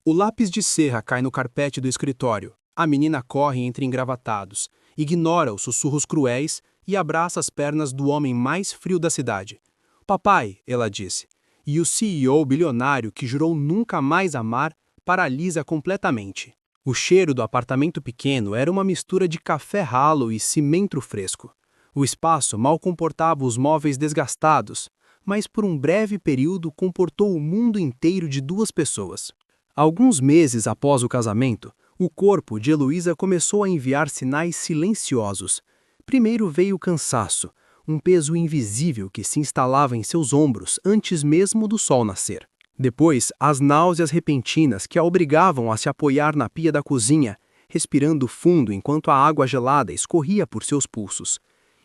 O lápis de serra cai no carpete do escritório. A menina corre entre engravatados, ignora os sussurros cruéis e abraça as pernas do homem mais frio da cidade. Papai, ela disse. E o CEO bilionário que jurou nunca mais amar paralisa completamente. O cheiro do apartamento pequeno era uma mistura de café ralo e cimento fresco. O espaço mal comportava os móveis desgastados, mas por um breve período comportou o mundo inteiro de duas pessoas. Alguns meses após o casamento, o corpo de Heloísa começou a enviar sinais silenciosos. Primeiro veio o cansaço, um peso invisível que se instalava em seus ombros antes mesmo do sol nascer. Depois, as náuseas repentinas que a obrigavam a se apoiar na pia da cozinha, respirando fundo enquanto a água gelada escorria por seus pulsos.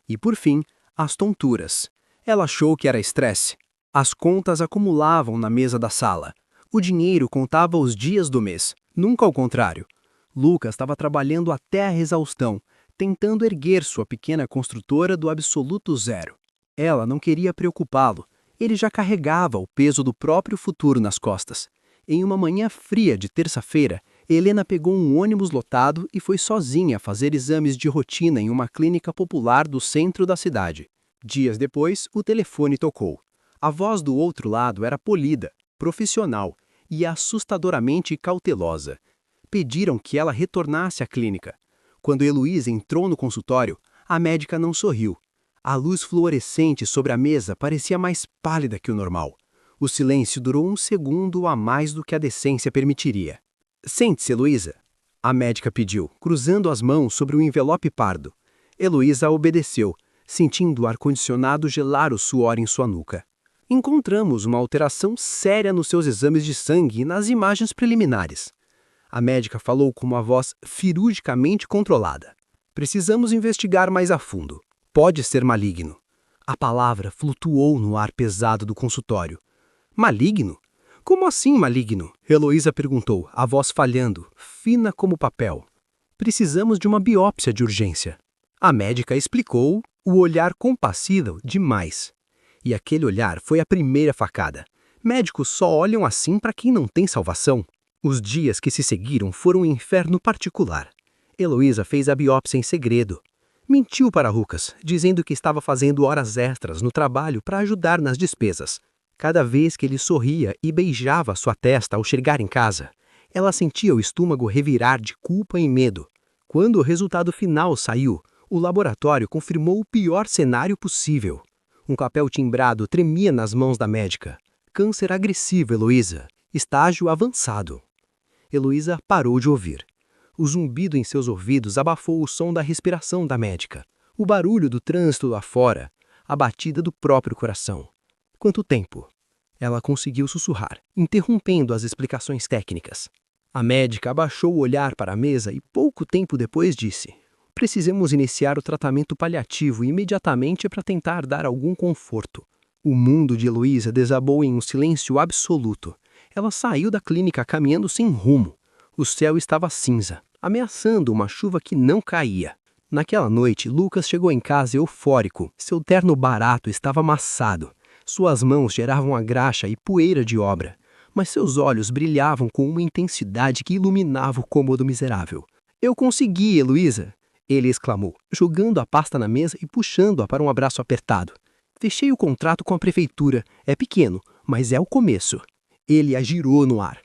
E por fim, as tonturas. Ela achou que era estresse. As contas acumulavam na mesa da sala. O dinheiro contava os dias do mês, nunca ao contrário. Lucas estava trabalhando até a exaustão, tentando erguer sua pequena construtora do absoluto zero. Ela não queria preocupá-lo. Ele já carregava o peso do próprio futuro nas costas. Em uma manhã fria de terça-feira, Helena pegou um ônibus lotado e foi sozinha fazer exames de rotina em uma clínica popular do centro da cidade. Dias depois, o telefone tocou. A voz do outro lado era polida, profissional e assustadoramente cautelosa. Pediram que ela retornasse à clínica. Quando Heloísa entrou no consultório, a médica não sorriu. A luz fluorescente sobre a mesa parecia mais pálida que o normal. O silêncio durou um segundo a mais do que a decência permitiria. Sente-se, Heloísa, a médica pediu, cruzando as mãos sobre o envelope pardo. Heloísa obedeceu, sentindo o ar-condicionado gelar o suor em sua nuca. Encontramos uma alteração séria nos seus exames de sangue e nas imagens preliminares. A médica falou com uma voz cirurgicamente controlada. Precisamos investigar mais a fundo. Pode ser maligno. A palavra flutuou no ar pesado do consultório. Maligno? Como assim maligno? Heloísa perguntou, a voz falhando, fina como papel. Precisamos de uma biópsia de urgência. A médica explicou, o olhar compassivo demais. E aquele olhar foi a primeira facada. Médicos só olham assim para quem não tem salvação. Os dias que se seguiram foram um inferno particular. Heloísa fez a biópsia em segredo. Mentiu para Lucas, dizendo que estava fazendo horas extras no trabalho para ajudar nas despesas. Cada vez que ele sorria e beijava sua testa ao chegar em casa, ela sentia o estômago revirar de culpa e medo. Quando o resultado final saiu, o laboratório confirmou o pior cenário possível. Um papel timbrado tremia nas mãos da médica. Câncer agressivo, Heloísa. Estágio avançado. Heloísa parou de ouvir. O zumbido em seus ouvidos abafou o som da respiração da médica, o barulho do trânsito lá fora, a batida do próprio coração. Quanto tempo? Ela conseguiu sussurrar, interrompendo as explicações técnicas. A médica abaixou o olhar para a mesa e pouco tempo depois disse: precisamos iniciar o tratamento paliativo imediatamente para tentar dar algum conforto. O mundo de Heloísa desabou em um silêncio absoluto. Ela saiu da clínica caminhando sem rumo. O céu estava cinza, ameaçando uma chuva que não caía. Naquela noite, Lucas chegou em casa eufórico. Seu terno barato estava amassado. Suas mãos geravam a graxa e poeira de obra. Mas seus olhos brilhavam com uma intensidade que iluminava o cômodo miserável. Eu consegui, Heloísa! Ele exclamou, jogando a pasta na mesa e puxando-a para um abraço apertado. Fechei o contrato com a prefeitura. É pequeno, mas é o começo. Ele a girou no ar.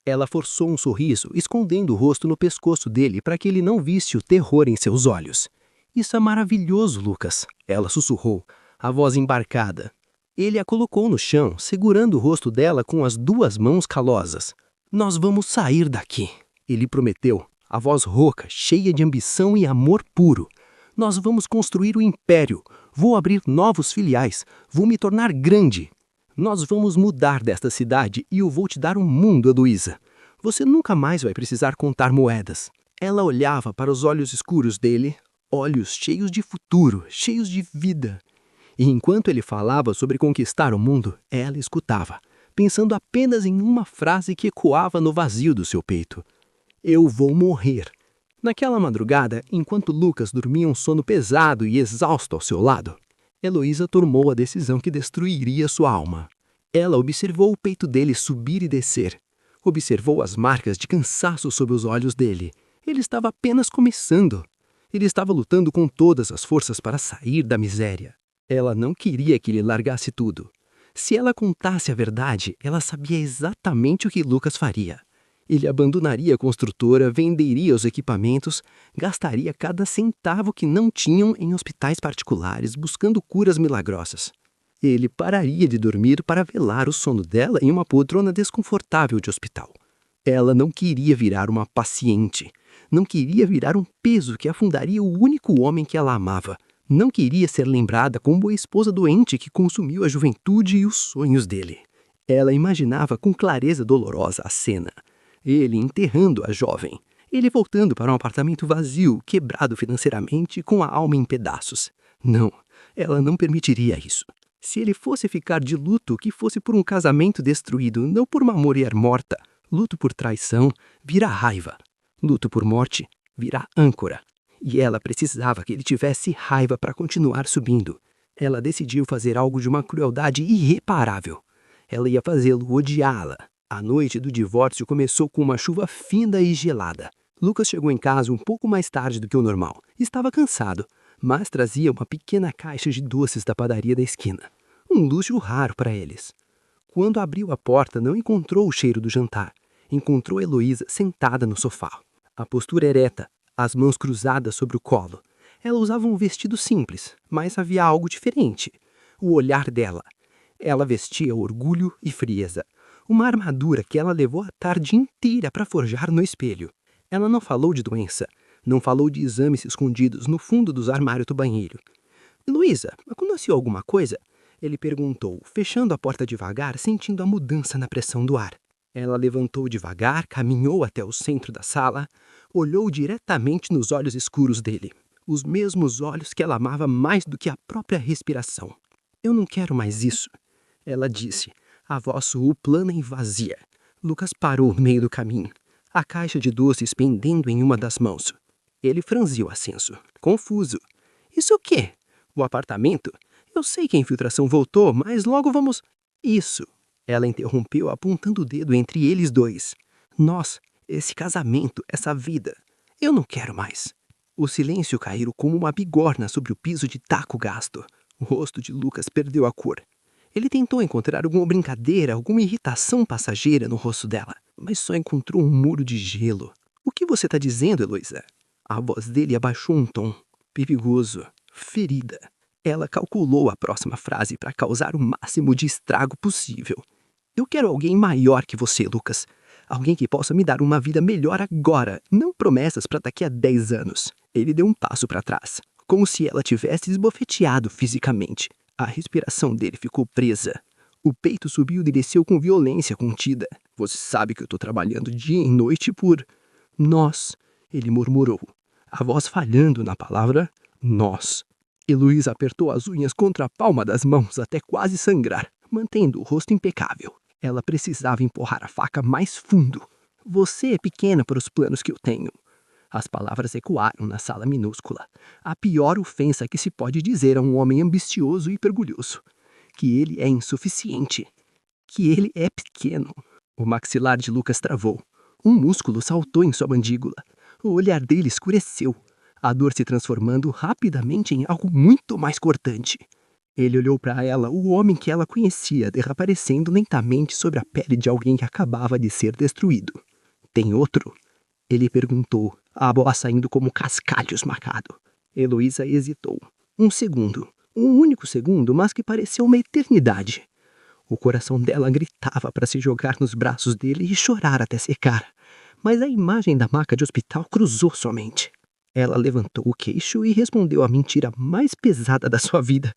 Ela forçou um sorriso, escondendo o rosto no pescoço dele para que ele não visse o terror em seus olhos. Isso é maravilhoso, Lucas, ela sussurrou, a voz embarcada. Ele a colocou no chão, segurando o rosto dela com as duas mãos calosas. Nós vamos sair daqui, ele prometeu, a voz rouca, cheia de ambição e amor puro. Nós vamos construir o império, vou abrir novos filiais, vou me tornar grande. Nós vamos mudar desta cidade e eu vou te dar um mundo, Heloísa. Você nunca mais vai precisar contar moedas. Ela olhava para os olhos escuros dele, olhos cheios de futuro, cheios de vida. E enquanto ele falava sobre conquistar o mundo, ela escutava, pensando apenas em uma frase que ecoava no vazio do seu peito. Eu vou morrer. Naquela madrugada, enquanto Lucas dormia um sono pesado e exausto ao seu lado, Heloísa tomou a decisão que destruiria sua alma. Ela observou o peito dele subir e descer. Observou as marcas de cansaço sob os olhos dele. Ele estava apenas começando. Ele estava lutando com todas as forças para sair da miséria. Ela não queria que ele largasse tudo. Se ela contasse a verdade, ela sabia exatamente o que Lucas faria. Ele abandonaria a construtora, venderia os equipamentos, gastaria cada centavo que não tinham em hospitais particulares buscando curas milagrosas. Ele pararia de dormir para velar o sono dela em uma poltrona desconfortável de hospital. Ela não queria virar uma paciente. Não queria virar um peso que afundaria o único homem que ela amava. Não queria ser lembrada como a esposa doente que consumiu a juventude e os sonhos dele. Ela imaginava com clareza dolorosa a cena. Ele enterrando a jovem. Ele voltando para um apartamento vazio, quebrado financeiramente, com a alma em pedaços. Não, ela não permitiria isso. Se ele fosse ficar de luto, que fosse por um casamento destruído, não por uma mulher morta. Luto por traição vira raiva. Luto por morte vira âncora. E ela precisava que ele tivesse raiva para continuar subindo. Ela decidiu fazer algo de uma crueldade irreparável. Ela ia fazê-lo odiá-la. A noite do divórcio começou com uma chuva fina e gelada. Lucas chegou em casa um pouco mais tarde do que o normal. Estava cansado, mas trazia uma pequena caixa de doces da padaria da esquina. Um luxo raro para eles. Quando abriu a porta, não encontrou o cheiro do jantar. Encontrou Heloísa sentada no sofá. A postura ereta, as mãos cruzadas sobre o colo. Ela usava um vestido simples, mas havia algo diferente. O olhar dela. Ela vestia orgulho e frieza. Uma armadura que ela levou a tarde inteira para forjar no espelho. Ela não falou de doença. Não falou de exames escondidos no fundo dos armários do banheiro. Heloísa, aconteceu alguma coisa? Ele perguntou, fechando a porta devagar, sentindo a mudança na pressão do ar. Ela levantou devagar, caminhou até o centro da sala, olhou diretamente nos olhos escuros dele. Os mesmos olhos que ela amava mais do que a própria respiração. Eu não quero mais isso, ela disse, a voz soou plana e vazia. Lucas parou no meio do caminho, a caixa de doces pendendo em uma das mãos. Ele franziu o ascenso, confuso. Isso o quê? O apartamento? Eu sei que a infiltração voltou, mas logo vamos... Isso, ela interrompeu apontando o dedo entre eles dois. Nós, esse casamento, essa vida. Eu não quero mais. O silêncio caiu como uma bigorna sobre o piso de taco gasto. O rosto de Lucas perdeu a cor. Ele tentou encontrar alguma brincadeira, alguma irritação passageira no rosto dela, mas só encontrou um muro de gelo. O que você está dizendo, Heloísa? A voz dele abaixou um tom. Perigoso. Ferida. Ela calculou a próxima frase para causar o máximo de estrago possível. Eu quero alguém maior que você, Lucas. Alguém que possa me dar uma vida melhor agora, não promessas para daqui a 10 anos. Ele deu um passo para trás, como se ela tivesse esbofeteado fisicamente. A respiração dele ficou presa. O peito subiu e desceu com violência contida. Você sabe que eu estou trabalhando dia e noite por... Nós, ele murmurou, a voz falhando na palavra nós. Heloísa apertou as unhas contra a palma das mãos até quase sangrar, mantendo o rosto impecável. Ela precisava empurrar a faca mais fundo. Você é pequena para os planos que eu tenho. As palavras ecoaram na sala minúscula. A pior ofensa que se pode dizer a um homem ambicioso e pergulhoso. Que ele é insuficiente. Que ele é pequeno. O maxilar de Lucas travou. Um músculo saltou em sua mandíbula. O olhar dele escureceu. A dor se transformando rapidamente em algo muito mais cortante. Ele olhou para ela, o homem que ela conhecia, desaparecendo lentamente sobre a pele de alguém que acabava de ser destruído. Tem outro? Ele perguntou, a voz saindo como cascalho esmagado. Heloísa hesitou. Um segundo. Um único segundo, mas que pareceu uma eternidade. O coração dela gritava para se jogar nos braços dele e chorar até secar. Mas a imagem da maca de hospital cruzou sua mente. Ela levantou o queixo e respondeu a mentira mais pesada da sua vida.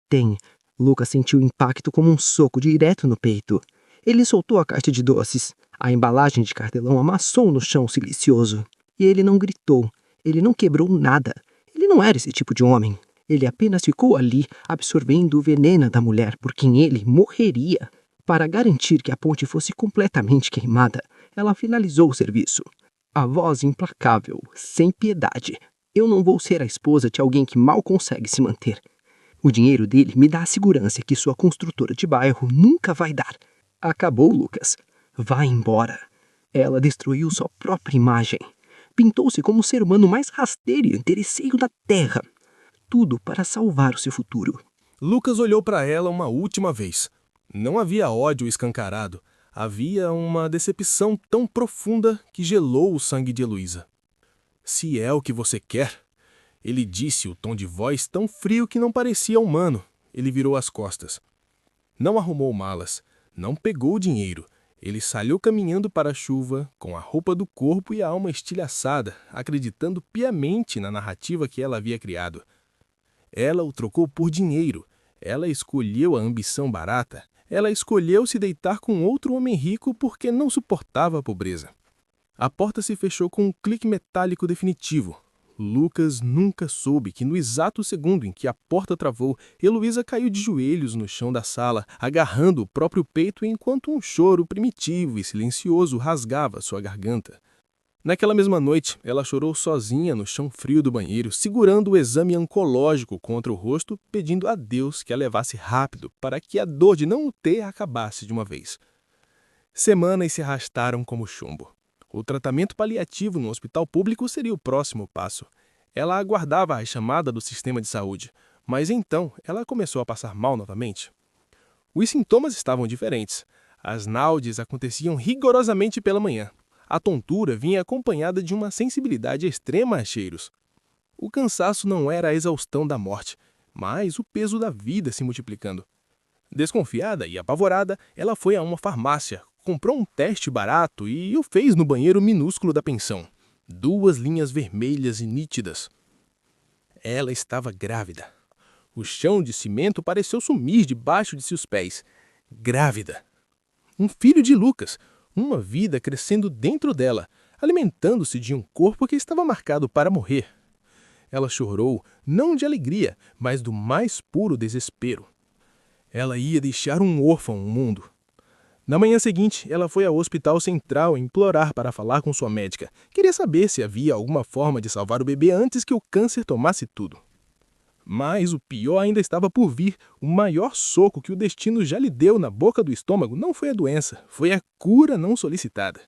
Tem. Lucas sentiu o impacto como um soco direto no peito. Ele soltou a caixa de doces. A embalagem de cartelão amassou no chão silencioso. E ele não gritou. Ele não quebrou nada. Ele não era esse tipo de homem. Ele apenas ficou ali, absorvendo o veneno da mulher por quem ele morreria. Para garantir que a ponte fosse completamente queimada, ela finalizou o serviço. A voz implacável, sem piedade. Eu não vou ser a esposa de alguém que mal consegue se manter. O dinheiro dele me dá a segurança que sua construtora de bairro nunca vai dar. Acabou, Lucas. Vá embora. Ela destruiu sua própria imagem. Pintou-se como o ser humano mais rasteiro e interesseiro da Terra. Tudo para salvar o seu futuro. Lucas olhou para ela uma última vez. Não havia ódio escancarado. Havia uma decepção tão profunda que gelou o sangue de Heloísa. Se é o que você quer, ele disse, o tom de voz tão frio que não parecia humano. Ele virou as costas. Não arrumou malas, não pegou o dinheiro. Ele saiu caminhando para a chuva, com a roupa do corpo e a alma estilhaçada, acreditando piamente na narrativa que ela havia criado. Ela o trocou por dinheiro. Ela escolheu a ambição barata. Ela escolheu se deitar com outro homem rico porque não suportava a pobreza. A porta se fechou com um clique metálico definitivo. Lucas nunca soube que no exato segundo em que a porta travou, Heloísa caiu de joelhos no chão da sala, agarrando o próprio peito enquanto um choro primitivo e silencioso rasgava sua garganta. Naquela mesma noite, ela chorou sozinha no chão frio do banheiro, segurando o exame oncológico contra o rosto, pedindo a Deus que a levasse rápido para que a dor de não o ter acabasse de uma vez. Semanas se arrastaram como chumbo. O tratamento paliativo no hospital público seria o próximo passo. Ela aguardava a chamada do sistema de saúde, mas então ela começou a passar mal novamente. Os sintomas estavam diferentes. As náuseas aconteciam rigorosamente pela manhã. A tontura vinha acompanhada de uma sensibilidade extrema a cheiros. O cansaço não era a exaustão da morte, mas o peso da vida se multiplicando. Desconfiada e apavorada, ela foi a uma farmácia, comprou um teste barato e o fez no banheiro minúsculo da pensão. 2 linhas vermelhas e nítidas. Ela estava grávida. O chão de cimento pareceu sumir debaixo de seus pés. Grávida. Um filho de Lucas. Uma vida crescendo dentro dela, alimentando-se de um corpo que estava marcado para morrer. Ela chorou, não de alegria, mas do mais puro desespero. Ela ia deixar um órfão no mundo. Na manhã seguinte, ela foi ao Hospital Central implorar para falar com sua médica. Queria saber se havia alguma forma de salvar o bebê antes que o câncer tomasse tudo. Mas o pior ainda estava por vir. O maior soco que o destino já lhe deu na boca do estômago não foi a doença, foi a cura não solicitada.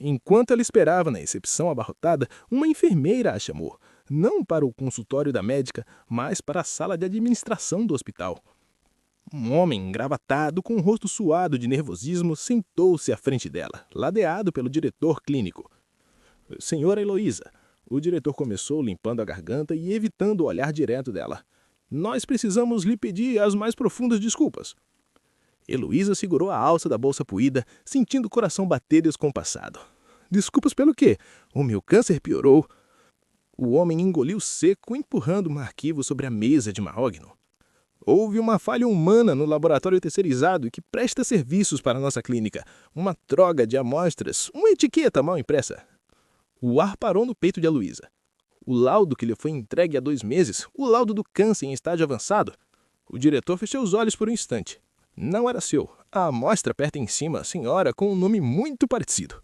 Enquanto ela esperava na recepção abarrotada, uma enfermeira a chamou, não para o consultório da médica, mas para a sala de administração do hospital. Um homem engravatado, com o rosto suado de nervosismo, sentou-se à frente dela, ladeado pelo diretor clínico. Senhora Heloísa, o diretor começou limpando a garganta e evitando o olhar direto dela. Nós precisamos lhe pedir as mais profundas desculpas. Heloísa segurou a alça da bolsa puída, sentindo o coração bater descompassado. Desculpas pelo quê? O meu câncer piorou. O homem engoliu seco, empurrando um arquivo sobre a mesa de mahógano. Houve uma falha humana no laboratório terceirizado que presta serviços para a nossa clínica. Uma troca de amostras, uma etiqueta mal impressa. O ar parou no peito de Heloísa. O laudo que lhe foi entregue há 2 meses, o laudo do câncer em estágio avançado. O diretor fechou os olhos por um instante. Não era seu. A amostra perto em cima, a senhora com um nome muito parecido.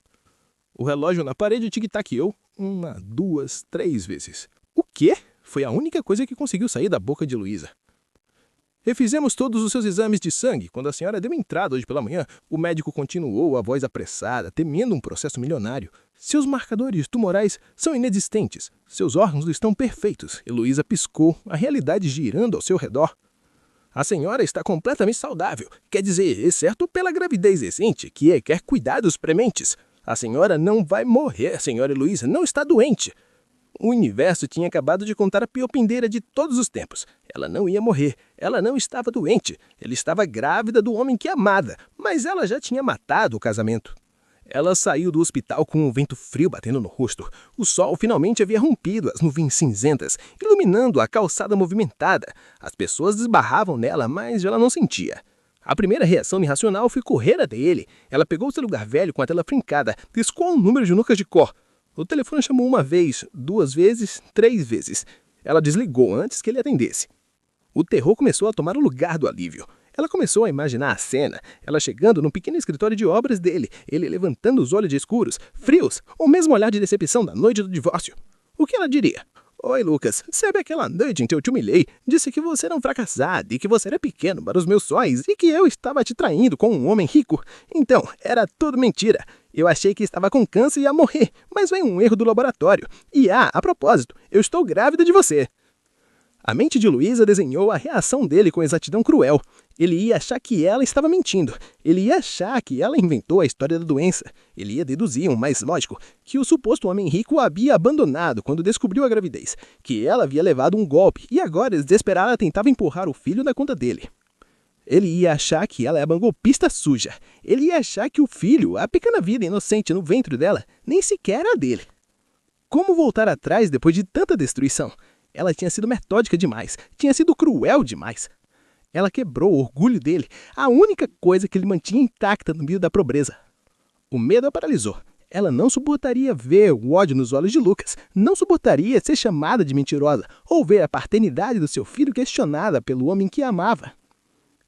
O relógio na parede tic-taqueou 1, 2, 3 vezes. O quê? Foi a única coisa que conseguiu sair da boca de Heloísa. Refizemos todos os seus exames de sangue. Quando a senhora deu entrada hoje pela manhã, o médico continuou a voz apressada, temendo um processo milionário. Seus marcadores tumorais são inexistentes. Seus órgãos estão perfeitos. Heloísa piscou, a realidade girando ao seu redor. A senhora está completamente saudável. Quer dizer, exceto pela gravidez recente, que requer cuidados prementes. A senhora não vai morrer, senhora Heloísa, não está doente. O universo tinha acabado de contar a pior pendeira de todos os tempos. Ela não ia morrer, ela não estava doente. Ela estava grávida do homem que amava, mas ela já tinha matado o casamento. Ela saiu do hospital com um vento frio batendo no rosto. O sol finalmente havia rompido as nuvens cinzentas, iluminando a calçada movimentada. As pessoas esbarravam nela, mas ela não sentia. A primeira reação irracional foi correr até ele. Ela pegou o celular velho com a tela trincada, discou um número de Lucas de cor. O telefone chamou 1 vez, 2 vezes, 3 vezes. Ela desligou antes que ele atendesse. O terror começou a tomar o lugar do alívio. Ela começou a imaginar a cena, ela chegando no pequeno escritório de obras dele, ele levantando os olhos escuros, frios, o mesmo olhar de decepção da noite do divórcio. O que ela diria? Oi, Lucas. Sabe aquela noite em que eu te humilhei? Disse que você era um fracassado e que você era pequeno para os meus sonhos e que eu estava te traindo com um homem rico. Então, era tudo mentira. Eu achei que estava com câncer e ia morrer, mas veio um erro do laboratório. E a propósito, eu estou grávida de você. A mente de Luísa desenhou a reação dele com exatidão cruel. Ele ia achar que ela estava mentindo. Ele ia achar que ela inventou a história da doença. Ele ia deduzir, mais lógico, que o suposto homem rico a havia abandonado quando descobriu a gravidez, que ela havia levado um golpe e agora, desesperada, tentava empurrar o filho na conta dele. Ele ia achar que ela era uma golpista suja. Ele ia achar que o filho, a pequena vida inocente no ventre dela, nem sequer era dele. Como voltar atrás depois de tanta destruição? Ela tinha sido metódica demais, tinha sido cruel demais. Ela quebrou o orgulho dele, a única coisa que ele mantinha intacta no meio da pobreza. O medo a paralisou. Ela não suportaria ver o ódio nos olhos de Lucas, não suportaria ser chamada de mentirosa ou ver a paternidade do seu filho questionada pelo homem que a amava.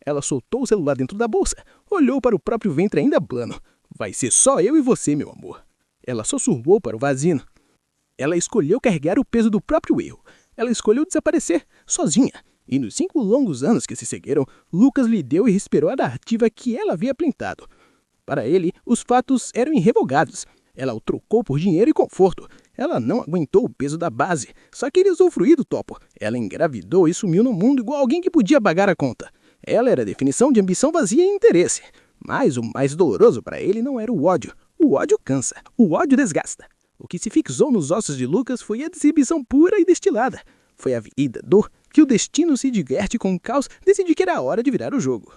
Ela soltou o celular dentro da bolsa, olhou para o próprio ventre ainda plano. Vai ser só eu e você, meu amor. Ela sussurrou para o vazio. Ela escolheu carregar o peso do próprio erro. Ela escolheu desaparecer, sozinha. E nos 5 longos anos que se seguiram, Lucas lhe deu e respirou a narrativa que ela havia plantado. Para ele, os fatos eram irrevogáveis. Ela o trocou por dinheiro e conforto. Ela não aguentou o peso da base, só queria usufruir do topo. Ela engravidou e sumiu no mundo igual alguém que podia pagar a conta. Ela era a definição de ambição vazia e interesse. Mas o mais doloroso para ele não era o ódio. O ódio cansa. O ódio desgasta. O que se fixou nos ossos de Lucas foi a decepção pura e destilada. Foi a vida, dor, que o destino se diverte com o caos, decidiu que era a hora de virar o jogo.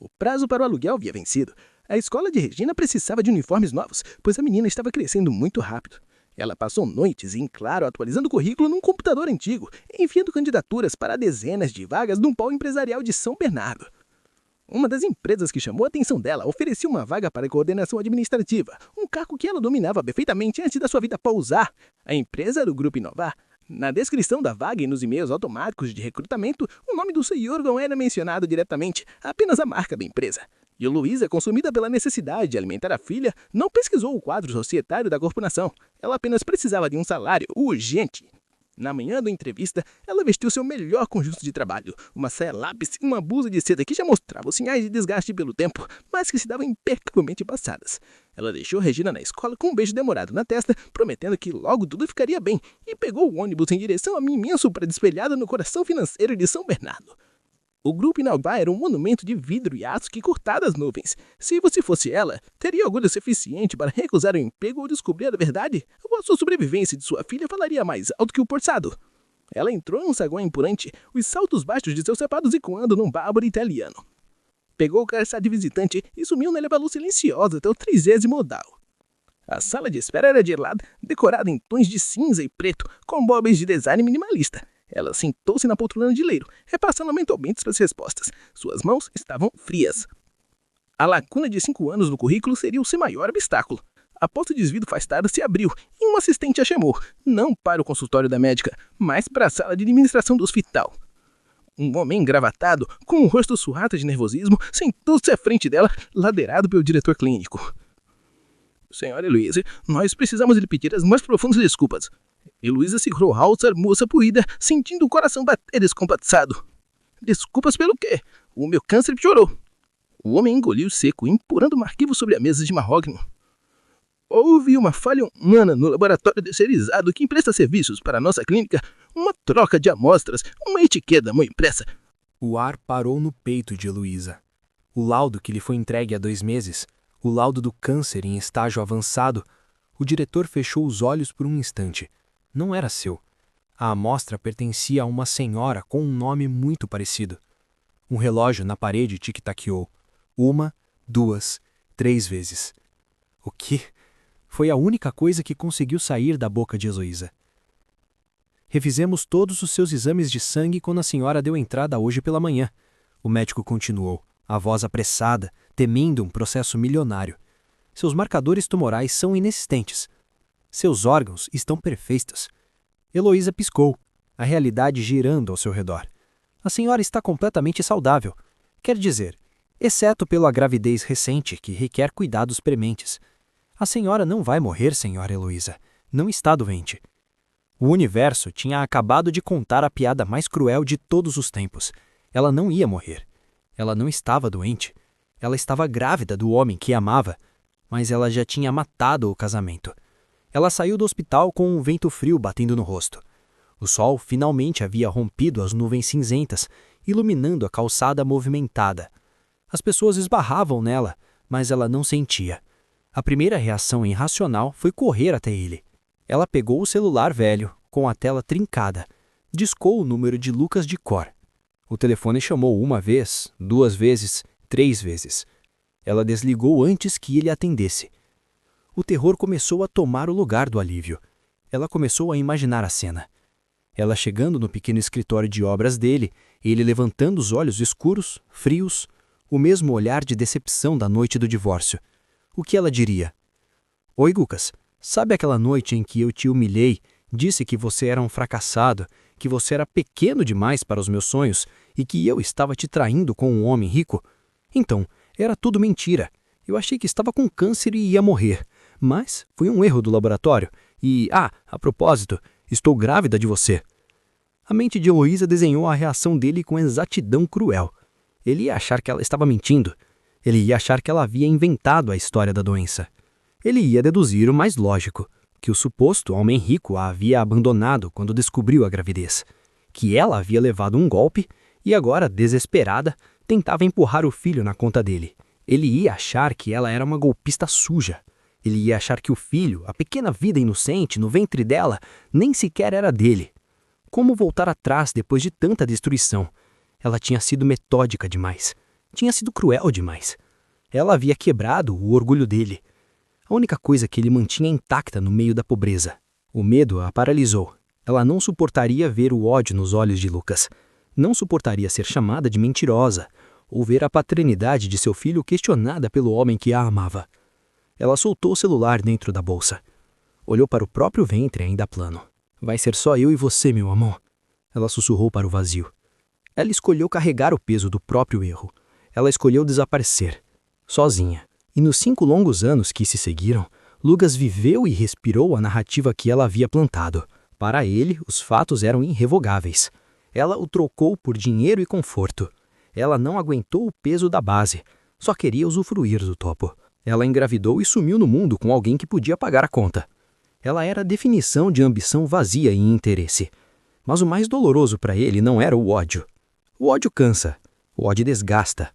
O prazo para o aluguel havia vencido. A escola de Regina precisava de uniformes novos, pois a menina estava crescendo muito rápido. Ela passou noites em claro atualizando o currículo num computador antigo, enviando candidaturas para dezenas de vagas num polo empresarial de São Bernardo. Uma das empresas que chamou a atenção dela oferecia uma vaga para coordenação administrativa, um cargo que ela dominava perfeitamente antes da sua vida pousar. A empresa era o Grupo Inovar. Na descrição da vaga e nos e-mails automáticos de recrutamento, o nome do senhor não era mencionado diretamente, apenas a marca da empresa. E Luísa, consumida pela necessidade de alimentar a filha, não pesquisou o quadro societário da corporação. Ela apenas precisava de um salário urgente. Na manhã da entrevista, ela vestiu seu melhor conjunto de trabalho, uma saia lápis e uma blusa de seda que já mostrava os sinais de desgaste pelo tempo, mas que se davam impecavelmente passadas. Ela deixou Regina na escola com um beijo demorado na testa, prometendo que logo tudo ficaria bem, e pegou o ônibus em direção a um imenso prédio espelhado no coração financeiro de São Bernardo. O Grupo Inovar era um monumento de vidro e aço que cortava as nuvens. Se você fosse ela, teria orgulho suficiente para recusar o emprego ou descobrir a verdade? Ou a sua sobrevivência de sua filha falaria mais alto que o forçado? Ela entrou em um saguão impurante, os saltos baixos de seus sapatos ecoando num bárbaro italiano. Pegou o calçado de visitante e sumiu na elevador silenciosa até o 30º andar. A sala de espera era gelada, decorada em tons de cinza e preto, com móveis de design minimalista. Ela sentou-se na poltrona de leiro, repassando mentalmente suas respostas. Suas mãos estavam frias. A lacuna de 5 anos no currículo seria o seu maior obstáculo. A porta de desvio afastada se abriu e um assistente a chamou, não para o consultório da médica, mas para a sala de administração do hospital. Um homem engravatado, com um rosto surrado de nervosismo, sentou-se à frente dela, ladeirado pelo diretor clínico. Senhora Heloísa, nós precisamos lhe pedir as mais profundas desculpas. Heloísa segurou a alça, moça poída, sentindo o coração bater descompassado. Desculpas pelo quê? O meu câncer piorou. O homem engoliu seco, empurrando um arquivo sobre a mesa de marróquino. Houve uma falha humana no laboratório terceirizado que empresta serviços para a nossa clínica, uma troca de amostras, uma etiqueta mal impressa. O ar parou no peito de Heloísa. O laudo que lhe foi entregue há 2 meses, o laudo do câncer em estágio avançado, o diretor fechou os olhos por um instante. Não era seu. A amostra pertencia a uma senhora com um nome muito parecido. Um relógio na parede tic-taqueou. 1, 2, 3 vezes. O quê? Foi a única coisa que conseguiu sair da boca de Heloísa. Refizemos todos os seus exames de sangue quando a senhora deu entrada hoje pela manhã. O médico continuou, a voz apressada, temendo um processo milionário. Seus marcadores tumorais são inexistentes. Seus órgãos estão perfeitos. Heloísa piscou, a realidade girando ao seu redor. A senhora está completamente saudável. Quer dizer, exceto pela gravidez recente, que requer cuidados prementes. A senhora não vai morrer, senhora Heloísa. Não está doente. O universo tinha acabado de contar a piada mais cruel de todos os tempos. Ela não ia morrer. Ela não estava doente. Ela estava grávida do homem que amava, mas ela já tinha matado o casamento. Ela saiu do hospital com um vento frio batendo no rosto. O sol finalmente havia rompido as nuvens cinzentas, iluminando a calçada movimentada. As pessoas esbarravam nela, mas ela não sentia. A primeira reação irracional foi correr até ele. Ela pegou o celular velho, com a tela trincada, discou o número de Lucas de cor. O telefone chamou uma vez, 2 vezes, 3 vezes. Ela desligou antes que ele atendesse. O terror começou a tomar o lugar do alívio. Ela começou a imaginar a cena. Ela chegando no pequeno escritório de obras dele, ele levantando os olhos escuros, frios, o mesmo olhar de decepção da noite do divórcio. O que ela diria? Oi, Lucas, sabe aquela noite em que eu te humilhei, disse que você era um fracassado, que você era pequeno demais para os meus sonhos e que eu estava te traindo com um homem rico? Então, era tudo mentira. Eu achei que estava com câncer e ia morrer. Mas foi um erro do laboratório. E, a propósito, estou grávida de você. A mente de Heloísa desenhou a reação dele com exatidão cruel. Ele ia achar que ela estava mentindo. Ele ia achar que ela havia inventado a história da doença. Ele ia deduzir o mais lógico, que o suposto homem rico a havia abandonado quando descobriu a gravidez, que ela havia levado um golpe e agora, desesperada, tentava empurrar o filho na conta dele. Ele ia achar que ela era uma golpista suja. Ele ia achar que o filho, a pequena vida inocente no ventre dela, nem sequer era dele. Como voltar atrás depois de tanta destruição? Ela tinha sido metódica demais. Tinha sido cruel demais. Ela havia quebrado o orgulho dele. A única coisa que ele mantinha intacta no meio da pobreza. O medo a paralisou. Ela não suportaria ver o ódio nos olhos de Lucas. Não suportaria ser chamada de mentirosa, ou ver a paternidade de seu filho questionada pelo homem que a amava. Ela soltou o celular dentro da bolsa. Olhou para o próprio ventre ainda plano. Vai ser só eu e você, meu amor. Ela sussurrou para o vazio. Ela escolheu carregar o peso do próprio erro. Ela escolheu desaparecer, sozinha. E nos 5 longos anos que se seguiram, Lucas viveu e respirou a narrativa que ela havia plantado. Para ele, os fatos eram irrevogáveis. Ela o trocou por dinheiro e conforto. Ela não aguentou o peso da base, só queria usufruir do topo. Ela engravidou e sumiu no mundo com alguém que podia pagar a conta. Ela era a definição de ambição vazia e interesse. Mas o mais doloroso para ele não era o ódio. O ódio cansa, o ódio desgasta.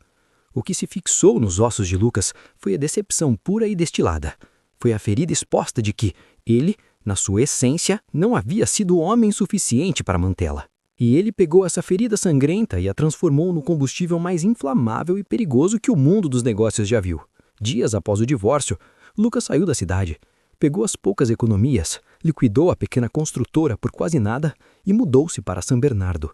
O que se fixou nos ossos de Lucas foi a decepção pura e destilada. Foi a ferida exposta de que ele, na sua essência, não havia sido homem suficiente para mantê-la. E ele pegou essa ferida sangrenta e a transformou no combustível mais inflamável e perigoso que o mundo dos negócios já viu. Dias após o divórcio, Lucas saiu da cidade, pegou as poucas economias, liquidou a pequena construtora por quase nada e mudou-se para São Bernardo.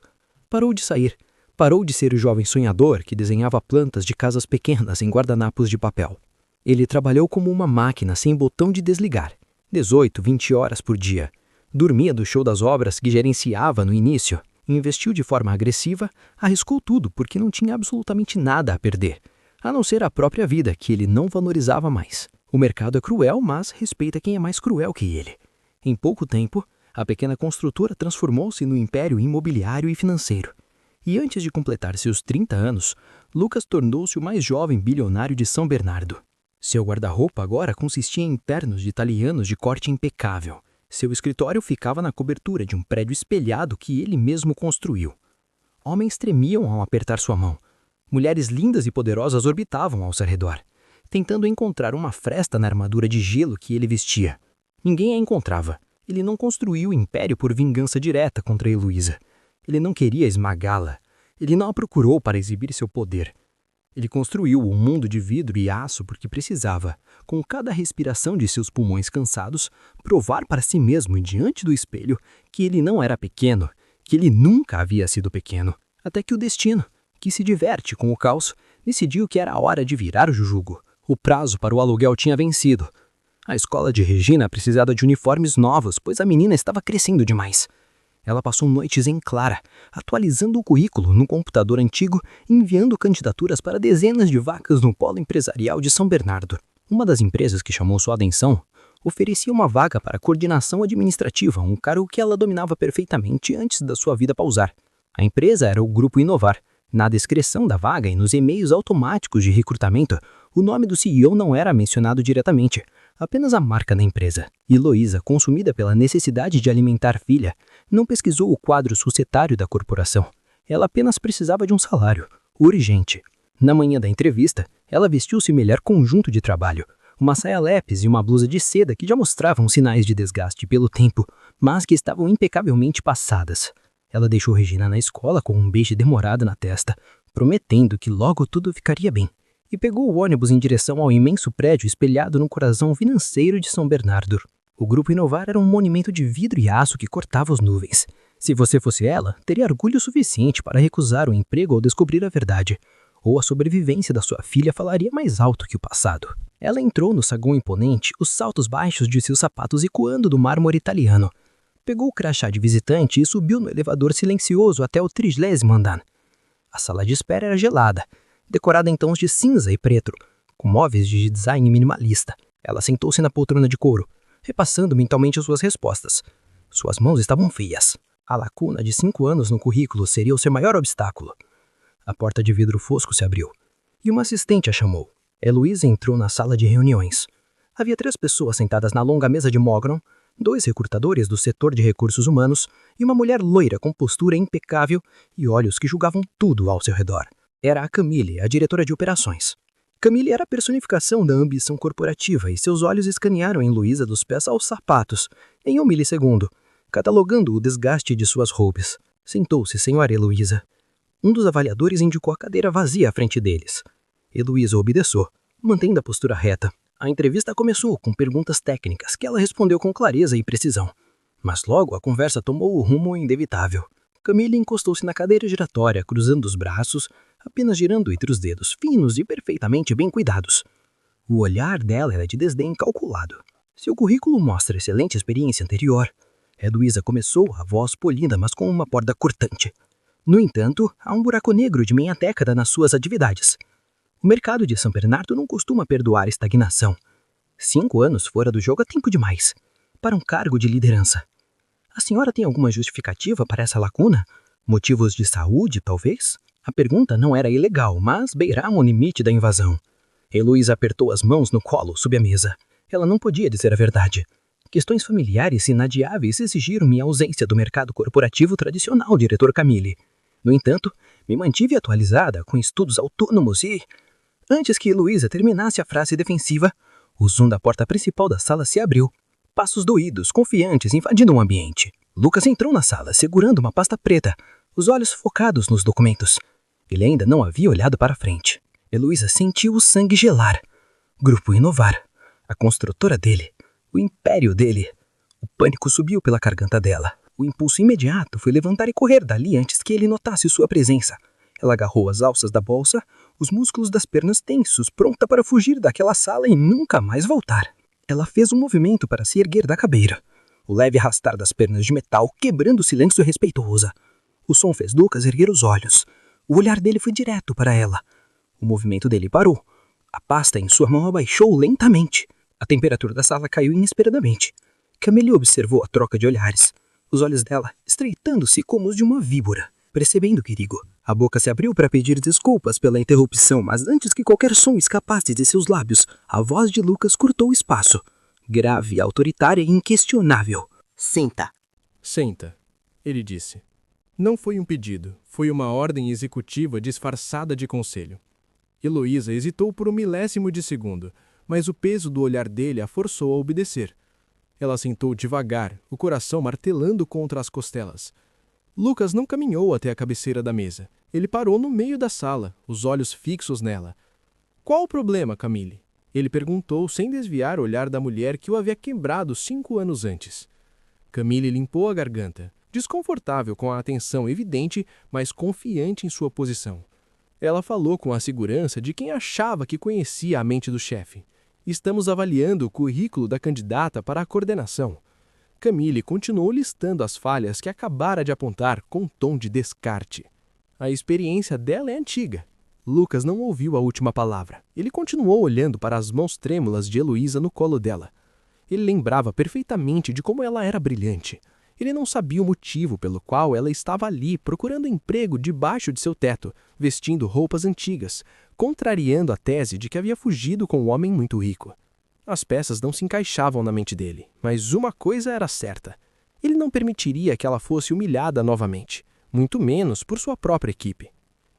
Parou de sair. Parou de ser o jovem sonhador que desenhava plantas de casas pequenas em guardanapos de papel. Ele trabalhou como uma máquina sem botão de desligar, 18, 20 horas por dia. Dormia do show das obras que gerenciava no início. Investiu de forma agressiva, arriscou tudo porque não tinha absolutamente nada a perder, a não ser a própria vida que ele não valorizava mais. O mercado é cruel, mas respeita quem é mais cruel que ele. Em pouco tempo, a pequena construtora transformou-se no império imobiliário e financeiro. E antes de completar seus 30 anos, Lucas tornou-se o mais jovem bilionário de São Bernardo. Seu guarda-roupa agora consistia em ternos de italianos de corte impecável. Seu escritório ficava na cobertura de um prédio espelhado que ele mesmo construiu. Homens tremiam ao apertar sua mão. Mulheres lindas e poderosas orbitavam ao seu redor, tentando encontrar uma fresta na armadura de gelo que ele vestia. Ninguém a encontrava. Ele não construiu o império por vingança direta contra Heloísa. Ele não queria esmagá-la. Ele não a procurou para exibir seu poder. Ele construiu um mundo de vidro e aço porque precisava, com cada respiração de seus pulmões cansados, provar para si mesmo e diante do espelho que ele não era pequeno, que ele nunca havia sido pequeno. Até que o destino, que se diverte com o caos, decidiu que era a hora de virar o jugo. O prazo para o aluguel tinha vencido. A escola de Regina precisava de uniformes novos, pois a menina estava crescendo demais. Ela passou noites em clara, atualizando o currículo no computador antigo e enviando candidaturas para dezenas de vacas no polo empresarial de São Bernardo. Uma das empresas que chamou sua atenção, Oferecia uma vaga para coordenação administrativa, um cargo que ela dominava perfeitamente antes da sua vida pausar. A empresa era o Grupo Inovar. Na descrição da vaga e nos e-mails automáticos de recrutamento, o nome do CEO não era mencionado diretamente, apenas a marca da empresa. Heloísa, consumida pela necessidade de alimentar a filha, não pesquisou o quadro societário da corporação. Ela apenas precisava de um salário, urgente. Na manhã da entrevista, ela vestiu seu melhor conjunto de trabalho, uma saia lepes e uma blusa de seda que já mostravam sinais de desgaste pelo tempo, mas que estavam impecavelmente passadas. Ela deixou Regina na escola com um beijo demorado na testa, prometendo que logo tudo ficaria bem, e pegou o ônibus em direção ao imenso prédio espelhado no coração financeiro de São Bernardo. O Grupo Inovar era um monumento de vidro e aço que cortava as nuvens. Se você fosse ela, teria orgulho suficiente para recusar o emprego ao descobrir a verdade, ou a sobrevivência da sua filha falaria mais alto que o passado. Ela entrou no saguão imponente, os saltos baixos de seus sapatos ecoando do mármore italiano. Pegou o crachá de visitante e subiu no elevador silencioso até o 30º andar. A sala de espera era gelada, decorada em tons de cinza e preto, com móveis de design minimalista. Ela sentou-se na poltrona de couro, repassando mentalmente suas respostas. Suas mãos estavam feias. A lacuna de 5 anos no currículo seria o seu maior obstáculo. A porta de vidro fosco se abriu, e uma assistente a chamou. Heloísa entrou na sala de reuniões. Havia 3 pessoas sentadas na longa mesa de mognon, 2 recrutadores do setor de recursos humanos e uma mulher loira com postura impecável e olhos que julgavam tudo ao seu redor. Era a Camille, a diretora de operações. Camille era a personificação da ambição corporativa e seus olhos escanearam Heloísa dos pés aos sapatos, em 1 milissegundo, catalogando o desgaste de suas roupas. Sentou-se, senhora Heloísa. Um dos avaliadores indicou a cadeira vazia à frente deles. Heloísa obedeçou, mantendo a postura reta. A entrevista começou com perguntas técnicas que ela respondeu com clareza e precisão. Mas logo a conversa tomou o rumo inevitável. Camille encostou-se na cadeira giratória, cruzando os braços, apenas girando entre os dedos, finos e perfeitamente bem cuidados. O olhar dela era de desdém calculado. Seu currículo mostra excelente experiência anterior. Heloísa começou, a voz polida, mas com uma borda cortante. No entanto, há um buraco negro de meia década nas suas atividades. O mercado de São Bernardo não costuma perdoar estagnação. 5 anos fora do jogo é tempo demais, para um cargo de liderança. A senhora tem alguma justificativa para essa lacuna? Motivos de saúde, talvez? A pergunta não era ilegal, mas beirava o limite da invasão. Heloísa apertou as mãos no colo, sob a mesa. Ela não podia dizer a verdade. Questões familiares inadiáveis exigiram minha ausência do mercado corporativo tradicional, diretor Camille. No entanto, me mantive atualizada com estudos autônomos e... Antes que Heloísa terminasse a frase defensiva, o zoom da porta principal da sala se abriu. Passos doídos, confiantes, invadindo o ambiente. Lucas entrou na sala, segurando uma pasta preta, os olhos focados nos documentos. Ele ainda não havia olhado para frente. Heloísa sentiu o sangue gelar. Grupo Inovar. A construtora dele. O império dele. O pânico subiu pela garganta dela. O impulso imediato foi levantar e correr dali antes que ele notasse sua presença. Ela agarrou as alças da bolsa, os músculos das pernas tensos, pronta para fugir daquela sala e nunca mais voltar. Ela fez um movimento para se erguer da cadeira. O leve arrastar das pernas de metal quebrando o silêncio respeitoso. O som fez Lucas erguer os olhos. O olhar dele foi direto para ela. O movimento dele parou. A pasta em sua mão abaixou lentamente. A temperatura da sala caiu inesperadamente. Camille observou a troca de olhares. Os olhos dela estreitando-se como os de uma víbora. Percebendo o perigo, a boca se abriu para pedir desculpas pela interrupção, mas antes que qualquer som escapasse de seus lábios, a voz de Lucas cortou o espaço. Grave, autoritária e inquestionável. Senta. Senta, ele disse. Não foi um pedido, foi uma ordem executiva disfarçada de conselho. Heloísa hesitou por 1 milésimo de segundo, mas o peso do olhar dele a forçou a obedecer. Ela sentou devagar, o coração martelando contra as costelas. Lucas não caminhou até a cabeceira da mesa. Ele parou no meio da sala, os olhos fixos nela. Qual o problema, Camille? Ele perguntou sem desviar o olhar da mulher que o havia quebrado 5 anos antes. Camille limpou a garganta, desconfortável com a atenção evidente, mas confiante em sua posição. Ela falou com a segurança de quem achava que conhecia a mente do chefe. Estamos avaliando o currículo da candidata para a coordenação. Camille continuou listando as falhas que acabara de apontar com tom de descarte. A experiência dela é antiga. Lucas não ouviu a última palavra. Ele continuou olhando para as mãos trêmulas de Heloísa no colo dela. Ele lembrava perfeitamente de como ela era brilhante. Ele não sabia o motivo pelo qual ela estava ali procurando emprego debaixo de seu teto, vestindo roupas antigas, contrariando a tese de que havia fugido com um homem muito rico. As peças não se encaixavam na mente dele, mas uma coisa era certa. Ele não permitiria que ela fosse humilhada novamente, muito menos por sua própria equipe.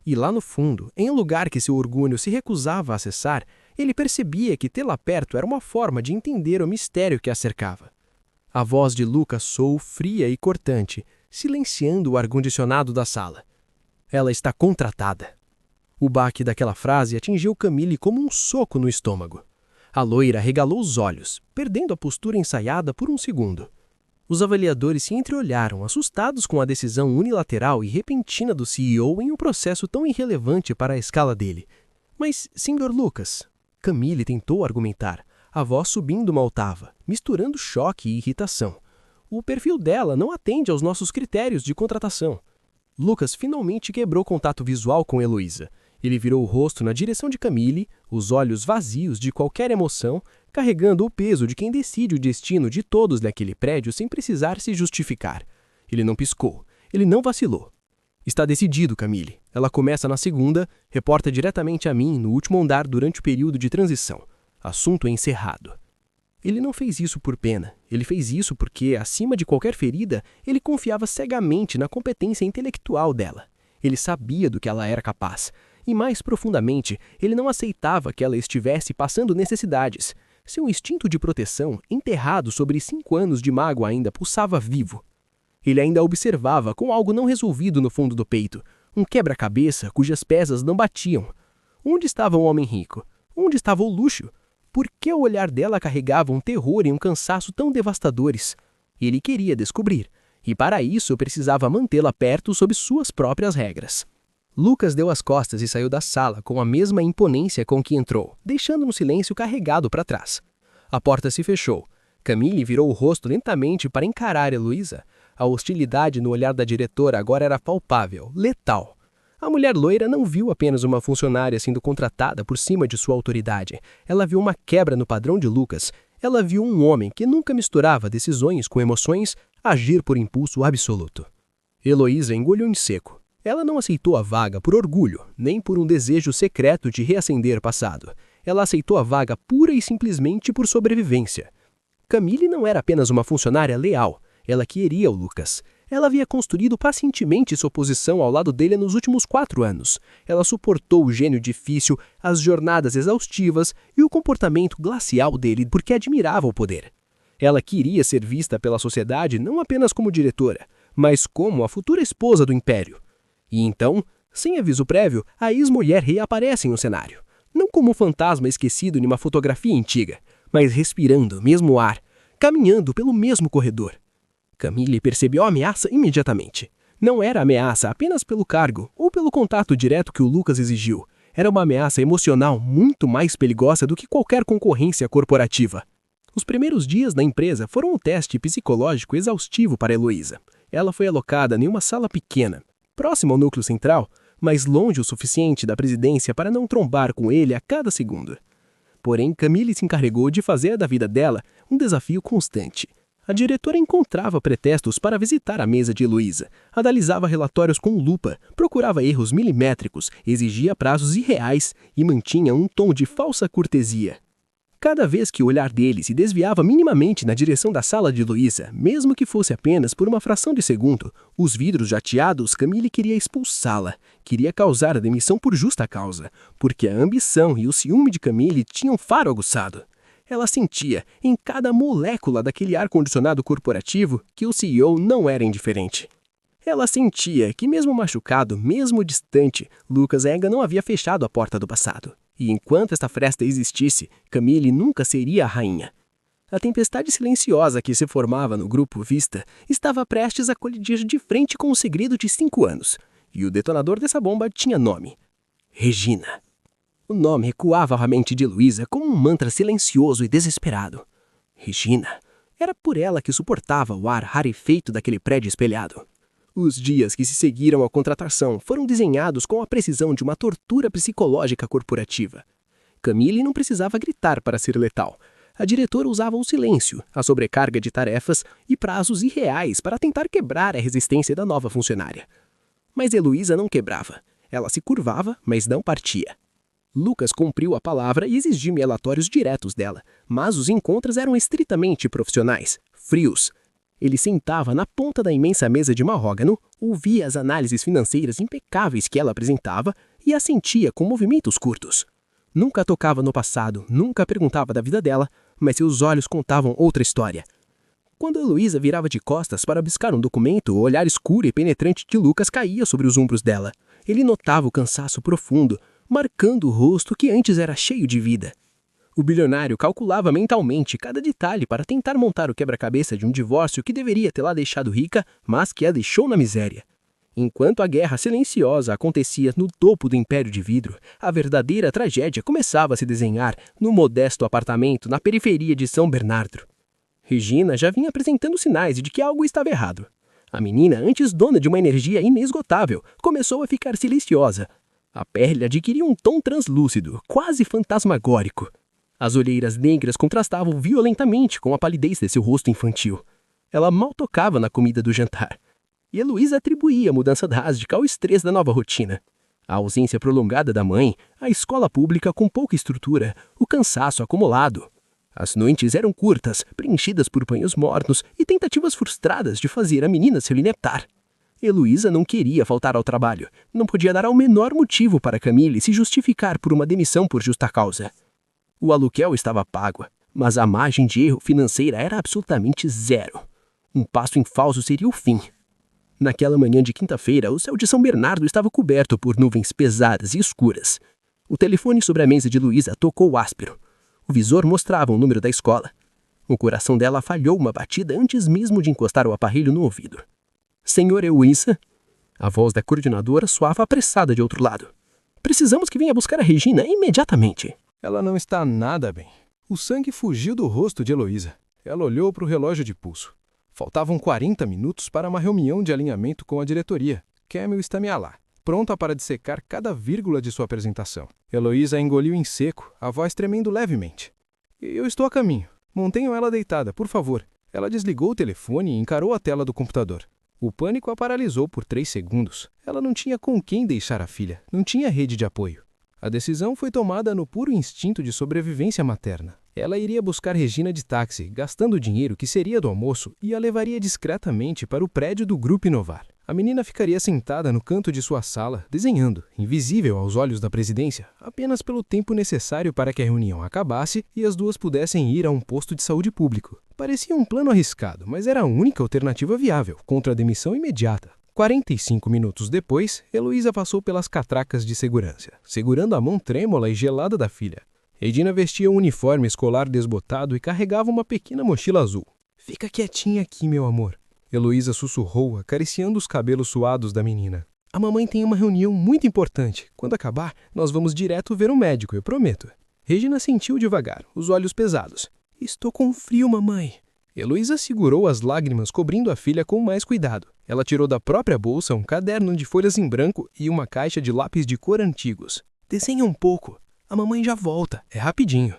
E lá no fundo, em um lugar que seu orgulho se recusava a acessar, ele percebia que tê-la perto era uma forma de entender o mistério que a cercava. A voz de Lucas soou fria e cortante, silenciando o ar-condicionado da sala. Ela está contratada. O baque daquela frase atingiu Camille como um soco no estômago. A loira regalou os olhos, perdendo a postura ensaiada por um segundo. Os avaliadores se entreolharam, assustados com a decisão unilateral e repentina do CEO em um processo tão irrelevante para a escala dele. Mas, Sr. Lucas, Camille tentou argumentar, a voz subindo uma octava, misturando choque e irritação. O perfil dela não atende aos nossos critérios de contratação. Lucas finalmente quebrou contato visual com Heloísa. Ele virou o rosto na direção de Camille, os olhos vazios de qualquer emoção, carregando o peso de quem decide o destino de todos naquele prédio sem precisar se justificar. Ele não piscou. Ele não vacilou. Está decidido, Camille. Ela começa na segunda, reporta diretamente a mim no último andar durante o período de transição. Assunto encerrado. Ele não fez isso por pena. Ele fez isso porque, acima de qualquer ferida, ele confiava cegamente na competência intelectual dela. Ele sabia do que ela era capaz. E mais profundamente, ele não aceitava que ela estivesse passando necessidades. Seu instinto de proteção, enterrado sobre 5 anos de mágoa, ainda pulsava vivo. Ele ainda observava com algo não resolvido no fundo do peito, um quebra-cabeça cujas peças não batiam. Onde estava o homem rico? Onde estava o luxo? Por que o olhar dela carregava um terror e um cansaço tão devastadores? Ele queria descobrir, e para isso precisava mantê-la perto sob suas próprias regras. Lucas deu as costas e saiu da sala com a mesma imponência com que entrou, deixando um silêncio carregado para trás. A porta se fechou. Camille virou o rosto lentamente para encarar Heloísa. A hostilidade no olhar da diretora agora era palpável, letal. A mulher loira não viu apenas uma funcionária sendo contratada por cima de sua autoridade. Ela viu uma quebra no padrão de Lucas. Ela viu um homem que nunca misturava decisões com emoções agir por impulso absoluto. Heloísa engoliu em seco. Ela não aceitou a vaga por orgulho, nem por um desejo secreto de reacender o passado. Ela aceitou a vaga pura e simplesmente por sobrevivência. Camille não era apenas uma funcionária leal. Ela queria o Lucas. Ela havia construído pacientemente sua posição ao lado dele nos últimos 4 anos. Ela suportou o gênio difícil, as jornadas exaustivas e o comportamento glacial dele porque admirava o poder. Ela queria ser vista pela sociedade não apenas como diretora, mas como a futura esposa do império. E então, sem aviso prévio, a ex-mulher reaparece em um cenário. Não como um fantasma esquecido em uma fotografia antiga, mas respirando o mesmo ar, caminhando pelo mesmo corredor. Camille percebeu a ameaça imediatamente. Não era ameaça apenas pelo cargo ou pelo contato direto que o Lucas exigiu. Era uma ameaça emocional muito mais perigosa do que qualquer concorrência corporativa. Os primeiros dias na empresa foram um teste psicológico exaustivo para Heloísa. Ela foi alocada em uma sala pequena, próxima ao núcleo central, mas longe o suficiente da presidência para não trombar com ele a cada segundo. Porém, Camille se encarregou de fazer da vida dela um desafio constante. A diretora encontrava pretextos para visitar a mesa de Heloísa, analisava relatórios com lupa, procurava erros milimétricos, exigia prazos irreais e mantinha um tom de falsa cortesia. Cada vez que o olhar dele se desviava minimamente na direção da sala de Heloísa, mesmo que fosse apenas por uma fração de segundo, os vidros jateados, Camille queria expulsá-la, queria causar a demissão por justa causa, porque a ambição e o ciúme de Camille tinham faro aguçado. Ela sentia, em cada molécula daquele ar-condicionado corporativo, que o CEO não era indiferente. Ela sentia que, mesmo machucado, mesmo distante, Lucas ainda não havia fechado a porta do passado. E enquanto esta fresta existisse, Camille nunca seria a rainha. A tempestade silenciosa que se formava no grupo Vista estava prestes a colidir de frente com o segredo de 5 anos. E o detonador dessa bomba tinha nome: Regina. O nome ecoava à mente de Heloísa como um mantra silencioso e desesperado. Regina. Era por ela que suportava o ar rarefeito daquele prédio espelhado. Os dias que se seguiram à contratação foram desenhados com a precisão de uma tortura psicológica corporativa. Camille não precisava gritar para ser letal. A diretora usava o silêncio, a sobrecarga de tarefas e prazos irreais para tentar quebrar a resistência da nova funcionária. Mas Heloísa não quebrava. Ela se curvava, mas não partia. Lucas cumpriu a palavra e exigiu relatórios diretos dela, mas os encontros eram estritamente profissionais, frios. Ele sentava na ponta da imensa mesa de marrógano, ouvia as análises financeiras impecáveis que ela apresentava e assentia com movimentos curtos. Nunca tocava no passado, nunca perguntava da vida dela, mas seus olhos contavam outra história. Quando Heloísa virava de costas para buscar um documento, o olhar escuro e penetrante de Lucas caía sobre os ombros dela. Ele notava o cansaço profundo, marcando o rosto que antes era cheio de vida. O bilionário calculava mentalmente cada detalhe para tentar montar o quebra-cabeça de um divórcio que deveria tê-la deixado rica, mas que a deixou na miséria. Enquanto a guerra silenciosa acontecia no topo do império de vidro, a verdadeira tragédia começava a se desenhar no modesto apartamento na periferia de São Bernardo. Regina já vinha apresentando sinais de que algo estava errado. A menina, antes dona de uma energia inesgotável, começou a ficar silenciosa. A pele adquiria um tom translúcido, quase fantasmagórico. As olheiras negras contrastavam violentamente com a palidez de seu rosto infantil. Ela mal tocava na comida do jantar. E Heloísa atribuía a mudança drástica ao estresse da nova rotina. A ausência prolongada da mãe, a escola pública com pouca estrutura, o cansaço acumulado. As noites eram curtas, preenchidas por banhos mornos e tentativas frustradas de fazer a menina se alimentar. Heloísa não queria faltar ao trabalho, não podia dar ao menor motivo para Camille se justificar por uma demissão por justa causa. O aluguel estava pago, mas a margem de erro financeira era absolutamente zero. Um passo em falso seria o fim. Naquela manhã de quinta-feira, o céu de São Bernardo estava coberto por nuvens pesadas e escuras. O telefone sobre a mesa de Luísa tocou áspero. O visor mostrava o número da escola. O coração dela falhou uma batida antes mesmo de encostar o aparelho no ouvido. Senhor Heloísa? A voz da coordenadora soava apressada de outro lado. Precisamos que venha buscar a Regina imediatamente. Ela não está nada bem. O sangue fugiu do rosto de Heloísa. Ela olhou para o relógio de pulso. Faltavam 40 minutos para uma reunião de alinhamento com a diretoria. Camille está lá, pronta para dissecar cada vírgula de sua apresentação. Heloísa engoliu em seco, a voz tremendo levemente. Eu estou a caminho. Mantenham ela deitada, por favor. Ela desligou o telefone e encarou a tela do computador. O pânico a paralisou por 3 segundos. Ela não tinha com quem deixar a filha, não tinha rede de apoio. A decisão foi tomada no puro instinto de sobrevivência materna. Ela iria buscar Regina de táxi, gastando o dinheiro que seria do almoço e a levaria discretamente para o prédio do Grupo Inovar. A menina ficaria sentada no canto de sua sala, desenhando, invisível aos olhos da presidência, apenas pelo tempo necessário para que a reunião acabasse e as duas pudessem ir a um posto de saúde público. Parecia um plano arriscado, mas era a única alternativa viável, contra a demissão imediata. 45 minutos depois, Heloísa passou pelas catracas de segurança, segurando a mão trêmula e gelada da filha. Regina vestia um uniforme escolar desbotado e carregava uma pequena mochila azul. Fica quietinha aqui, meu amor. Heloísa sussurrou, acariciando os cabelos suados da menina. A mamãe tem uma reunião muito importante. Quando acabar, nós vamos direto ver um médico, eu prometo. Regina sentiu devagar, os olhos pesados. Estou com frio, mamãe. Heloísa segurou as lágrimas, cobrindo a filha com mais cuidado. Ela tirou da própria bolsa um caderno de folhas em branco e uma caixa de lápis de cor antigos. Desenha um pouco. A mamãe já volta. É rapidinho.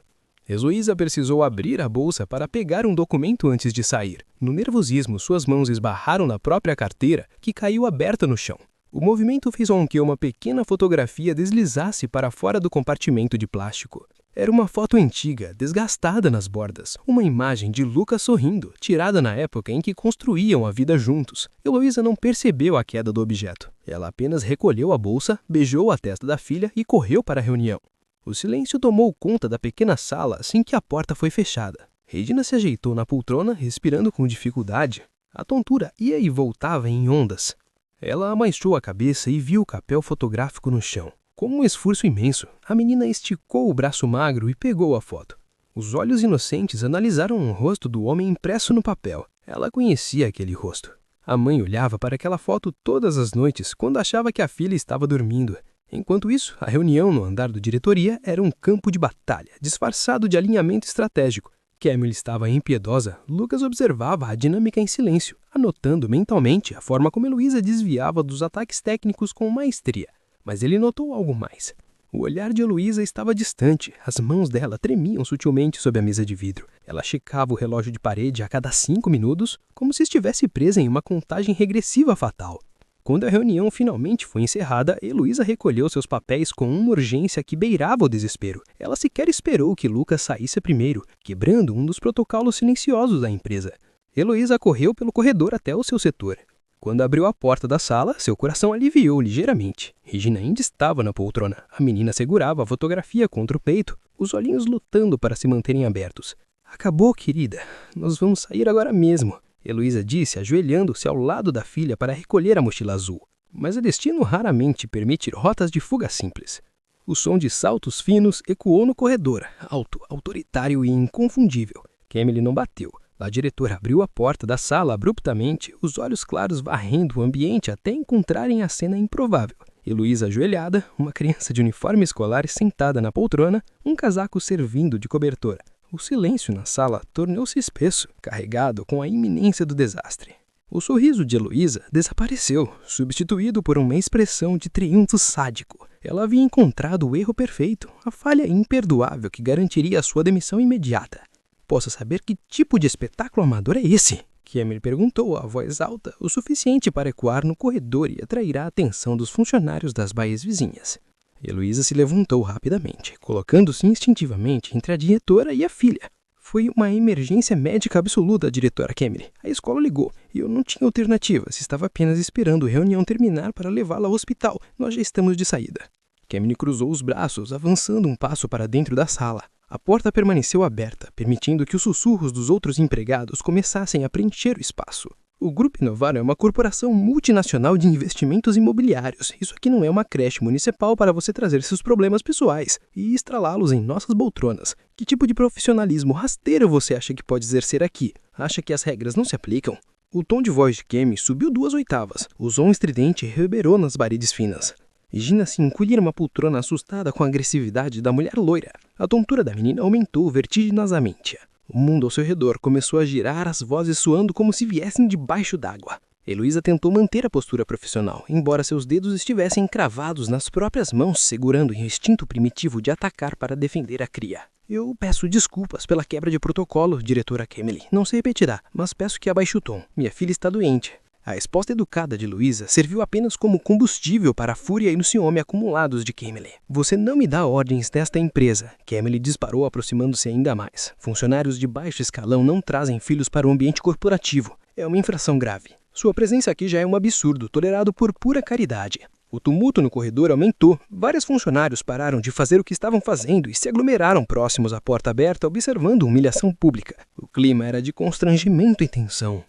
Heloísa precisou abrir a bolsa para pegar um documento antes de sair. No nervosismo, suas mãos esbarraram na própria carteira, que caiu aberta no chão. O movimento fez com que uma pequena fotografia deslizasse para fora do compartimento de plástico. Era uma foto antiga, desgastada nas bordas. Uma imagem de Lucas sorrindo, tirada na época em que construíam a vida juntos. Heloísa não percebeu a queda do objeto. Ela apenas recolheu a bolsa, beijou a testa da filha e correu para a reunião. O silêncio tomou conta da pequena sala assim que a porta foi fechada. Regina se ajeitou na poltrona, respirando com dificuldade. A tontura ia e voltava em ondas. Ela amaixou a cabeça e viu o papel fotográfico no chão. Com um esforço imenso, a menina esticou o braço magro e pegou a foto. Os olhos inocentes analisaram o rosto do homem impresso no papel. Ela conhecia aquele rosto. A mãe olhava para aquela foto todas as noites, quando achava que a filha estava dormindo. Enquanto isso, a reunião no andar da diretoria era um campo de batalha, disfarçado de alinhamento estratégico. Camille estava impiedosa. Lucas observava a dinâmica em silêncio, anotando mentalmente a forma como Heloísa desviava dos ataques técnicos com maestria. Mas ele notou algo mais. O olhar de Heloísa estava distante, as mãos dela tremiam sutilmente sob a mesa de vidro. Ela checava o relógio de parede a cada 5 minutos, como se estivesse presa em uma contagem regressiva fatal. Quando a reunião finalmente foi encerrada, Heloísa recolheu seus papéis com uma urgência que beirava o desespero. Ela sequer esperou que Lucas saísse primeiro, quebrando um dos protocolos silenciosos da empresa. Heloísa correu pelo corredor até o seu setor. Quando abriu a porta da sala, seu coração aliviou ligeiramente. Regina ainda estava na poltrona. A menina segurava a fotografia contra o peito, os olhinhos lutando para se manterem abertos. "Acabou, querida. Nós vamos sair agora mesmo", Heloísa disse, ajoelhando-se ao lado da filha para recolher a mochila azul. Mas o destino raramente permite rotas de fuga simples. O som de saltos finos ecoou no corredor, alto, autoritário e inconfundível. Camille não bateu. A diretora abriu a porta da sala abruptamente, os olhos claros varrendo o ambiente até encontrarem a cena improvável. Heloísa ajoelhada, uma criança de uniforme escolar sentada na poltrona, um casaco servindo de cobertor. O silêncio na sala tornou-se espesso, carregado com a iminência do desastre. O sorriso de Heloísa desapareceu, substituído por uma expressão de triunfo sádico. Ela havia encontrado o erro perfeito, a falha imperdoável que garantiria a sua demissão imediata. "Posso saber que tipo de espetáculo amador é esse?" Camille perguntou a voz alta, o suficiente para ecoar no corredor e atrair a atenção dos funcionários das baías vizinhas. Heloísa se levantou rapidamente, colocando-se instintivamente entre a diretora e a filha. "Foi uma emergência médica absoluta, diretora Camille. A escola ligou e eu não tinha alternativas. Estava apenas esperando a reunião terminar para levá-la ao hospital. Nós já estamos de saída." Camille cruzou os braços, avançando um passo para dentro da sala. A porta permaneceu aberta, permitindo que os sussurros dos outros empregados começassem a preencher o espaço. O Grupo Inovaro é uma corporação multinacional de investimentos imobiliários. Isso aqui não é uma creche municipal para você trazer seus problemas pessoais e estralá-los em nossas poltronas. Que tipo de profissionalismo rasteiro você acha que pode exercer aqui? Acha que as regras não se aplicam? O tom de voz de Camille subiu 2 oitavas. O som estridente reverberou nas paredes finas. Regina se encolhia numa poltrona assustada com a agressividade da mulher loira. A tontura da menina aumentou vertiginosamente. O mundo ao seu redor começou a girar, as vozes soando como se viessem debaixo d'água. Heloísa tentou manter a postura profissional, embora seus dedos estivessem cravados nas próprias mãos, segurando o instinto primitivo de atacar para defender a cria. "Eu peço desculpas pela quebra de protocolo, diretora Camille. Não se repetirá, mas peço que abaixe o tom. Minha filha está doente." A resposta educada de Heloísa serviu apenas como combustível para a fúria e o ciúme acumulados de Camille. "Você não me dá ordens desta empresa." Camille disparou, aproximando-se ainda mais. "Funcionários de baixo escalão não trazem filhos para o ambiente corporativo. É uma infração grave. Sua presença aqui já é um absurdo, tolerado por pura caridade." O tumulto no corredor aumentou. Vários funcionários pararam de fazer o que estavam fazendo e se aglomeraram próximos à porta aberta, observando humilhação pública. O clima era de constrangimento e tensão.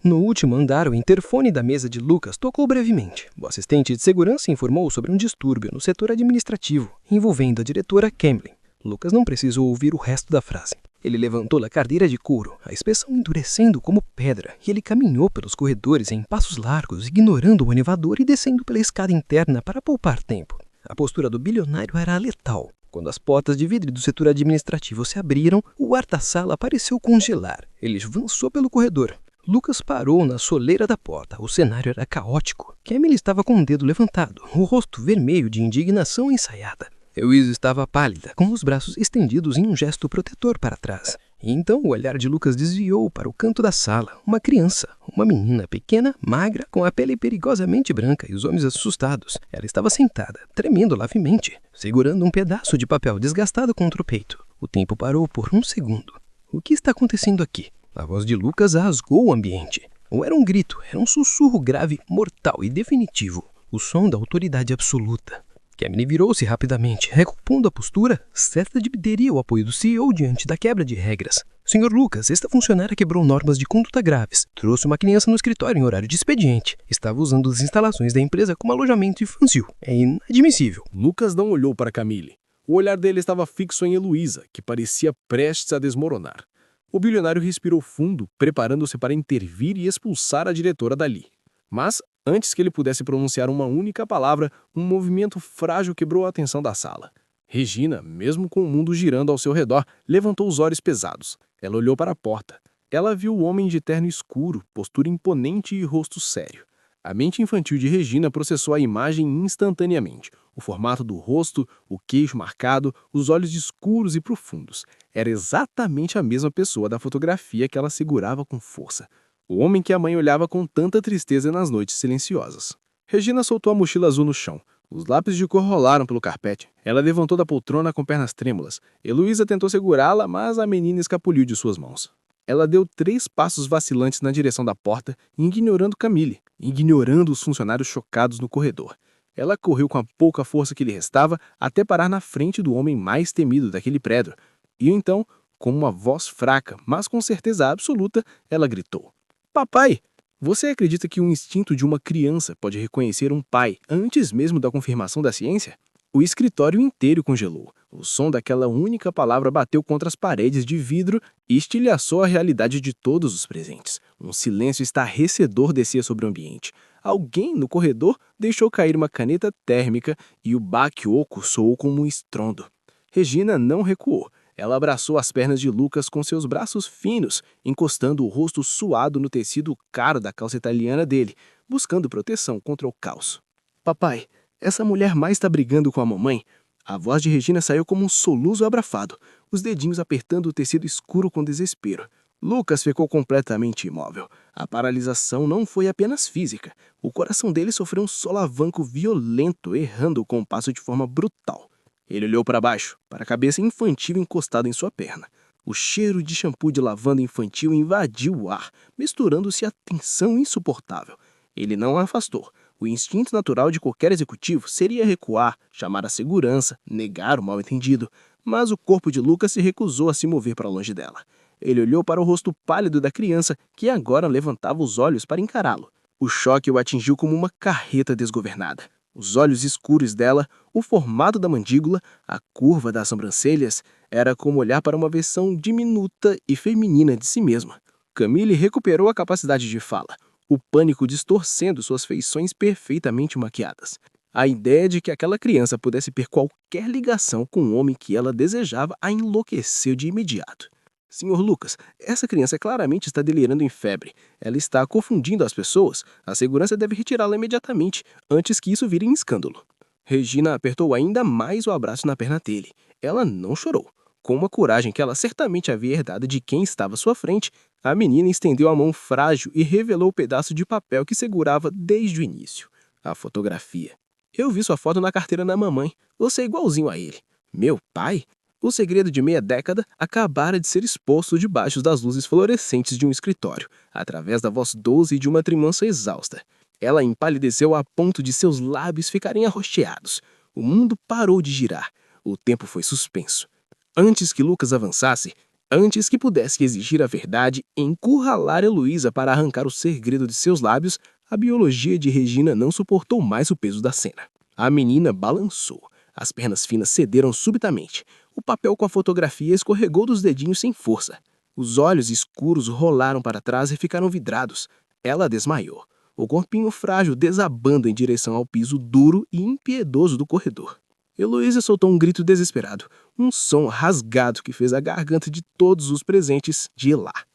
No último andar, o interfone da mesa de Lucas tocou brevemente. O assistente de segurança informou sobre um distúrbio no setor administrativo, envolvendo a diretora Camille. Lucas não precisou ouvir o resto da frase. Ele levantou da cadeira de couro, a expressão endurecendo como pedra, e ele caminhou pelos corredores em passos largos, ignorando o elevador e descendo pela escada interna para poupar tempo. A postura do bilionário era letal. Quando as portas de vidro do setor administrativo se abriram, o ar da sala pareceu congelar. Ele avançou pelo corredor. Lucas parou na soleira da porta. O cenário era caótico. Camille estava com o dedo levantado, o rosto vermelho de indignação ensaiada. Heloísa estava pálida, com os braços estendidos em um gesto protetor para trás. E então o olhar de Lucas desviou para o canto da sala. Uma criança, uma menina pequena, magra, com a pele perigosamente branca e os olhos assustados. Ela estava sentada, tremendo levemente, segurando um pedaço de papel desgastado contra o peito. O tempo parou por 1 segundo. O que está acontecendo aqui? A voz de Lucas rasgou o ambiente. Não era um grito, era um sussurro grave, mortal e definitivo. O som da autoridade absoluta. Camille virou-se rapidamente, recompondo a postura, certa de teria o apoio do CEO diante da quebra de regras. "Senhor Lucas, esta funcionária quebrou normas de conduta graves. Trouxe uma criança no escritório em horário de expediente. Estava usando as instalações da empresa como alojamento infantil. É inadmissível." Lucas não olhou para Camille. O olhar dele estava fixo em Heloísa, que parecia prestes a desmoronar. O bilionário respirou fundo, preparando-se para intervir e expulsar a diretora dali. Mas, antes que ele pudesse pronunciar uma única palavra, um movimento frágil quebrou a atenção da sala. Regina, mesmo com o mundo girando ao seu redor, levantou os olhos pesados. Ela olhou para a porta. Ela viu o homem de terno escuro, postura imponente e rosto sério. A mente infantil de Regina processou a imagem instantaneamente. O formato do rosto, o queixo marcado, os olhos escuros e profundos. Era exatamente a mesma pessoa da fotografia que ela segurava com força. O homem que a mãe olhava com tanta tristeza nas noites silenciosas. Regina soltou a mochila azul no chão. Os lápis de cor rolaram pelo carpete. Ela levantou da poltrona com pernas trêmulas. Heloísa tentou segurá-la, mas a menina escapuliu de suas mãos. Ela deu 3 passos vacilantes na direção da porta, ignorando Camille, ignorando os funcionários chocados no corredor. Ela correu com a pouca força que lhe restava até parar na frente do homem mais temido daquele prédio. E então, com uma voz fraca, mas com certeza absoluta, ela gritou: "Papai! Você acredita que o instinto de uma criança pode reconhecer um pai antes mesmo da confirmação da ciência?" O escritório inteiro congelou. O som daquela única palavra bateu contra as paredes de vidro e estilhaçou a realidade de todos os presentes. Um silêncio estarrecedor descia sobre o ambiente. Alguém no corredor deixou cair uma caneta térmica e o baque oco soou como um estrondo. Regina não recuou. Ela abraçou as pernas de Lucas com seus braços finos, encostando o rosto suado no tecido caro da calça italiana dele, buscando proteção contra o caos. "Papai, essa mulher mais está brigando com a mamãe." A voz de Regina saiu como um soluço abrafado, os dedinhos apertando o tecido escuro com desespero. Lucas ficou completamente imóvel. A paralisação não foi apenas física. O coração dele sofreu um solavanco violento, errando o compasso de forma brutal. Ele olhou para baixo, para a cabeça infantil encostada em sua perna. O cheiro de shampoo de lavanda infantil invadiu o ar, misturando-se à tensão insuportável. Ele não a afastou. O instinto natural de qualquer executivo seria recuar, chamar a segurança, negar o mal-entendido, mas o corpo de Lucas se recusou a se mover para longe dela. Ele olhou para o rosto pálido da criança, que agora levantava os olhos para encará-lo. O choque o atingiu como uma carreta desgovernada. Os olhos escuros dela, o formato da mandíbula, a curva das sobrancelhas, era como olhar para uma versão diminuta e feminina de si mesma. Camille recuperou a capacidade de fala, o pânico distorcendo suas feições perfeitamente maquiadas. A ideia de que aquela criança pudesse ter qualquer ligação com o homem que ela desejava a enlouqueceu de imediato. "Senhor Lucas, essa criança claramente está delirando em febre. Ela está confundindo as pessoas. A segurança deve retirá-la imediatamente, antes que isso vire em escândalo." Regina apertou ainda mais o abraço na perna dele. Ela não chorou. Com uma coragem que ela certamente havia herdado de quem estava à sua frente, a menina estendeu a mão frágil e revelou o pedaço de papel que segurava desde o início. A fotografia. "Eu vi sua foto na carteira da mamãe. Você é igualzinho a ele." "Meu pai?" O segredo de meia década acabara de ser exposto debaixo das luzes fluorescentes de um escritório, através da voz doce de uma trimança exausta. Ela empalideceu a ponto de seus lábios ficarem arroxeados. O mundo parou de girar. O tempo foi suspenso. Antes que Lucas avançasse, antes que pudesse exigir a verdade e encurralar Heloísa para arrancar o segredo de seus lábios, a biologia de Regina não suportou mais o peso da cena. A menina balançou. As pernas finas cederam subitamente. O papel com a fotografia escorregou dos dedinhos sem força. Os olhos escuros rolaram para trás e ficaram vidrados. Ela desmaiou, o corpinho frágil desabando em direção ao piso duro e impiedoso do corredor. Heloísa soltou um grito desesperado, um som rasgado que fez a garganta de todos os presentes gelar.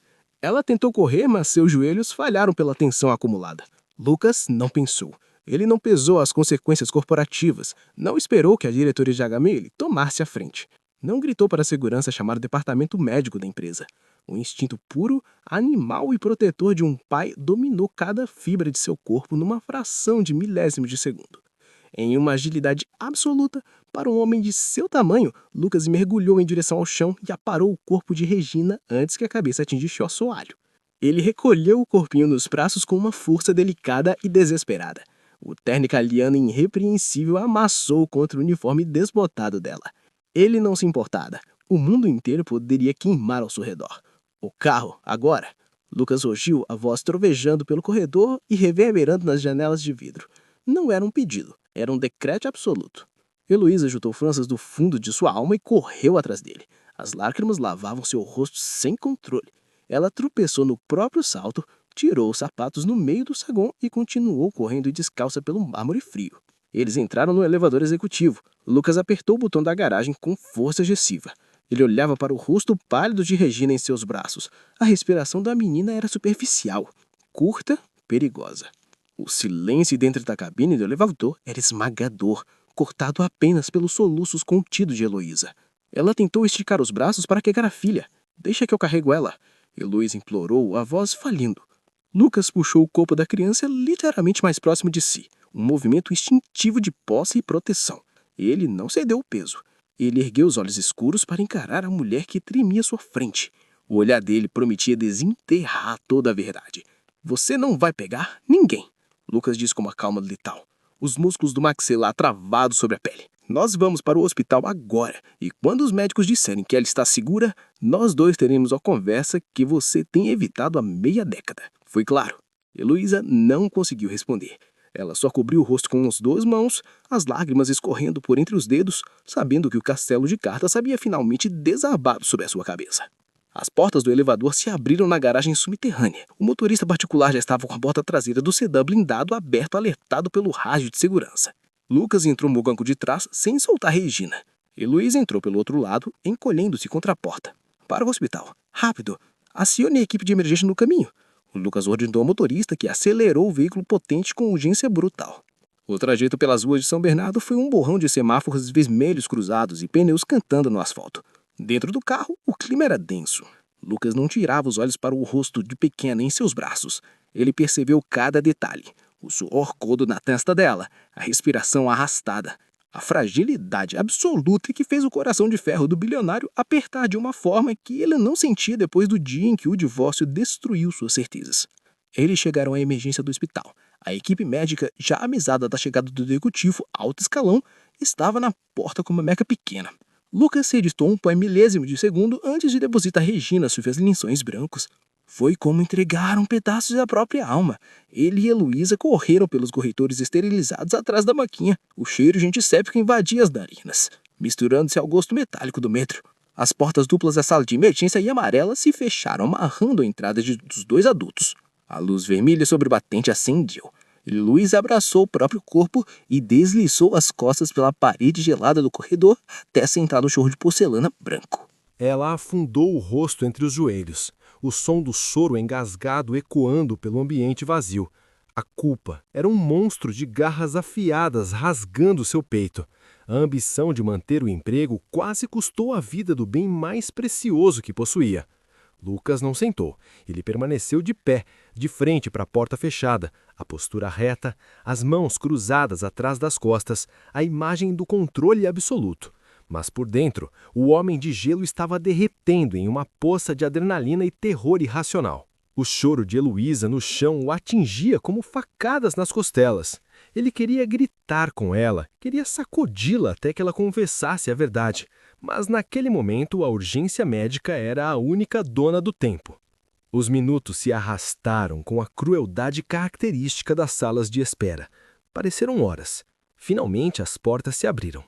Ela tentou correr, mas seus joelhos falharam pela tensão acumulada. Lucas não pensou. Ele não pesou as consequências corporativas, não esperou que a diretoria de HML tomasse a frente. Não gritou para a segurança chamar o departamento médico da empresa. O instinto puro, animal e protetor de um pai dominou cada fibra de seu corpo numa fração de milésimos de segundo. Em uma agilidade absoluta, para um homem de seu tamanho, Lucas mergulhou em direção ao chão e aparou o corpo de Regina antes que a cabeça atingisse o assoalho. Ele recolheu o corpinho nos braços com uma força delicada e desesperada. O terno italiano irrepreensível amassou contra o uniforme desbotado dela. Ele não se importava. O mundo inteiro poderia queimar ao seu redor. "O carro, agora!" Lucas rugiu, a voz trovejando pelo corredor e reverberando nas janelas de vidro. Não era um pedido, era um decreto absoluto. Heloísa juntou franças do fundo de sua alma e correu atrás dele. As lágrimas lavavam seu rosto sem controle. Ela tropeçou no próprio salto, tirou os sapatos no meio do saguão e continuou correndo descalça pelo mármore frio. Eles entraram no elevador executivo. Lucas apertou o botão da garagem com força excessiva. Ele olhava para o rosto pálido de Regina em seus braços. A respiração da menina era superficial, curta, perigosa. O silêncio dentro da cabine do elevador era esmagador, cortado apenas pelos soluços contidos de Heloísa. Ela tentou esticar os braços para pegar a filha. Deixa que eu carrego ela. Heloísa implorou, a voz falindo. Lucas puxou o corpo da criança literalmente mais próximo de si. Um movimento instintivo de posse e proteção. Ele não cedeu o peso. Ele ergueu os olhos escuros para encarar a mulher que tremia à sua frente. O olhar dele prometia desenterrar toda a verdade. Você não vai pegar ninguém, Lucas disse com uma calma letal. Os músculos do maxilar travados sobre a pele. Nós vamos para o hospital agora, e quando os médicos disserem que ela está segura, nós dois teremos a conversa que você tem evitado há meia década. Foi claro? Heloísa não conseguiu responder. Ela só cobriu o rosto com as duas mãos, as lágrimas escorrendo por entre os dedos, sabendo que o castelo de cartas havia finalmente desabado sobre a sua cabeça. As portas do elevador se abriram na garagem subterrânea. O motorista particular já estava com a porta traseira do sedã blindado aberto, alertado pelo rádio de segurança. Lucas entrou no banco de trás sem soltar Regina. Heloísa entrou pelo outro lado, encolhendo-se contra a porta. Para o hospital. Rápido! Acione a equipe de emergência no caminho. O Lucas ordenou ao motorista, que acelerou o veículo potente com urgência brutal. O trajeto pelas ruas de São Bernardo foi um borrão de semáforos vermelhos cruzados e pneus cantando no asfalto. Dentro do carro, o clima era denso. Lucas não tirava os olhos para o rosto de pequena em seus braços. Ele percebeu cada detalhe. O suor codo na testa dela, a respiração arrastada, a fragilidade absoluta que fez o coração de ferro do bilionário apertar de uma forma que ele não sentia depois do dia em que o divórcio destruiu suas certezas. Eles chegaram à emergência do hospital. A equipe médica, já avisada da chegada do executivo alto escalão, estava na porta com uma meca pequena. Lucas se editou um pó milésimo de segundo antes de depositar Regina sobre os lençóis brancos. Foi como entregar um pedaço da própria alma. Ele e Heloísa correram pelos corredores esterilizados atrás da maquinha. O cheiro de antisséptico invadia as narinas, misturando-se ao gosto metálico do metro. As portas duplas da sala de emergência e amarela se fecharam, amarrando a entrada dos dois adultos. A luz vermelha sobre o batente acendeu. Luiz abraçou o próprio corpo e deslizou as costas pela parede gelada do corredor até sentar no chorro de porcelana branco. Ela afundou o rosto entre os joelhos, o som do choro engasgado ecoando pelo ambiente vazio. A culpa era um monstro de garras afiadas rasgando seu peito. A ambição de manter o emprego quase custou a vida do bem mais precioso que possuía. Lucas não sentou. Ele permaneceu de pé, de frente para a porta fechada, a postura reta, as mãos cruzadas atrás das costas, a imagem do controle absoluto. Mas por dentro, o homem de gelo estava derretendo em uma poça de adrenalina e terror irracional. O choro de Heloísa no chão o atingia como facadas nas costelas. Ele queria gritar com ela, queria sacudi-la até que ela confessasse a verdade. Mas naquele momento a urgência médica era a única dona do tempo. Os minutos se arrastaram com a crueldade característica das salas de espera. Pareceram horas. Finalmente as portas se abriram.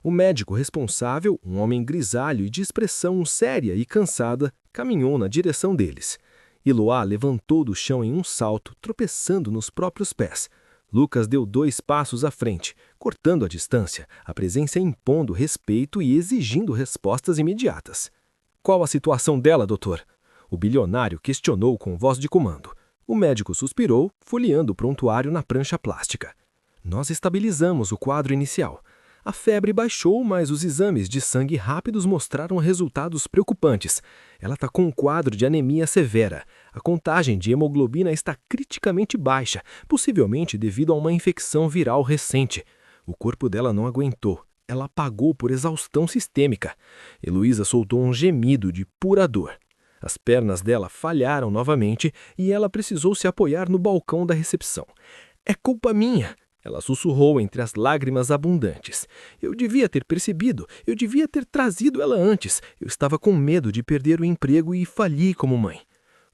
O médico responsável, um homem grisalho e de expressão séria e cansada, caminhou na direção deles. Eloá levantou do chão em um salto, tropeçando nos próprios pés. Lucas deu 2 passos à frente, cortando a distância, a presença impondo respeito e exigindo respostas imediatas. Qual a situação dela, doutor? O bilionário questionou com voz de comando. O médico suspirou, folheando o prontuário na prancha plástica. Nós estabilizamos o quadro inicial. A febre baixou, mas os exames de sangue rápidos mostraram resultados preocupantes. Ela está com um quadro de anemia severa. A contagem de hemoglobina está criticamente baixa, possivelmente devido a uma infecção viral recente. O corpo dela não aguentou. Ela apagou por exaustão sistêmica. Heloísa soltou um gemido de pura dor. As pernas dela falharam novamente e ela precisou se apoiar no balcão da recepção. É culpa minha! Ela sussurrou entre as lágrimas abundantes. Eu devia ter percebido, eu devia ter trazido ela antes. Eu estava com medo de perder o emprego e fali como mãe.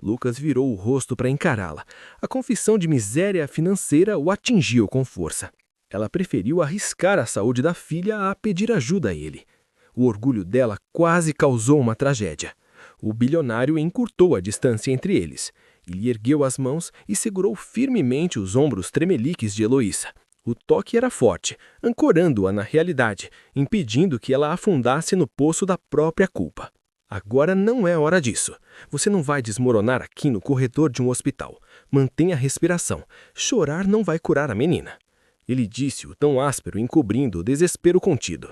Lucas virou o rosto para encará-la. A confissão de miséria financeira o atingiu com força. Ela preferiu arriscar a saúde da filha a pedir ajuda a ele. O orgulho dela quase causou uma tragédia. O bilionário encurtou a distância entre eles. Ele ergueu as mãos e segurou firmemente os ombros tremeliques de Heloísa. O toque era forte, ancorando-a na realidade, impedindo que ela afundasse no poço da própria culpa. Agora não é hora disso. Você não vai desmoronar aqui no corredor de um hospital. Mantenha a respiração. Chorar não vai curar a menina. Ele disse-o tão áspero, encobrindo o desespero contido.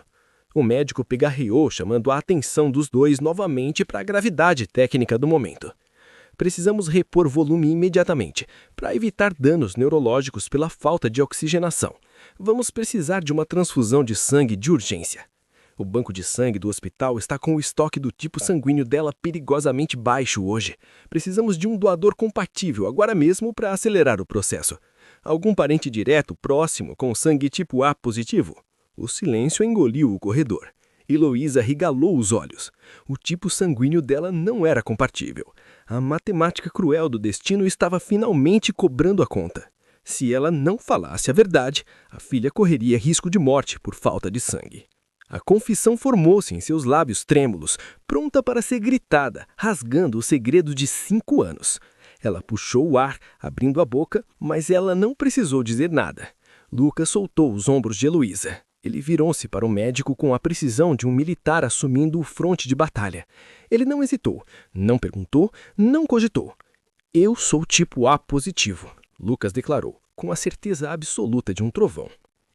O médico pigarreou, chamando a atenção dos dois novamente para a gravidade técnica do momento. Precisamos repor volume imediatamente, para evitar danos neurológicos pela falta de oxigenação. Vamos precisar de uma transfusão de sangue de urgência. O banco de sangue do hospital está com o estoque do tipo sanguíneo dela perigosamente baixo hoje. Precisamos de um doador compatível agora mesmo para acelerar o processo. Algum parente direto próximo com sangue tipo A positivo? O silêncio engoliu o corredor. Heloísa regalou os olhos. O tipo sanguíneo dela não era compatível. A matemática cruel do destino estava finalmente cobrando a conta. Se ela não falasse a verdade, a filha correria risco de morte por falta de sangue. A confissão formou-se em seus lábios trêmulos, pronta para ser gritada, rasgando o segredo de 5 anos. Ela puxou o ar, abrindo a boca, mas ela não precisou dizer nada. Lucas soltou os ombros de Heloísa. Ele virou-se para o médico com a precisão de um militar assumindo o fronte de batalha. Ele não hesitou, não perguntou, não cogitou. Eu sou tipo A positivo, Lucas declarou, com a certeza absoluta de um trovão.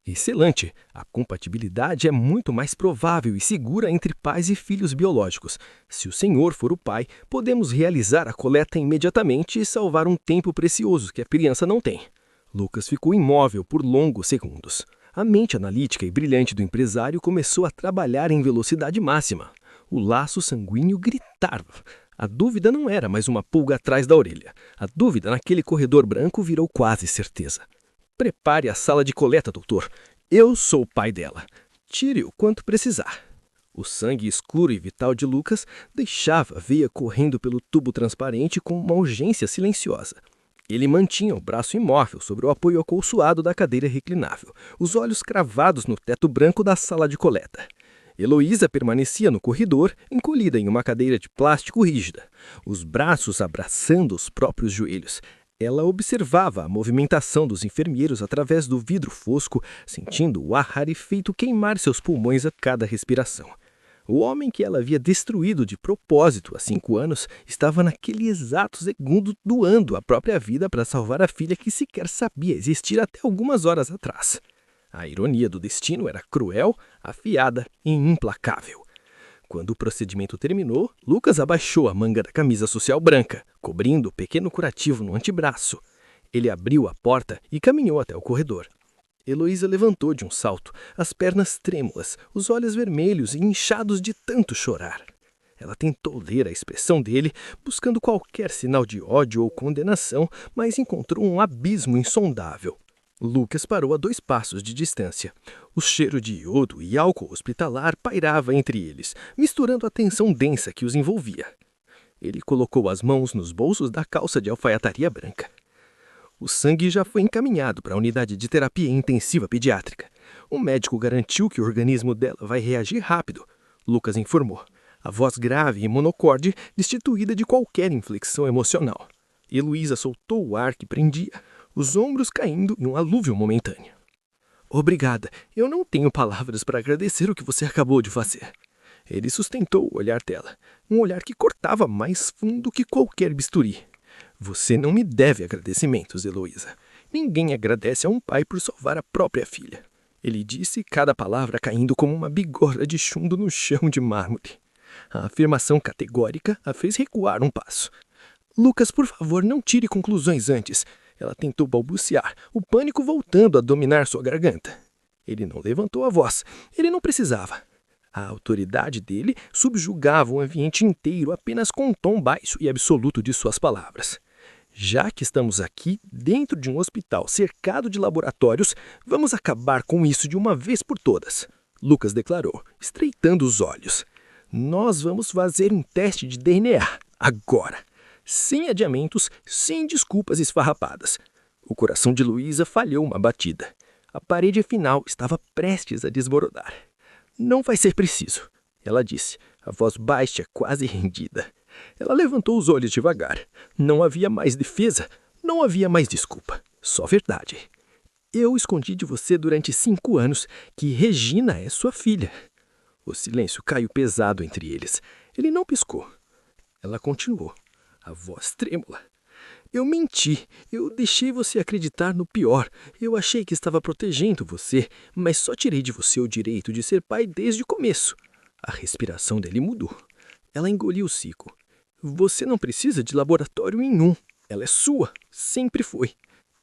Excelente! A compatibilidade é muito mais provável e segura entre pais e filhos biológicos. Se o senhor for o pai, podemos realizar a coleta imediatamente e salvar um tempo precioso que a criança não tem. Lucas ficou imóvel por longos segundos. A mente analítica e brilhante do empresário começou a trabalhar em velocidade máxima. O laço sanguíneo gritava. A dúvida não era mais uma pulga atrás da orelha. A dúvida naquele corredor branco virou quase certeza. Prepare a sala de coleta, doutor. Eu sou o pai dela. Tire o quanto precisar. O sangue escuro e vital de Lucas deixava a veia correndo pelo tubo transparente com uma urgência silenciosa. Ele mantinha o braço imóvel sobre o apoio acolchoado da cadeira reclinável, os olhos cravados no teto branco da sala de coleta. Heloísa permanecia no corredor, encolhida em uma cadeira de plástico rígida, os braços abraçando os próprios joelhos. Ela observava a movimentação dos enfermeiros através do vidro fosco, sentindo o ar rarefeito queimar seus pulmões a cada respiração. O homem que ela havia destruído de propósito há 5 anos estava naquele exato segundo doando a própria vida para salvar a filha que sequer sabia existir até algumas horas atrás. A ironia do destino era cruel, afiada e implacável. Quando o procedimento terminou, Lucas abaixou a manga da camisa social branca, cobrindo o pequeno curativo no antebraço. Ele abriu a porta e caminhou até o corredor. Heloísa levantou de um salto, as pernas trêmulas, os olhos vermelhos e inchados de tanto chorar. Ela tentou ler a expressão dele, buscando qualquer sinal de ódio ou condenação, mas encontrou um abismo insondável. Lucas parou a 2 passos de distância. O cheiro de iodo e álcool hospitalar pairava entre eles, misturando a tensão densa que os envolvia. Ele colocou as mãos nos bolsos da calça de alfaiataria branca. O sangue já foi encaminhado para a unidade de terapia intensiva pediátrica. O médico garantiu que o organismo dela vai reagir rápido, Lucas informou, a voz grave e monocorde destituída de qualquer inflexão emocional. Heloísa soltou o ar que prendia, os ombros caindo em um alívio momentâneo. Obrigada, eu não tenho palavras para agradecer o que você acabou de fazer. Ele sustentou o olhar dela, um olhar que cortava mais fundo que qualquer bisturi. Você não me deve agradecimentos, Heloísa. Ninguém agradece a um pai por salvar a própria filha. Ele disse, cada palavra caindo como uma bigorna de chumbo no chão de mármore. A afirmação categórica a fez recuar um passo. Lucas, por favor, não tire conclusões antes. Ela tentou balbuciar, o pânico voltando a dominar sua garganta. Ele não levantou a voz. Ele não precisava. A autoridade dele subjugava o ambiente inteiro apenas com um tom baixo e absoluto de suas palavras. Já que estamos aqui, dentro de um hospital cercado de laboratórios, vamos acabar com isso de uma vez por todas, Lucas declarou, estreitando os olhos. Nós vamos fazer um teste de DNA, agora. Sem adiamentos, sem desculpas esfarrapadas. O coração de Luísa falhou uma batida. A parede final estava prestes a desmoronar. Não vai ser preciso, ela disse, a voz baixa, quase rendida. Ela levantou os olhos devagar. Não havia mais defesa, não havia mais desculpa, só verdade. Eu escondi de você durante 5 anos que Regina é sua filha. O silêncio caiu pesado entre eles. Ele não piscou. Ela continuou, a voz trêmula. Eu menti. Eu deixei você acreditar no pior. Eu achei que estava protegendo você, mas só tirei de você o direito de ser pai desde o começo. A respiração dele mudou. Ela engoliu o cico. Você não precisa de laboratório nenhum. Ela é sua. Sempre foi.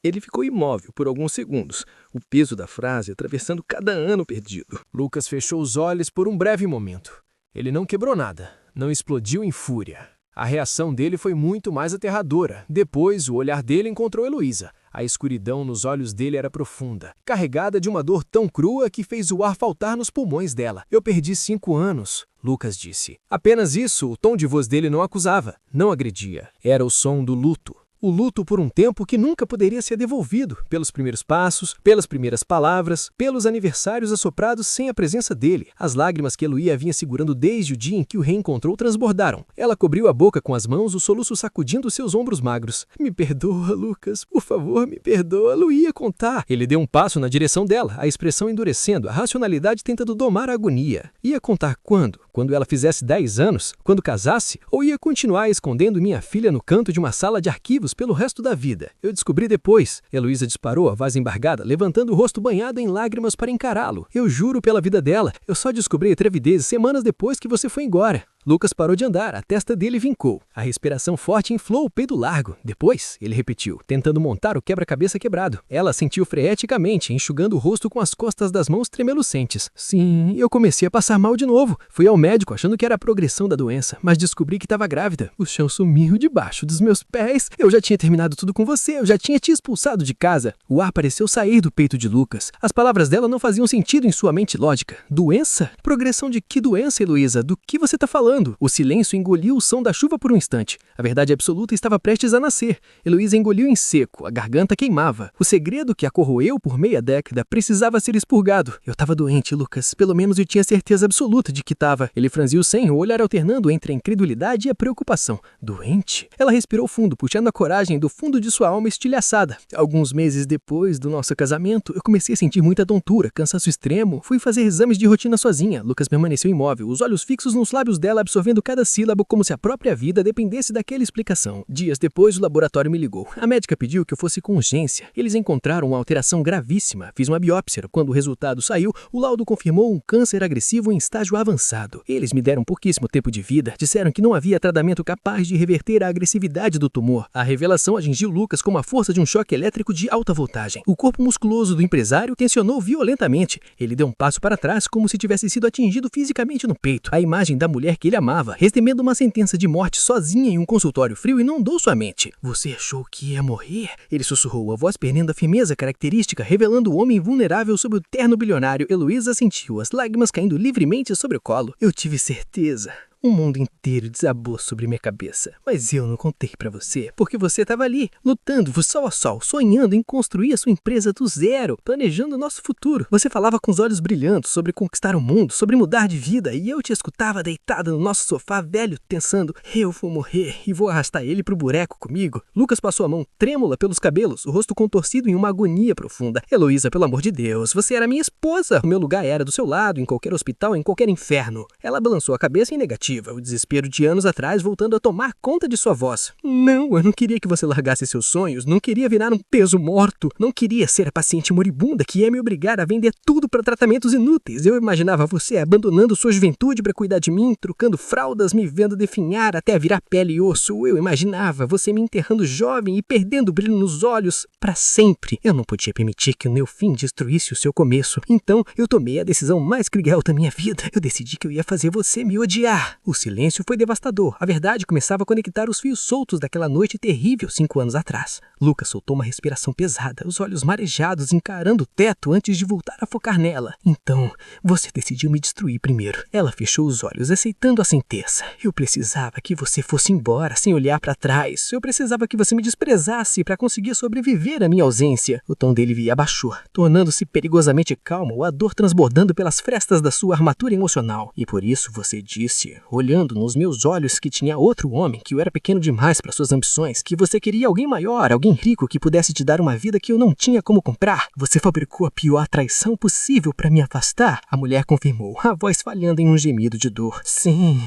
Ele ficou imóvel por alguns segundos, o peso da frase atravessando cada ano perdido. Lucas fechou os olhos por um breve momento. Ele não quebrou nada, não explodiu em fúria. A reação dele foi muito mais aterradora. Depois, o olhar dele encontrou Heloísa. A escuridão nos olhos dele era profunda, carregada de uma dor tão crua que fez o ar faltar nos pulmões dela. Eu perdi 5 anos, Lucas disse. Apenas isso, o tom de voz dele não acusava, não agredia. Era o som do luto. O luto por um tempo que nunca poderia ser devolvido, pelos primeiros passos, pelas primeiras palavras, pelos aniversários assoprados sem a presença dele. As lágrimas que Heloísa vinha segurando desde o dia em que o reencontrou transbordaram. Ela cobriu a boca com as mãos, o soluço sacudindo seus ombros magros. Me perdoa, Lucas, por favor, me perdoa, Lu ia contar. Ele deu um passo na direção dela, a expressão endurecendo, a racionalidade tentando domar a agonia. Ia contar quando? Quando ela fizesse 10 anos? Quando casasse? Ou ia continuar escondendo minha filha no canto de uma sala de arquivos pelo resto da vida? Eu descobri depois. Heloísa disparou, a voz embargada, levantando o rosto banhado em lágrimas para encará-lo. Eu juro pela vida dela, eu só descobri a gravidez semanas depois que você foi embora. Lucas parou de andar, a testa dele vincou. A respiração forte inflou o peito largo. Depois, ele repetiu, tentando montar o quebra-cabeça quebrado. Ela sentiu freneticamente, enxugando o rosto com as costas das mãos tremelucentes. Sim, eu comecei a passar mal de novo. Fui ao médico achando que era a progressão da doença, mas descobri que estava grávida. O chão sumiu debaixo dos meus pés. Eu já tinha terminado tudo com você, eu já tinha te expulsado de casa. O ar pareceu sair do peito de Lucas. As palavras dela não faziam sentido em sua mente lógica. Doença? Progressão de que doença, Heloísa? Do que você está falando? O silêncio engoliu o som da chuva por um instante. A verdade absoluta estava prestes a nascer. Heloísa engoliu em seco, a garganta queimava. O segredo que a corroeu por meia década precisava ser expurgado. Eu estava doente, Lucas. Pelo menos eu tinha certeza absoluta de que estava. Ele franziu o senho, o olhar alternando entre a incredulidade e a preocupação. Doente? Ela respirou fundo, puxando a coragem do fundo de sua alma estilhaçada. Alguns meses depois do nosso casamento, eu comecei a sentir muita tontura, cansaço extremo. Fui fazer exames de rotina sozinha. Lucas permaneceu imóvel, os olhos fixos nos lábios dela, absorvendo cada sílabo como se a própria vida dependesse daquela explicação. Dias depois, o laboratório me ligou. A médica pediu que eu fosse com urgência. Eles encontraram uma alteração gravíssima. Fiz uma biópsia. Quando o resultado saiu, o laudo confirmou um câncer agressivo em estágio avançado. Eles me deram pouquíssimo tempo de vida. Disseram que não havia tratamento capaz de reverter a agressividade do tumor. A revelação atingiu Lucas com a força de um choque elétrico de alta voltagem. O corpo musculoso do empresário tensionou violentamente. Ele deu um passo para trás como se tivesse sido atingido fisicamente no peito. A imagem da mulher que ele amava, recebendo uma sentença de morte sozinha em um consultório frio, inundou sua mente. Você achou que ia morrer? Ele sussurrou, a voz perdendo a firmeza característica, revelando o homem vulnerável sob o terno bilionário. Heloísa sentiu as lágrimas caindo livremente sobre o colo. Eu tive certeza. O mundo inteiro desabou sobre minha cabeça. Mas eu não contei pra você, porque você estava ali, lutando sol a sol, sonhando em construir a sua empresa do zero, planejando o nosso futuro. Você falava com os olhos brilhando sobre conquistar o mundo, sobre mudar de vida, e eu te escutava deitada no nosso sofá velho, pensando, eu vou morrer e vou arrastar ele pro bureco comigo. Lucas passou a mão trêmula pelos cabelos, o rosto contorcido em uma agonia profunda. Heloísa, pelo amor de Deus, você era minha esposa. O meu lugar era do seu lado, em qualquer hospital, em qualquer inferno. Ela balançou a cabeça em negativo. O desespero de anos atrás voltando a tomar conta de sua voz. Não, eu não queria que você largasse seus sonhos, não queria virar um peso morto, não queria ser a paciente moribunda que ia me obrigar a vender tudo para tratamentos inúteis. Eu imaginava você abandonando sua juventude para cuidar de mim, trocando fraldas, me vendo definhar até virar pele e osso. Eu imaginava você me enterrando jovem e perdendo o brilho nos olhos para sempre. Eu não podia permitir que o meu fim destruísse o seu começo. Então, eu tomei a decisão mais cruel da minha vida. Eu decidi que eu ia fazer você me odiar. O silêncio foi devastador. A verdade começava a conectar os fios soltos daquela noite terrível 5 anos atrás. Lucas soltou uma respiração pesada, os olhos marejados encarando o teto antes de voltar a focar nela. Então, você decidiu me destruir primeiro. Ela fechou os olhos, aceitando a sentença. Eu precisava que você fosse embora, sem olhar para trás. Eu precisava que você me desprezasse para conseguir sobreviver à minha ausência. O tom dele abaixou, tornando-se perigosamente calmo, a dor transbordando pelas frestas da sua armadura emocional. E por isso você disse, olhando nos meus olhos, que tinha outro homem, que eu era pequeno demais para suas ambições, que você queria alguém maior, alguém rico que pudesse te dar uma vida que eu não tinha como comprar. Você fabricou a pior traição possível para me afastar. A mulher confirmou, a voz falhando em um gemido de dor. Sim,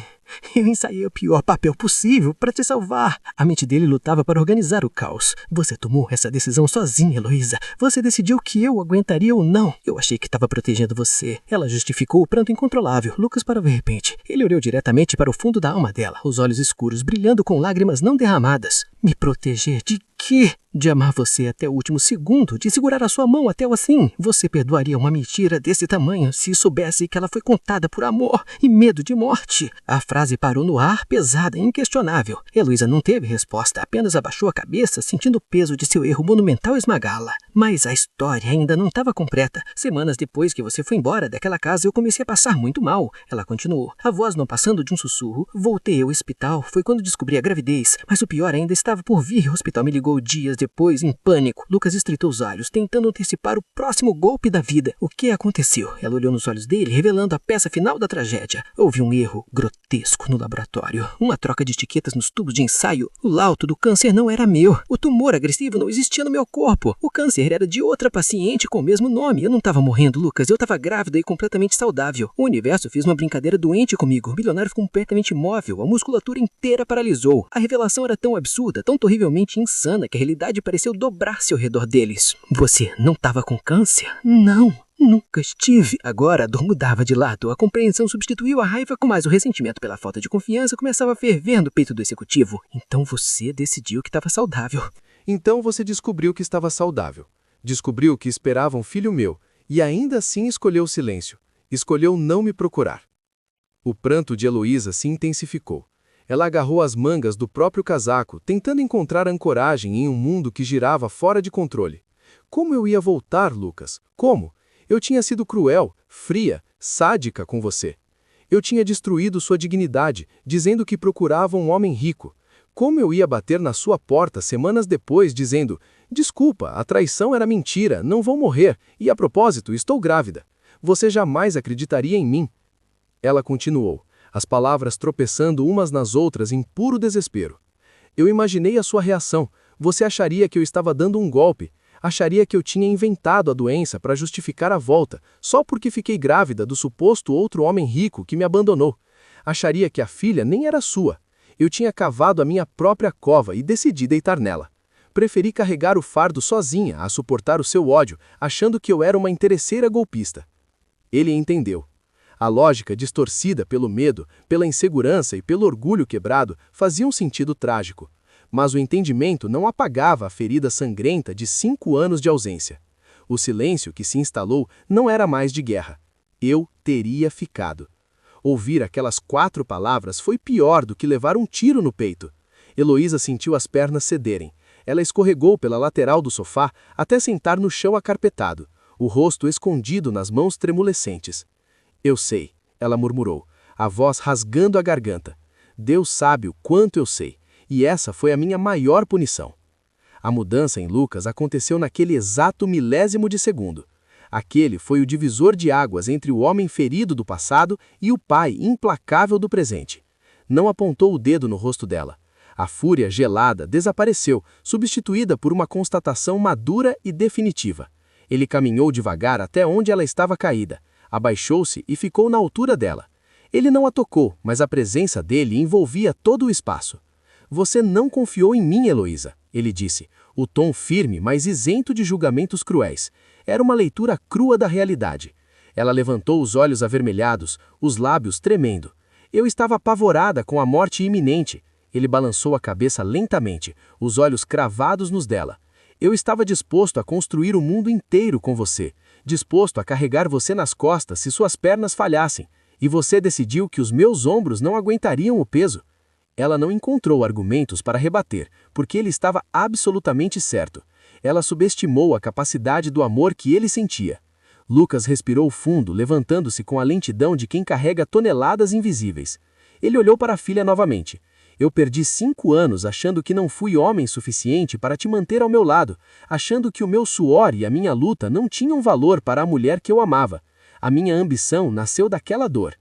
Eu ensaiei o pior papel possível para te salvar. A mente dele lutava para organizar o caos. Você tomou essa decisão sozinha, Heloísa. Você decidiu que eu aguentaria ou não. Eu achei que estava protegendo você. Ela justificou o pranto incontrolável. Lucas parou de repente. Ele olhou diretamente para o fundo da alma dela, os olhos escuros brilhando com lágrimas não derramadas. Me proteger de quê? De amar você até o último segundo, de segurar a sua mão até o assim. Você perdoaria uma mentira desse tamanho se soubesse que ela foi contada por amor e medo de morte? A frase parou no ar, pesada e inquestionável. Heloísa não teve resposta, apenas abaixou a cabeça, sentindo o peso de seu erro monumental esmagá-la. Mas a história ainda não estava completa. Semanas depois que você foi embora daquela casa, eu comecei a passar muito mal. Ela continuou, a voz não passando de um sussurro. Voltei ao hospital, foi quando descobri a gravidez, mas o pior ainda estava por vir. O hospital me ligou dias depois, em pânico. Lucas estreitou os olhos, tentando antecipar o próximo golpe da vida. O que aconteceu? Ela olhou nos olhos dele, revelando a peça final da tragédia. Houve um erro grotesco no laboratório. Uma troca de etiquetas nos tubos de ensaio. O laudo do câncer não era meu. O tumor agressivo não existia no meu corpo. O câncer era de outra paciente com o mesmo nome. Eu não estava morrendo, Lucas. Eu estava grávida e completamente saudável. O universo fez uma brincadeira doente comigo. O bilionário ficou completamente imóvel. A musculatura inteira paralisou. A revelação era tão absurda, tão terrivelmente insana, que a realidade pareceu dobrar-se ao redor deles. Você não estava com câncer? Não. Nunca estive. Agora a dor mudava de lado. A compreensão substituiu a raiva, mas o ressentimento pela falta de confiança começava a ferver no peito do executivo. Então você decidiu que estava saudável. Então você descobriu que estava saudável. Descobriu que esperava um filho meu. E ainda assim escolheu o silêncio. Escolheu não me procurar. O pranto de Heloísa se intensificou. Ela agarrou as mangas do próprio casaco, tentando encontrar ancoragem em um mundo que girava fora de controle. Como eu ia voltar, Lucas? Como? Eu tinha sido cruel, fria, sádica com você. Eu tinha destruído sua dignidade, dizendo que procurava um homem rico. Como eu ia bater na sua porta semanas depois, dizendo: desculpa, a traição era mentira, não vou morrer, e a propósito, estou grávida. Você jamais acreditaria em mim. Ela continuou, as palavras tropeçando umas nas outras em puro desespero. Eu imaginei a sua reação. Você acharia que eu estava dando um golpe. Acharia que eu tinha inventado a doença para justificar a volta, só porque fiquei grávida do suposto outro homem rico que me abandonou. Acharia que a filha nem era sua. Eu tinha cavado a minha própria cova e decidi deitar nela. Preferi carregar o fardo sozinha a suportar o seu ódio, achando que eu era uma interesseira golpista. Ele entendeu. A lógica distorcida pelo medo, pela insegurança e pelo orgulho quebrado fazia um sentido trágico. Mas o entendimento não apagava a ferida sangrenta de 5 anos de ausência. O silêncio que se instalou não era mais de guerra. Eu teria ficado. Ouvir aquelas 4 palavras foi pior do que levar um tiro no peito. Heloísa sentiu as pernas cederem. Ela escorregou pela lateral do sofá até sentar no chão acarpetado, o rosto escondido nas mãos tremulescentes. Eu sei, ela murmurou, a voz rasgando a garganta. Deus sabe o quanto eu sei, e essa foi a minha maior punição. A mudança em Lucas aconteceu naquele exato milésimo de segundo. Aquele foi o divisor de águas entre o homem ferido do passado e o pai implacável do presente. Não apontou o dedo no rosto dela. A fúria gelada desapareceu, substituída por uma constatação madura e definitiva. Ele caminhou devagar até onde ela estava caída. Abaixou-se e ficou na altura dela. Ele não a tocou, mas a presença dele envolvia todo o espaço. Você não confiou em mim, Heloísa, ele disse, o tom firme, mas isento de julgamentos cruéis. Era uma leitura crua da realidade. Ela levantou os olhos avermelhados, os lábios tremendo. Eu estava apavorada com a morte iminente. Ele balançou a cabeça lentamente, os olhos cravados nos dela. Eu estava disposto a construir o mundo inteiro com você, disposto a carregar você nas costas se suas pernas falhassem, e você decidiu que os meus ombros não aguentariam o peso. Ela não encontrou argumentos para rebater, porque ele estava absolutamente certo. Ela subestimou a capacidade do amor que ele sentia. Lucas respirou fundo, levantando-se com a lentidão de quem carrega toneladas invisíveis. Ele olhou para a filha novamente. Eu perdi 5 anos achando que não fui homem suficiente para te manter ao meu lado, achando que o meu suor e a minha luta não tinham valor para a mulher que eu amava. A minha ambição nasceu daquela dor.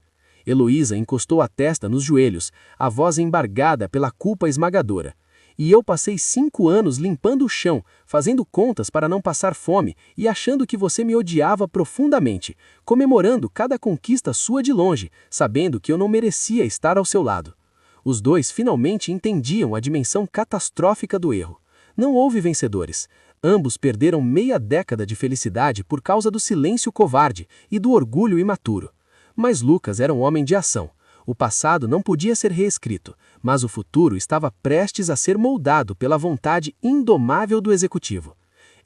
Heloísa encostou a testa nos joelhos, a voz embargada pela culpa esmagadora. E eu passei 5 anos limpando o chão, fazendo contas para não passar fome e achando que você me odiava profundamente, comemorando cada conquista sua de longe, sabendo que eu não merecia estar ao seu lado. Os dois finalmente entendiam a dimensão catastrófica do erro. Não houve vencedores. Ambos perderam meia década de felicidade por causa do silêncio covarde e do orgulho imaturo. Mas Lucas era um homem de ação. O passado não podia ser reescrito, mas o futuro estava prestes a ser moldado pela vontade indomável do executivo.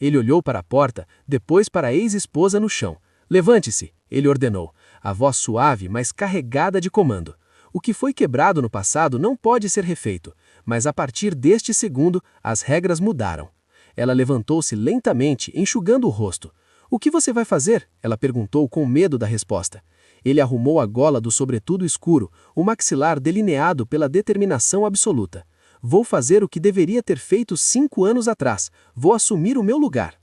Ele olhou para a porta, depois para a ex-esposa no chão. "Levante-se", ele ordenou, a voz suave, mas carregada de comando. O que foi quebrado no passado não pode ser refeito, mas a partir deste segundo, as regras mudaram. Ela levantou-se lentamente, enxugando o rosto. "O que você vai fazer?" ela perguntou com medo da resposta. Ele arrumou a gola do sobretudo escuro, o maxilar delineado pela determinação absoluta. "Vou fazer o que deveria ter feito 5 anos atrás. Vou assumir o meu lugar."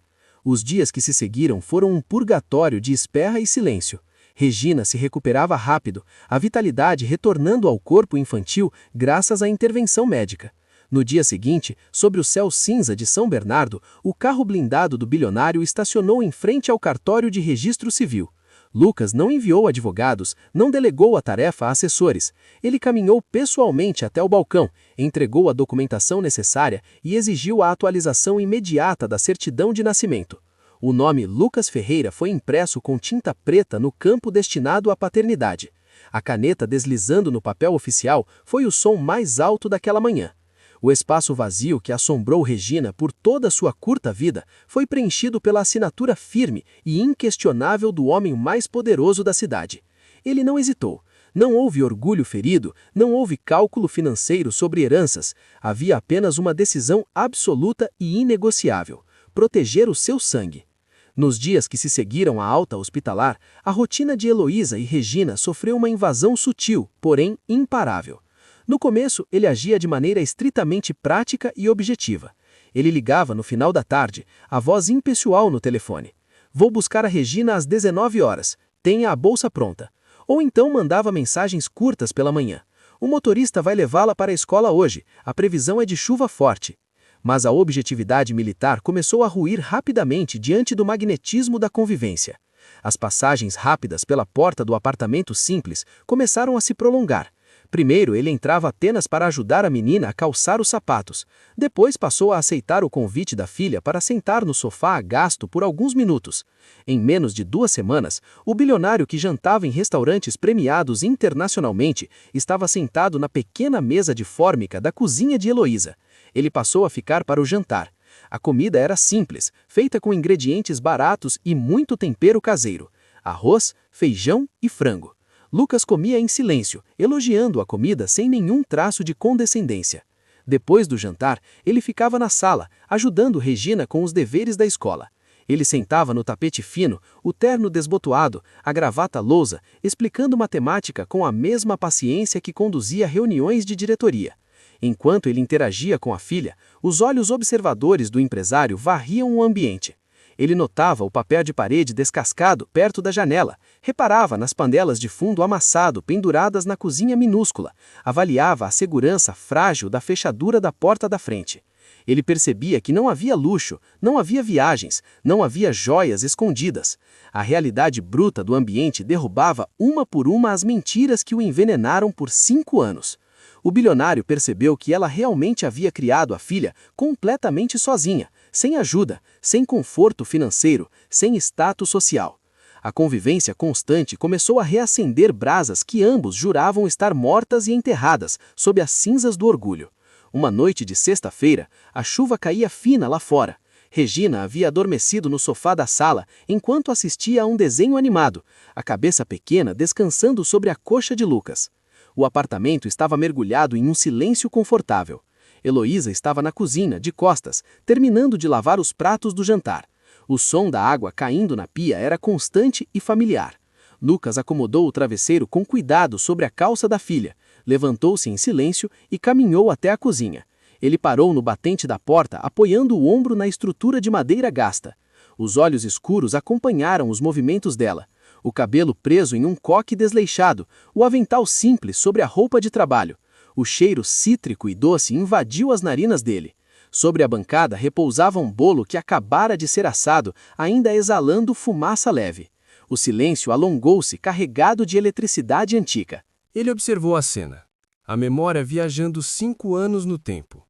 Os dias que se seguiram foram um purgatório de espera e silêncio. Regina se recuperava rápido, a vitalidade retornando ao corpo infantil graças à intervenção médica. No dia seguinte, sobre o céu cinza de São Bernardo, o carro blindado do bilionário estacionou em frente ao cartório de registro civil. Lucas não enviou advogados, não delegou a tarefa a assessores. Ele caminhou pessoalmente até o balcão, entregou a documentação necessária e exigiu a atualização imediata da certidão de nascimento. O nome Lucas Ferreira foi impresso com tinta preta no campo destinado à paternidade. A caneta deslizando no papel oficial foi o som mais alto daquela manhã. O espaço vazio que assombrou Regina por toda sua curta vida foi preenchido pela assinatura firme e inquestionável do homem mais poderoso da cidade. Ele não hesitou. Não houve orgulho ferido, não houve cálculo financeiro sobre heranças. Havia apenas uma decisão absoluta e inegociável: proteger o seu sangue. Nos dias que se seguiram à alta hospitalar, a rotina de Heloísa e Regina sofreu uma invasão sutil, porém imparável. No começo, ele agia de maneira estritamente prática e objetiva. Ele ligava no final da tarde, a voz impessoal no telefone. "Vou buscar a Regina às 19 horas. Tenha a bolsa pronta." Ou então mandava mensagens curtas pela manhã. "O motorista vai levá-la para a escola hoje. A previsão é de chuva forte." Mas a objetividade militar começou a ruir rapidamente diante do magnetismo da convivência. As passagens rápidas pela porta do apartamento simples começaram a se prolongar. Primeiro, ele entrava apenas para ajudar a menina a calçar os sapatos. Depois passou a aceitar o convite da filha para sentar no sofá a gasto por alguns minutos. Em menos de 2 semanas, o bilionário que jantava em restaurantes premiados internacionalmente estava sentado na pequena mesa de fórmica da cozinha de Heloísa. Ele passou a ficar para o jantar. A comida era simples, feita com ingredientes baratos e muito tempero caseiro: arroz, feijão e frango. Lucas comia em silêncio, elogiando a comida sem nenhum traço de condescendência. Depois do jantar, ele ficava na sala, ajudando Regina com os deveres da escola. Ele sentava no tapete fino, o terno desbotoado, a gravata lousa, explicando matemática com a mesma paciência que conduzia reuniões de diretoria. Enquanto ele interagia com a filha, os olhos observadores do empresário varriam o ambiente. Ele notava o papel de parede descascado perto da janela, reparava nas panelas de fundo amassado penduradas na cozinha minúscula, avaliava a segurança frágil da fechadura da porta da frente. Ele percebia que não havia luxo, não havia viagens, não havia joias escondidas. A realidade bruta do ambiente derrubava uma por uma as mentiras que o envenenaram por 5 anos. O bilionário percebeu que ela realmente havia criado a filha completamente sozinha, sem ajuda, sem conforto financeiro, sem status social. A convivência constante começou a reacender brasas que ambos juravam estar mortas e enterradas sob as cinzas do orgulho. Uma noite de sexta-feira, a chuva caía fina lá fora. Regina havia adormecido no sofá da sala enquanto assistia a um desenho animado, a cabeça pequena descansando sobre a coxa de Lucas. O apartamento estava mergulhado em um silêncio confortável. Heloísa estava na cozinha, de costas, terminando de lavar os pratos do jantar. O som da água caindo na pia era constante e familiar. Lucas acomodou o travesseiro com cuidado sobre a calça da filha, levantou-se em silêncio e caminhou até a cozinha. Ele parou no batente da porta, apoiando o ombro na estrutura de madeira gasta. Os olhos escuros acompanharam os movimentos dela. O cabelo preso em um coque desleixado, o avental simples sobre a roupa de trabalho. O cheiro cítrico e doce invadiu as narinas dele. Sobre a bancada repousava um bolo que acabara de ser assado, ainda exalando fumaça leve. O silêncio alongou-se, carregado de eletricidade antiga. Ele observou a cena. A memória viajando 5 anos no tempo.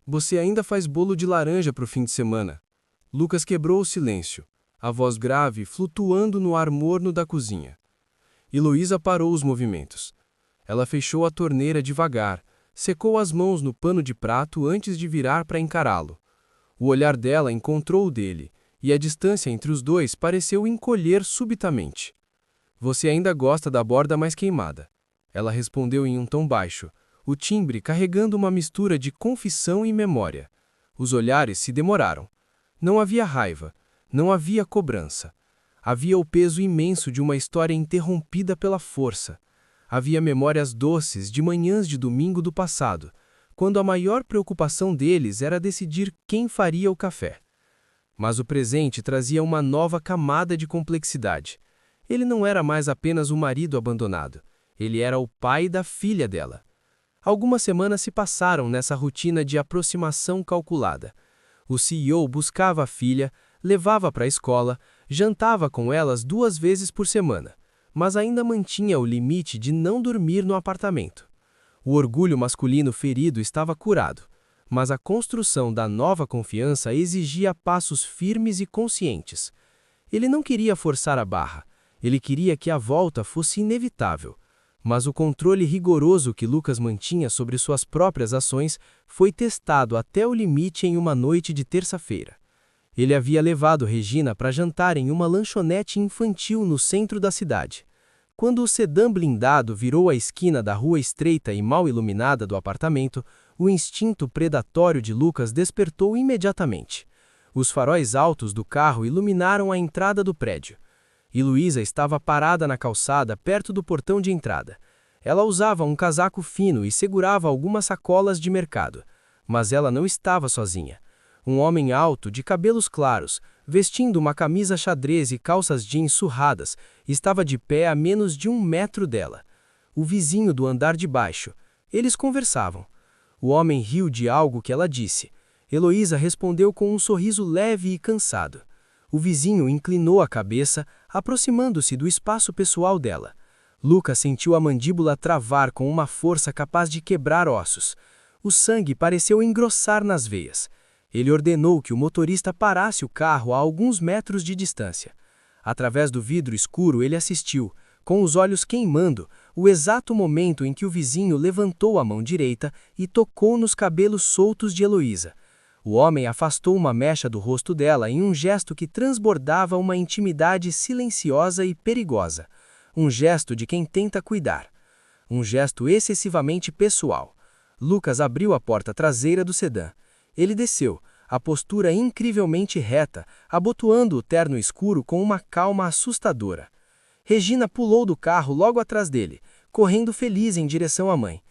Você ainda faz bolo de laranja para o fim de semana. Lucas quebrou o silêncio, a voz grave flutuando no ar morno da cozinha. Heloísa parou os movimentos. Ela fechou a torneira devagar, secou as mãos no pano de prato antes de virar para encará-lo. O olhar dela encontrou o dele, e a distância entre os dois pareceu encolher subitamente. Você ainda gosta da borda mais queimada. Ela respondeu em um tom baixo, o timbre carregando uma mistura de confissão e memória. Os olhares se demoraram. Não havia raiva, não havia cobrança. Havia o peso imenso de uma história interrompida pela força. Havia memórias doces de manhãs de domingo do passado, quando a maior preocupação deles era decidir quem faria o café. Mas o presente trazia uma nova camada de complexidade. Ele não era mais apenas o marido abandonado. Ele era o pai da filha dela. Algumas semanas se passaram nessa rotina de aproximação calculada. O CEO buscava a filha, levava para a escola, jantava com elas 2 vezes por semana, mas ainda mantinha o limite de não dormir no apartamento. O orgulho masculino ferido estava curado, mas a construção da nova confiança exigia passos firmes e conscientes. Ele não queria forçar a barra, ele queria que a volta fosse inevitável. Mas o controle rigoroso que Lucas mantinha sobre suas próprias ações foi testado até o limite em uma noite de terça-feira. Ele havia levado Regina para jantar em uma lanchonete infantil no centro da cidade. Quando o sedã blindado virou a esquina da rua estreita e mal iluminada do apartamento, o instinto predatório de Lucas despertou imediatamente. Os faróis altos do carro iluminaram a entrada do prédio. Heloísa estava parada na calçada perto do portão de entrada. Ela usava um casaco fino e segurava algumas sacolas de mercado. Mas ela não estava sozinha. Um homem alto, de cabelos claros, vestindo uma camisa xadrez e calças jeans surradas, estava de pé a menos de 1 metro dela. O vizinho do andar de baixo. Eles conversavam. O homem riu de algo que ela disse. Heloísa respondeu com um sorriso leve e cansado. O vizinho inclinou a cabeça, aproximando-se do espaço pessoal dela. Lucas sentiu a mandíbula travar com uma força capaz de quebrar ossos. O sangue pareceu engrossar nas veias. Ele ordenou que o motorista parasse o carro a alguns metros de distância. Através do vidro escuro ele assistiu, com os olhos queimando, o exato momento em que o vizinho levantou a mão direita e tocou nos cabelos soltos de Heloísa. O homem afastou uma mecha do rosto dela em um gesto que transbordava uma intimidade silenciosa e perigosa. Um gesto de quem tenta cuidar. Um gesto excessivamente pessoal. Lucas abriu a porta traseira do sedã. Ele desceu, a postura incrivelmente reta, abotoando o terno escuro com uma calma assustadora. Regina pulou do carro logo atrás dele, correndo feliz em direção à mãe.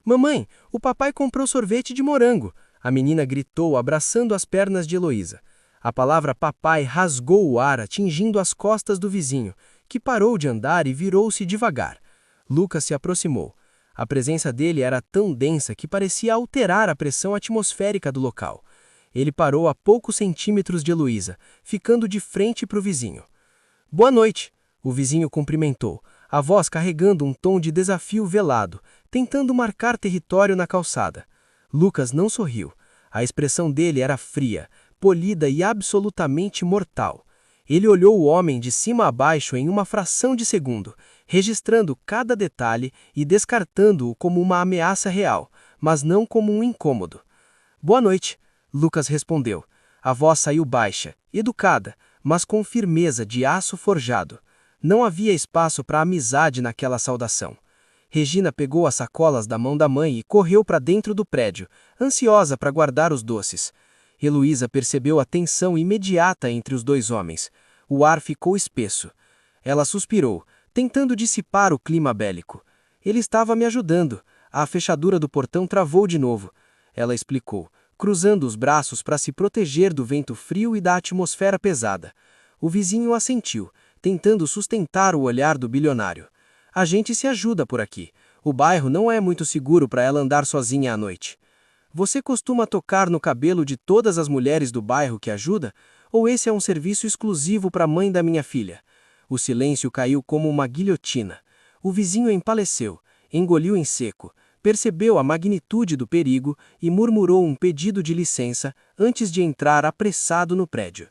"Mamãe, o papai comprou sorvete de morango!" A menina gritou, abraçando as pernas de Heloísa. A palavra papai rasgou o ar, atingindo as costas do vizinho, que parou de andar e virou-se devagar. Lucas se aproximou. A presença dele era tão densa que parecia alterar a pressão atmosférica do local. Ele parou a poucos centímetros de Heloísa, ficando de frente para o vizinho. "Boa noite!" O vizinho cumprimentou, a voz carregando um tom de desafio velado, tentando marcar território na calçada. Lucas não sorriu. A expressão dele era fria, polida e absolutamente mortal. Ele olhou o homem de cima a baixo em uma fração de segundo, registrando cada detalhe e descartando-o como uma ameaça real, mas não como um incômodo. "Boa noite", Lucas respondeu. A voz saiu baixa, educada, mas com firmeza de aço forjado. Não havia espaço para amizade naquela saudação. Regina pegou as sacolas da mão da mãe e correu para dentro do prédio, ansiosa para guardar os doces. Heloísa percebeu a tensão imediata entre os dois homens. O ar ficou espesso. Ela suspirou, tentando dissipar o clima bélico. "Ele estava me ajudando. A fechadura do portão travou de novo", ela explicou, cruzando os braços para se proteger do vento frio e da atmosfera pesada. O vizinho assentiu, tentando sustentar o olhar do bilionário. "A gente se ajuda por aqui." O bairro não é muito seguro para ela andar sozinha à noite. Você costuma tocar no cabelo de todas as mulheres do bairro que ajuda? Ou esse é um serviço exclusivo para a mãe da minha filha? O silêncio caiu como uma guilhotina. O vizinho empaleceu, engoliu em seco, percebeu a magnitude do perigo e murmurou um pedido de licença antes de entrar apressado no prédio.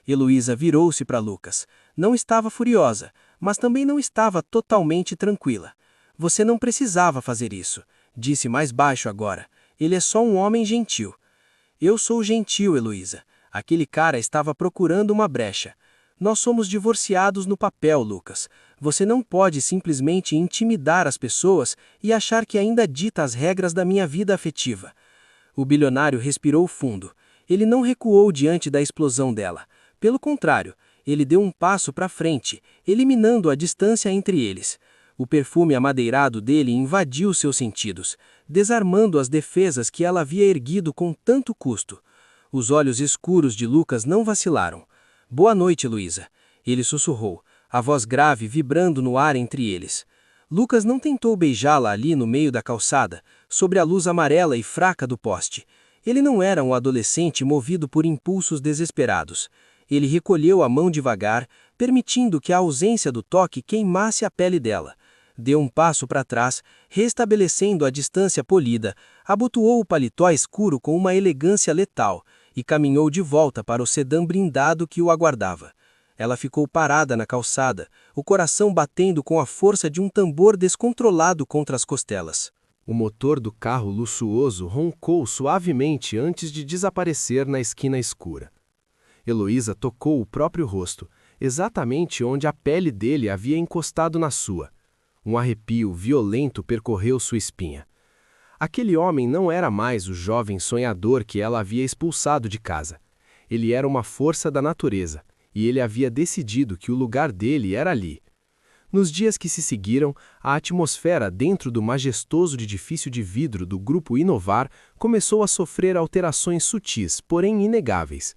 Heloísa virou-se para Lucas. Não estava furiosa, mas também não estava totalmente tranquila. Você não precisava fazer isso, disse mais baixo agora. Ele é só um homem gentil. Eu sou gentil, Heloísa. Aquele cara estava procurando uma brecha. Nós somos divorciados no papel, Lucas. Você não pode simplesmente intimidar as pessoas e achar que ainda dita as regras da minha vida afetiva. O bilionário respirou fundo. Ele não recuou diante da explosão dela. Pelo contrário, ele deu um passo para frente, eliminando a distância entre eles. O perfume amadeirado dele invadiu seus sentidos, desarmando as defesas que ela havia erguido com tanto custo. Os olhos escuros de Lucas não vacilaram. Boa noite, Heloísa. Ele sussurrou, a voz grave vibrando no ar entre eles. Lucas não tentou beijá-la ali no meio da calçada, sobre a luz amarela e fraca do poste. Ele não era um adolescente movido por impulsos desesperados. Ele recolheu a mão devagar, permitindo que a ausência do toque queimasse a pele dela. Deu um passo para trás, restabelecendo a distância polida, abotoou o paletó escuro com uma elegância letal e caminhou de volta para o sedã blindado que o aguardava. Ela ficou parada na calçada, o coração batendo com a força de um tambor descontrolado contra as costelas. O motor do carro luxuoso roncou suavemente antes de desaparecer na esquina escura. Heloísa tocou o próprio rosto, exatamente onde a pele dele havia encostado na sua. Um arrepio violento percorreu sua espinha. Aquele homem não era mais o jovem sonhador que ela havia expulsado de casa. Ele era uma força da natureza, e ele havia decidido que o lugar dele era ali. Nos dias que se seguiram, a atmosfera dentro do majestoso edifício de vidro do Grupo Inovar começou a sofrer alterações sutis, porém inegáveis.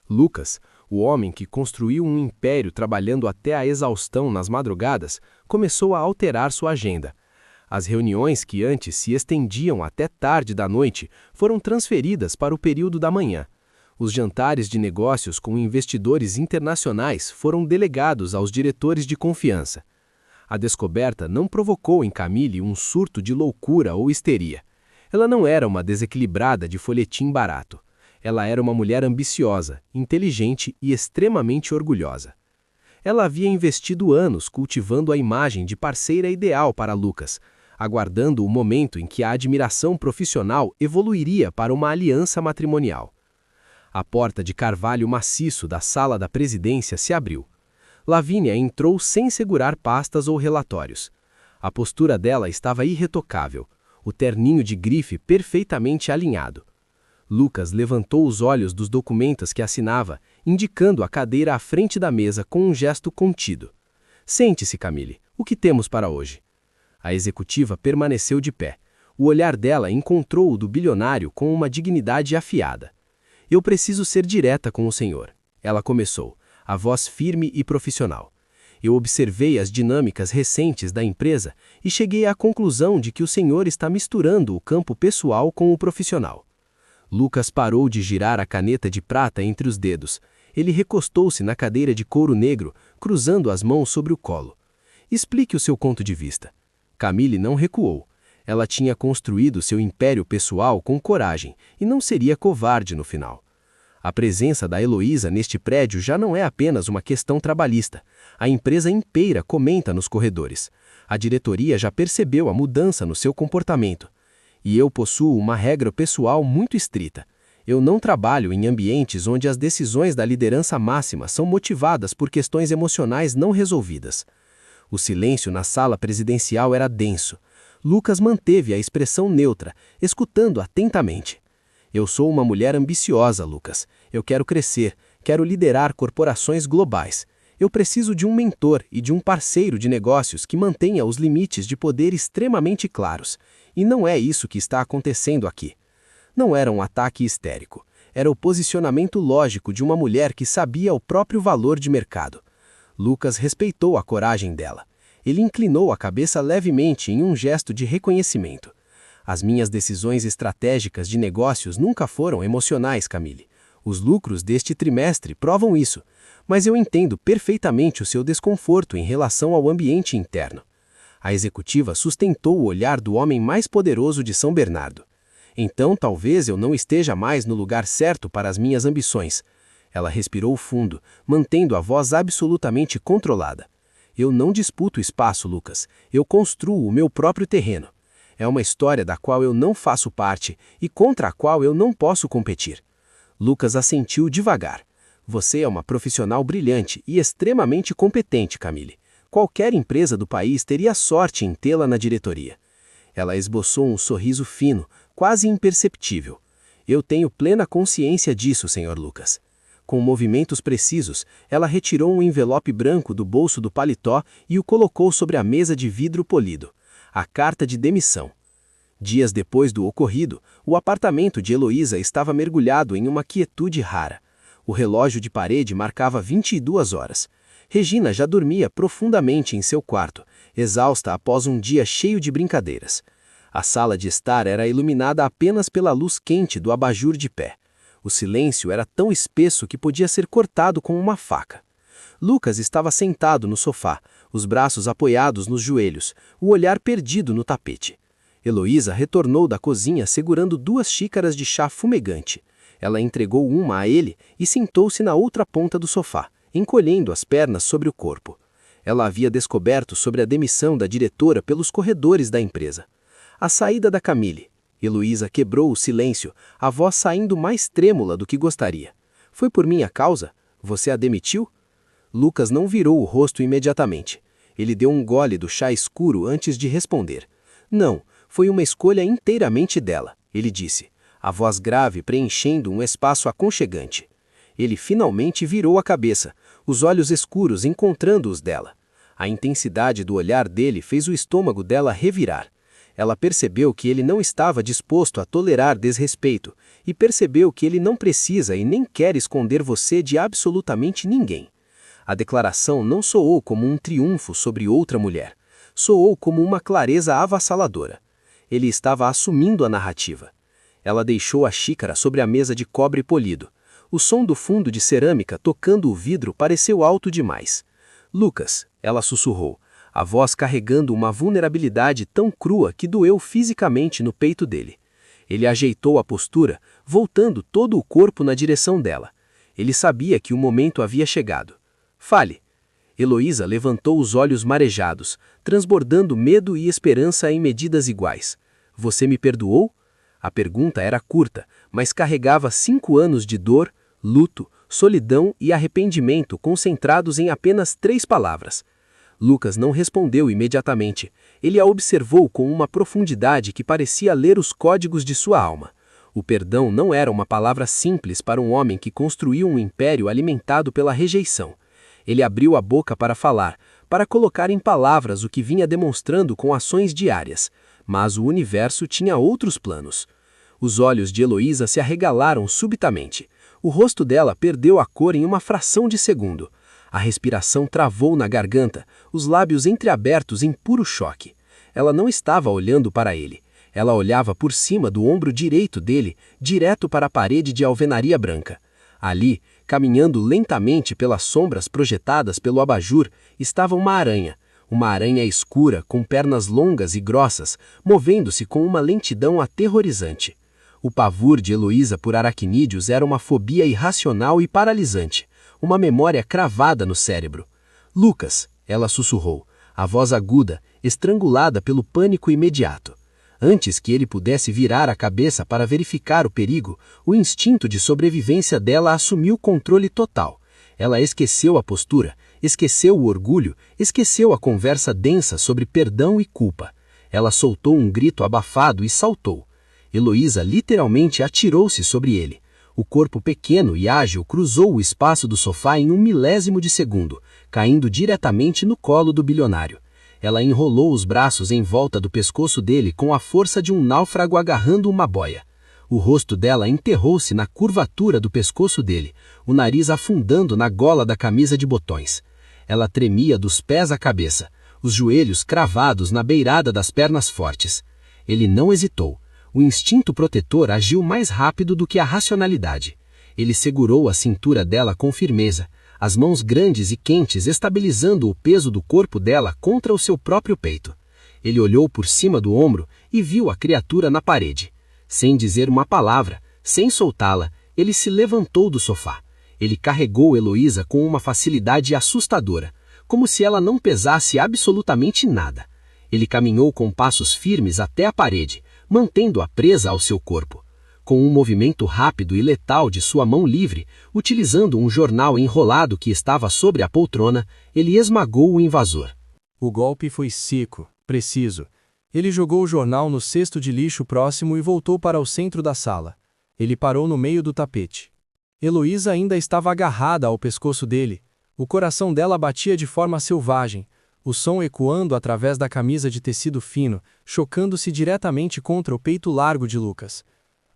Lucas, o homem que construiu um império trabalhando até a exaustão nas madrugadas, começou a alterar sua agenda. As reuniões que antes se estendiam até tarde da noite foram transferidas para o período da manhã. Os jantares de negócios com investidores internacionais foram delegados aos diretores de confiança. A descoberta não provocou em Camille um surto de loucura ou histeria. Ela não era uma desequilibrada de folhetim barato. Ela era uma mulher ambiciosa, inteligente e extremamente orgulhosa. Ela havia investido anos cultivando a imagem de parceira ideal para Lucas, aguardando o momento em que a admiração profissional evoluiria para uma aliança matrimonial. A porta de carvalho maciço da sala da presidência se abriu. Lavínia entrou sem segurar pastas ou relatórios. A postura dela estava irretocável, o terninho de grife perfeitamente alinhado. Lucas levantou os olhos dos documentos que assinava, indicando a cadeira à frente da mesa com um gesto contido. Sente-se, Camille. O que temos para hoje? A executiva permaneceu de pé. O olhar dela encontrou o do bilionário com uma dignidade afiada. Eu preciso ser direta com o senhor. Ela começou, a voz firme e profissional. Eu observei as dinâmicas recentes da empresa e cheguei à conclusão de que o senhor está misturando o campo pessoal com o profissional. Lucas parou de girar a caneta de prata entre os dedos. Ele recostou-se na cadeira de couro negro, cruzando as mãos sobre o colo. Explique o seu ponto de vista. Camille não recuou. Ela tinha construído seu império pessoal com coragem e não seria covarde no final. A presença da Heloísa neste prédio já não é apenas uma questão trabalhista. A empresa inteira comenta nos corredores. A diretoria já percebeu a mudança no seu comportamento. E eu possuo uma regra pessoal muito estrita. Eu não trabalho em ambientes onde as decisões da liderança máxima são motivadas por questões emocionais não resolvidas. O silêncio na sala presidencial era denso. Lucas manteve a expressão neutra, escutando atentamente. Eu sou uma mulher ambiciosa, Lucas. Eu quero crescer, quero liderar corporações globais. Eu preciso de um mentor e de um parceiro de negócios que mantenha os limites de poder extremamente claros. E não é isso que está acontecendo aqui. Não era um ataque histérico. Era o posicionamento lógico de uma mulher que sabia o próprio valor de mercado. Lucas respeitou a coragem dela. Ele inclinou a cabeça levemente em um gesto de reconhecimento. As minhas decisões estratégicas de negócios nunca foram emocionais, Camille. Os lucros deste trimestre provam isso, mas eu entendo perfeitamente o seu desconforto em relação ao ambiente interno. A executiva sustentou o olhar do homem mais poderoso de São Bernardo. Então talvez eu não esteja mais no lugar certo para as minhas ambições. Ela respirou fundo, mantendo a voz absolutamente controlada. Eu não disputo espaço, Lucas. Eu construo o meu próprio terreno. É uma história da qual eu não faço parte e contra a qual eu não posso competir. Lucas assentiu devagar. Você é uma profissional brilhante e extremamente competente, Camille. Qualquer empresa do país teria sorte em tê-la na diretoria. Ela esboçou um sorriso fino, quase imperceptível. Eu tenho plena consciência disso, Sr. Lucas. Com movimentos precisos, ela retirou um envelope branco do bolso do paletó e o colocou sobre a mesa de vidro polido. A carta de demissão. Dias depois do ocorrido, o apartamento de Heloísa estava mergulhado em uma quietude rara. O relógio de parede marcava 22 horas. Regina já dormia profundamente em seu quarto, exausta após um dia cheio de brincadeiras. A sala de estar era iluminada apenas pela luz quente do abajur de pé. O silêncio era tão espesso que podia ser cortado com uma faca. Lucas estava sentado no sofá, os braços apoiados nos joelhos, o olhar perdido no tapete. Heloísa retornou da cozinha segurando 2 xícaras de chá fumegante. Ela entregou uma a ele e sentou-se na outra ponta do sofá, encolhendo as pernas sobre o corpo. Ela havia descoberto sobre a demissão da diretora pelos corredores da empresa. A saída da Camille. Heloísa quebrou o silêncio, a voz saindo mais trêmula do que gostaria. Foi por minha causa? Você a demitiu? Lucas não virou o rosto imediatamente. Ele deu um gole do chá escuro antes de responder. Não, foi uma escolha inteiramente dela, ele disse, a voz grave preenchendo um espaço aconchegante. Ele finalmente virou a cabeça, os olhos escuros encontrando os dela. A intensidade do olhar dele fez o estômago dela revirar. Ela percebeu que ele não estava disposto a tolerar desrespeito e percebeu que ele não precisa e nem quer esconder você de absolutamente ninguém. A declaração não soou como um triunfo sobre outra mulher. Soou como uma clareza avassaladora. Ele estava assumindo a narrativa. Ela deixou a xícara sobre a mesa de cobre polido. O som do fundo de cerâmica tocando o vidro pareceu alto demais. Lucas, ela sussurrou, a voz carregando uma vulnerabilidade tão crua que doeu fisicamente no peito dele. Ele ajeitou a postura, voltando todo o corpo na direção dela. Ele sabia que o momento havia chegado. Fale. Heloísa levantou os olhos marejados, transbordando medo e esperança em medidas iguais. Você me perdoou? A pergunta era curta, mas carregava 5 anos de dor, luto, solidão e arrependimento concentrados em apenas 3 palavras. Lucas não respondeu imediatamente. Ele a observou com uma profundidade que parecia ler os códigos de sua alma. O perdão não era uma palavra simples para um homem que construiu um império alimentado pela rejeição. Ele abriu a boca para falar, para colocar em palavras o que vinha demonstrando com ações diárias, mas o universo tinha outros planos. Os olhos de Heloísa se arregalaram subitamente. O rosto dela perdeu a cor em uma fração de segundo. A respiração travou na garganta, os lábios entreabertos em puro choque. Ela não estava olhando para ele. Ela olhava por cima do ombro direito dele, direto para a parede de alvenaria branca. Ali, caminhando lentamente pelas sombras projetadas pelo abajur, estava uma aranha escura com pernas longas e grossas, movendo-se com uma lentidão aterrorizante. O pavor de Heloísa por aracnídeos era uma fobia irracional e paralisante, uma memória cravada no cérebro. Lucas, ela sussurrou, a voz aguda, estrangulada pelo pânico imediato. Antes que ele pudesse virar a cabeça para verificar o perigo, o instinto de sobrevivência dela assumiu controle total. Ela esqueceu a postura, esqueceu o orgulho, esqueceu a conversa densa sobre perdão e culpa. Ela soltou um grito abafado e saltou. Heloísa literalmente atirou-se sobre ele. O corpo pequeno e ágil cruzou o espaço do sofá em um milésimo de segundo, caindo diretamente no colo do bilionário. Ela enrolou os braços em volta do pescoço dele com a força de um náufrago agarrando uma boia. O rosto dela enterrou-se na curvatura do pescoço dele, o nariz afundando na gola da camisa de botões. Ela tremia dos pés à cabeça. os joelhos cravados na beirada das pernas fortes. Ele não hesitou. O instinto protetor agiu mais rápido do que a racionalidade. Ele segurou a cintura dela com firmeza, as mãos grandes e quentes estabilizando o peso do corpo dela contra o seu próprio peito. Ele olhou por cima do ombro e viu a criatura na parede. Sem dizer uma palavra, sem soltá-la, ele se levantou do sofá. Ele carregou Heloísa com uma facilidade assustadora, como se ela não pesasse absolutamente nada. Ele caminhou com passos firmes até a parede, mantendo-a presa ao seu corpo. Com um movimento rápido e letal de sua mão livre, utilizando um jornal enrolado que estava sobre a poltrona, ele esmagou o invasor. O golpe foi seco, preciso. Ele jogou o jornal no cesto de lixo próximo e voltou para o centro da sala. Ele parou no meio do tapete. Heloísa ainda estava agarrada ao pescoço dele. O coração dela batia de forma selvagem, o som ecoando através da camisa de tecido fino, chocando-se diretamente contra o peito largo de Lucas.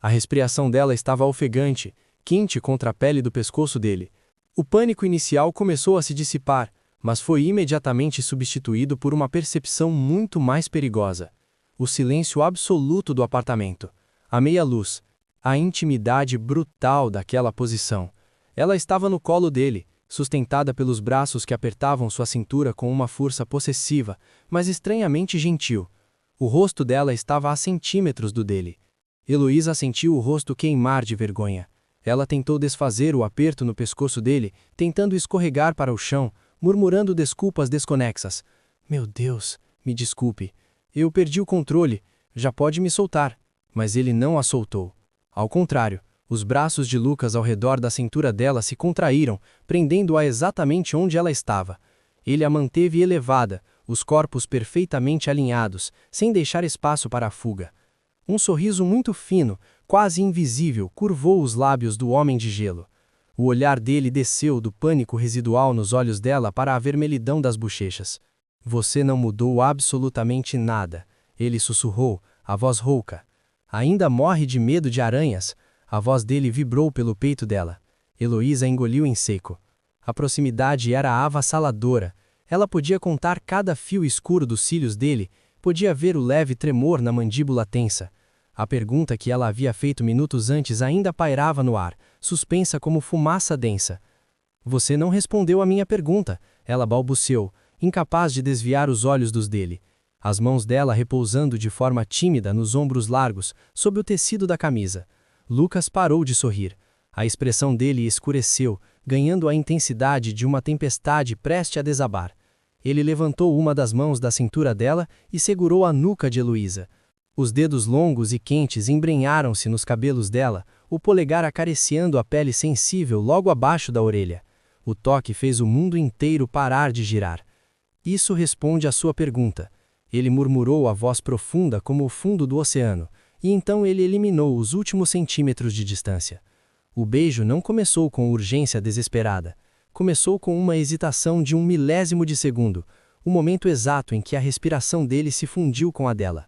A respiração dela estava ofegante, quente contra a pele do pescoço dele. O pânico inicial começou a se dissipar, mas foi imediatamente substituído por uma percepção muito mais perigosa. O silêncio absoluto do apartamento, a meia-luz, a intimidade brutal daquela posição. Ela estava no colo dele, sustentada pelos braços que apertavam sua cintura com uma força possessiva, mas estranhamente gentil. O rosto dela estava a centímetros do dele. Heloísa sentiu o rosto queimar de vergonha. Ela tentou desfazer o aperto no pescoço dele, tentando escorregar para o chão, murmurando desculpas desconexas. Meu Deus, me desculpe. Eu perdi o controle, já pode me soltar. Mas ele não a soltou. Ao contrário, os braços de Lucas ao redor da cintura dela se contraíram, prendendo-a exatamente onde ela estava. Ele a manteve elevada, os corpos perfeitamente alinhados, sem deixar espaço para a fuga. Um sorriso muito fino, quase invisível, curvou os lábios do homem de gelo. O olhar dele desceu do pânico residual nos olhos dela para a vermelhidão das bochechas. Você não mudou absolutamente nada, ele sussurrou, a voz rouca. Ainda morre de medo de aranhas? A voz dele vibrou pelo peito dela. Heloísa engoliu em seco. A proximidade era avassaladora. Ela podia contar cada fio escuro dos cílios dele, podia ver o leve tremor na mandíbula tensa. A pergunta que ela havia feito minutos antes ainda pairava no ar, suspensa como fumaça densa. Você não respondeu à minha pergunta, ela balbuciou, incapaz de desviar os olhos dos dele. As mãos dela repousando de forma tímida nos ombros largos, sob o tecido da camisa. Lucas parou de sorrir. A expressão dele escureceu, ganhando a intensidade de uma tempestade preste a desabar. Ele levantou uma das mãos da cintura dela e segurou a nuca de Heloísa. Os dedos longos e quentes embrenharam-se nos cabelos dela, o polegar acariciando a pele sensível logo abaixo da orelha. O toque fez o mundo inteiro parar de girar. Isso responde à sua pergunta. Ele murmurou a voz profunda como o fundo do oceano, e então ele eliminou os últimos centímetros de distância. O beijo não começou com urgência desesperada. Começou com uma hesitação de 1/1000 de segundo, o momento exato em que a respiração dele se fundiu com a dela.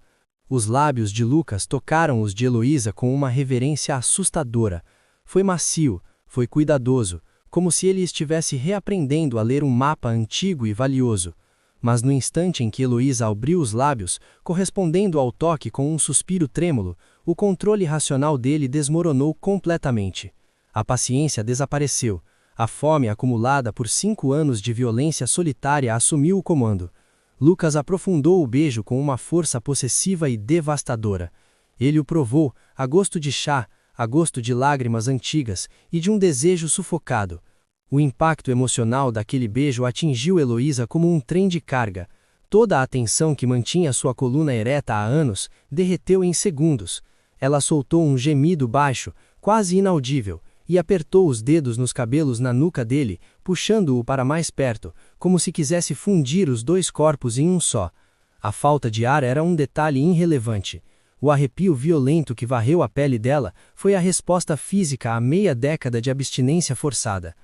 Os lábios de Lucas tocaram os de Heloísa com uma reverência assustadora. Foi macio, foi cuidadoso, como se ele estivesse reaprendendo a ler um mapa antigo e valioso. Mas no instante em que Heloísa abriu os lábios, correspondendo ao toque com um suspiro trêmulo, o controle racional dele desmoronou completamente. A paciência desapareceu. A fome acumulada por 5 anos de violência solitária assumiu o comando. Lucas aprofundou o beijo com uma força possessiva e devastadora. Ele o provou, a gosto de chá, a gosto de lágrimas antigas e de um desejo sufocado. O impacto emocional daquele beijo atingiu Heloísa como um trem de carga. Toda a atenção que mantinha sua coluna ereta há anos derreteu em segundos. Ela soltou um gemido baixo, quase inaudível, e apertou os dedos nos cabelos na nuca dele, puxando-o para mais perto, como se quisesse fundir os dois corpos em um só. A falta de ar era um detalhe irrelevante. O arrepio violento que varreu a pele dela foi a resposta física à meia década de abstinência forçada.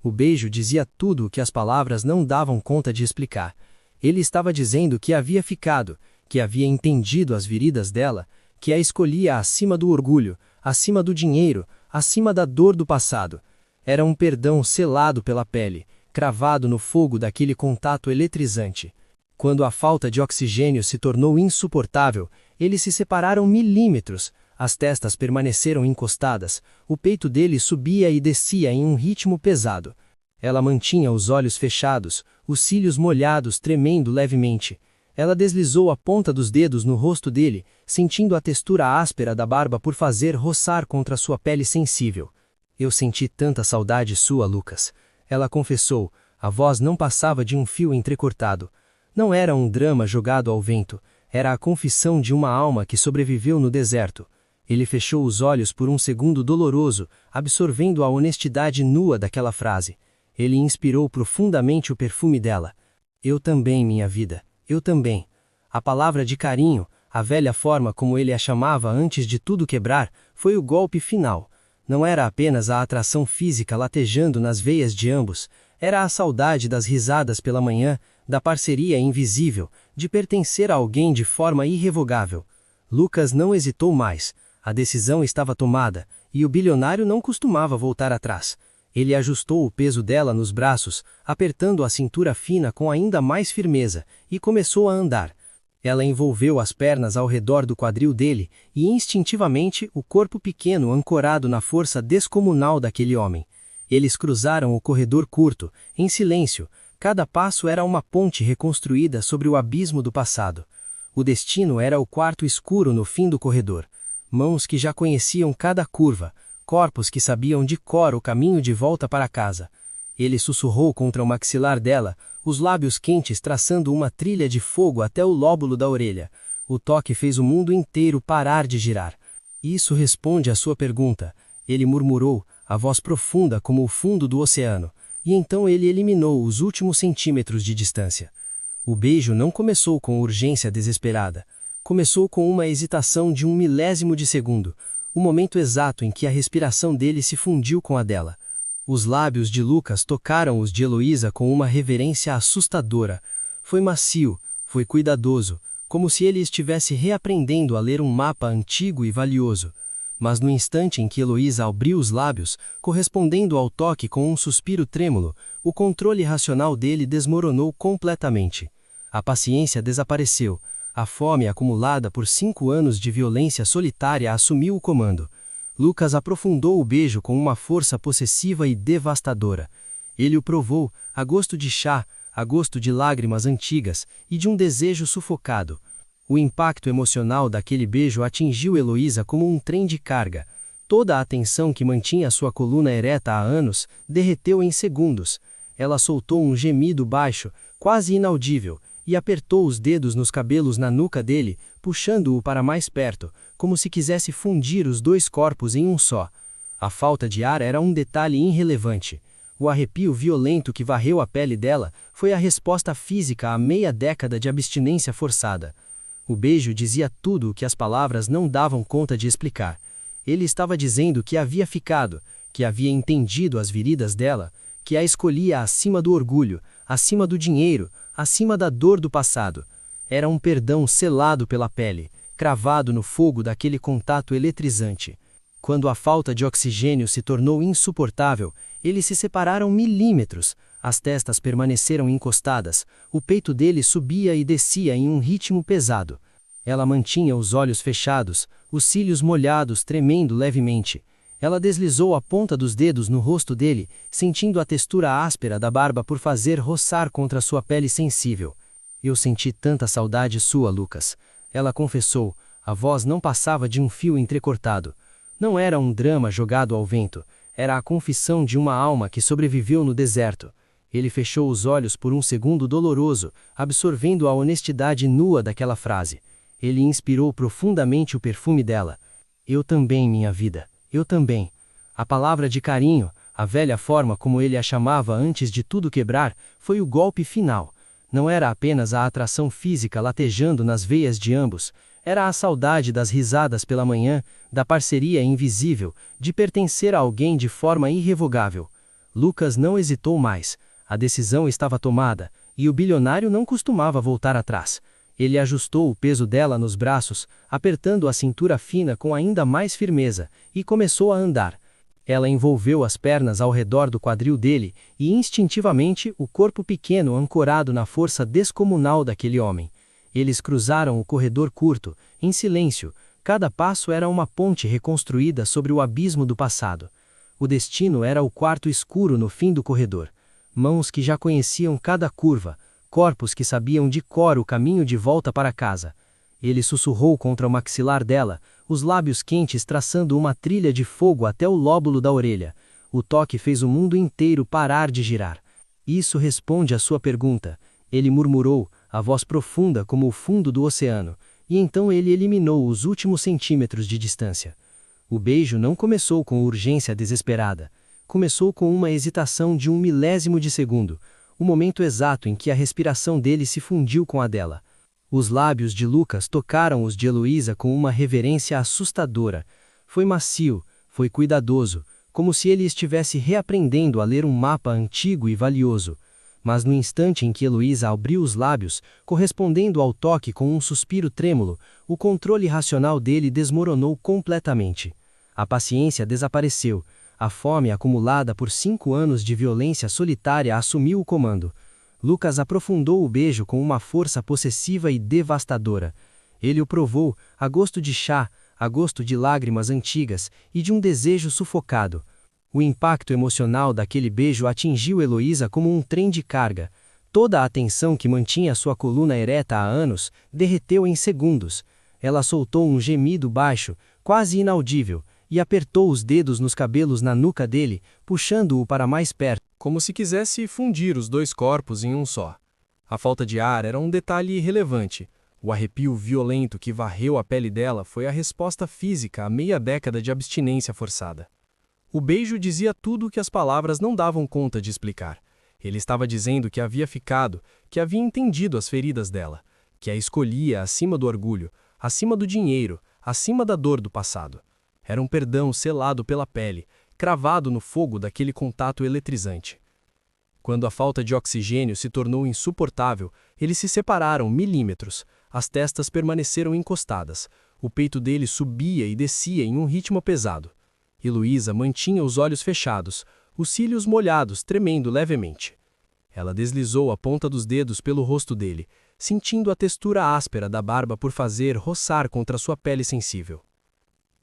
O beijo dizia tudo o que as palavras não davam conta de explicar. Ele estava dizendo que havia ficado, que havia entendido as feridas dela, que a escolhia acima do orgulho, acima do dinheiro, acima da dor do passado. Era um perdão selado pela pele, cravado no fogo daquele contato eletrizante. Quando a falta de oxigênio se tornou insuportável, eles se separaram milímetros. As testas permaneceram encostadas, o peito dele subia e descia em um ritmo pesado. Ela mantinha os olhos fechados, os cílios molhados tremendo levemente. Ela deslizou a ponta dos dedos no rosto dele, sentindo a textura áspera da barba por fazer roçar contra sua pele sensível. Eu senti tanta saudade sua, Lucas. Ela confessou, a voz não passava de um fio entrecortado. Não era um drama jogado ao vento, era a confissão de uma alma que sobreviveu no deserto. Ele fechou os olhos por um segundo doloroso, absorvendo a honestidade nua daquela frase. Ele inspirou profundamente o perfume dela. Eu também, minha vida, eu também. A palavra de carinho, a velha forma como ele a chamava antes de tudo quebrar, foi o golpe final. Não era apenas a atração física latejando nas veias de ambos, era a saudade das risadas pela manhã, da parceria invisível, de pertencer a alguém de forma irrevogável. Lucas não hesitou mais. A decisão estava tomada, e o bilionário não costumava voltar atrás. Ele ajustou o peso dela nos braços, apertando a cintura fina com ainda mais firmeza, e começou a andar. Ela envolveu as pernas ao redor do quadril dele, e instintivamente o corpo pequeno ancorado na força descomunal daquele homem. Eles cruzaram o corredor curto, em silêncio. Cada passo era uma ponte reconstruída sobre o abismo do passado. O destino era o quarto escuro no fim do corredor. Mãos que já conheciam cada curva, corpos que sabiam de cor o caminho de volta para casa. Ele sussurrou contra o maxilar dela, os lábios quentes traçando uma trilha de fogo até o lóbulo da orelha. O toque fez o mundo inteiro parar de girar. Isso responde à sua pergunta, ele murmurou, a voz profunda como o fundo do oceano, e então ele eliminou os últimos centímetros de distância. O beijo não começou com urgência desesperada. Começou com uma hesitação de 1/1000 de segundo, o momento exato em que a respiração dele se fundiu com a dela. Os lábios de Lucas tocaram os de Heloísa com uma reverência assustadora. Foi macio, foi cuidadoso, como se ele estivesse reaprendendo a ler um mapa antigo e valioso. Mas no instante em que Heloísa abriu os lábios, correspondendo ao toque com um suspiro trêmulo, o controle racional dele desmoronou completamente. A paciência desapareceu. A fome acumulada por 5 anos de violência solitária assumiu o comando. Lucas aprofundou o beijo com uma força possessiva e devastadora. Ele o provou, a gosto de chá, a gosto de lágrimas antigas e de um desejo sufocado. O impacto emocional daquele beijo atingiu Heloísa como um trem de carga. Toda a atenção que mantinha sua coluna ereta há anos derreteu em segundos. Ela soltou um gemido baixo, quase inaudível, e apertou os dedos nos cabelos na nuca dele, puxando-o para mais perto, como se quisesse fundir os dois corpos em um só. A falta de ar era um detalhe irrelevante. O arrepio violento que varreu a pele dela foi a resposta física à meia década de abstinência forçada. O beijo dizia tudo o que as palavras não davam conta de explicar. Ele estava dizendo que havia ficado, que havia entendido as feridas dela, que a escolhia acima do orgulho, acima do dinheiro, acima da dor do passado. Era um perdão selado pela pele, cravado no fogo daquele contato eletrizante. Quando a falta de oxigênio se tornou insuportável, eles se separaram milímetros, as testas permaneceram encostadas, o peito dele subia e descia em um ritmo pesado. Ela mantinha os olhos fechados, os cílios molhados tremendo levemente. Ela deslizou a ponta dos dedos no rosto dele, sentindo a textura áspera da barba por fazer roçar contra sua pele sensível. Eu senti tanta saudade sua, Lucas. Ela confessou, a voz não passava de um fio entrecortado. Não era um drama jogado ao vento, era a confissão de uma alma que sobreviveu no deserto. Ele fechou os olhos por um segundo doloroso, absorvendo a honestidade nua daquela frase. Ele inspirou profundamente o perfume dela. Eu também, minha vida. Eu também. A palavra de carinho, a velha forma como ele a chamava antes de tudo quebrar, foi o golpe final. Não era apenas a atração física latejando nas veias de ambos, era a saudade das risadas pela manhã, da parceria invisível, de pertencer a alguém de forma irrevogável. Lucas não hesitou mais. A decisão estava tomada, e o bilionário não costumava voltar atrás. Ele ajustou o peso dela nos braços, apertando a cintura fina com ainda mais firmeza, e começou a andar. Ela envolveu as pernas ao redor do quadril dele e instintivamente o corpo pequeno ancorado na força descomunal daquele homem. Eles cruzaram o corredor curto, em silêncio. Cada passo era uma ponte reconstruída sobre o abismo do passado. O destino era o quarto escuro no fim do corredor. Mãos que já conheciam cada curva, corpos que sabiam de cor o caminho de volta para casa. Ele sussurrou contra o maxilar dela, os lábios quentes traçando uma trilha de fogo até o lóbulo da orelha. O toque fez o mundo inteiro parar de girar. Isso responde à sua pergunta. Ele murmurou, a voz profunda como o fundo do oceano, e então ele eliminou os últimos centímetros de distância. O beijo não começou com urgência desesperada. Começou com uma hesitação de 1/1000 de segundo, o momento exato em que a respiração dele se fundiu com a dela. Os lábios de Lucas tocaram os de Heloísa com uma reverência assustadora. Foi macio, foi cuidadoso, como se ele estivesse reaprendendo a ler um mapa antigo e valioso. Mas no instante em que Heloísa abriu os lábios, correspondendo ao toque com um suspiro trêmulo, o controle racional dele desmoronou completamente. A paciência desapareceu. A fome acumulada por 5 anos de violência solitária assumiu o comando. Lucas aprofundou o beijo com uma força possessiva e devastadora. Ele o provou, a gosto de chá, a gosto de lágrimas antigas e de um desejo sufocado. O impacto emocional daquele beijo atingiu Heloísa como um trem de carga. Toda a atenção que mantinha sua coluna ereta há anos derreteu em segundos. Ela soltou um gemido baixo, quase inaudível, e apertou os dedos nos cabelos na nuca dele, puxando-o para mais perto, como se quisesse fundir os dois corpos em um só. A falta de ar era um detalhe irrelevante. O arrepio violento que varreu a pele dela foi a resposta física a meia década de abstinência forçada. O beijo dizia tudo o que as palavras não davam conta de explicar. Ele estava dizendo que havia ficado, que havia entendido as feridas dela, que a escolhia acima do orgulho, acima do dinheiro, acima da dor do passado. Era um perdão selado pela pele, cravado no fogo daquele contato eletrizante. Quando a falta de oxigênio se tornou insuportável, eles se separaram milímetros, as testas permaneceram encostadas, o peito dele subia e descia em um ritmo pesado. Heloísa mantinha os olhos fechados, os cílios molhados tremendo levemente. Ela deslizou a ponta dos dedos pelo rosto dele, sentindo a textura áspera da barba por fazer roçar contra sua pele sensível.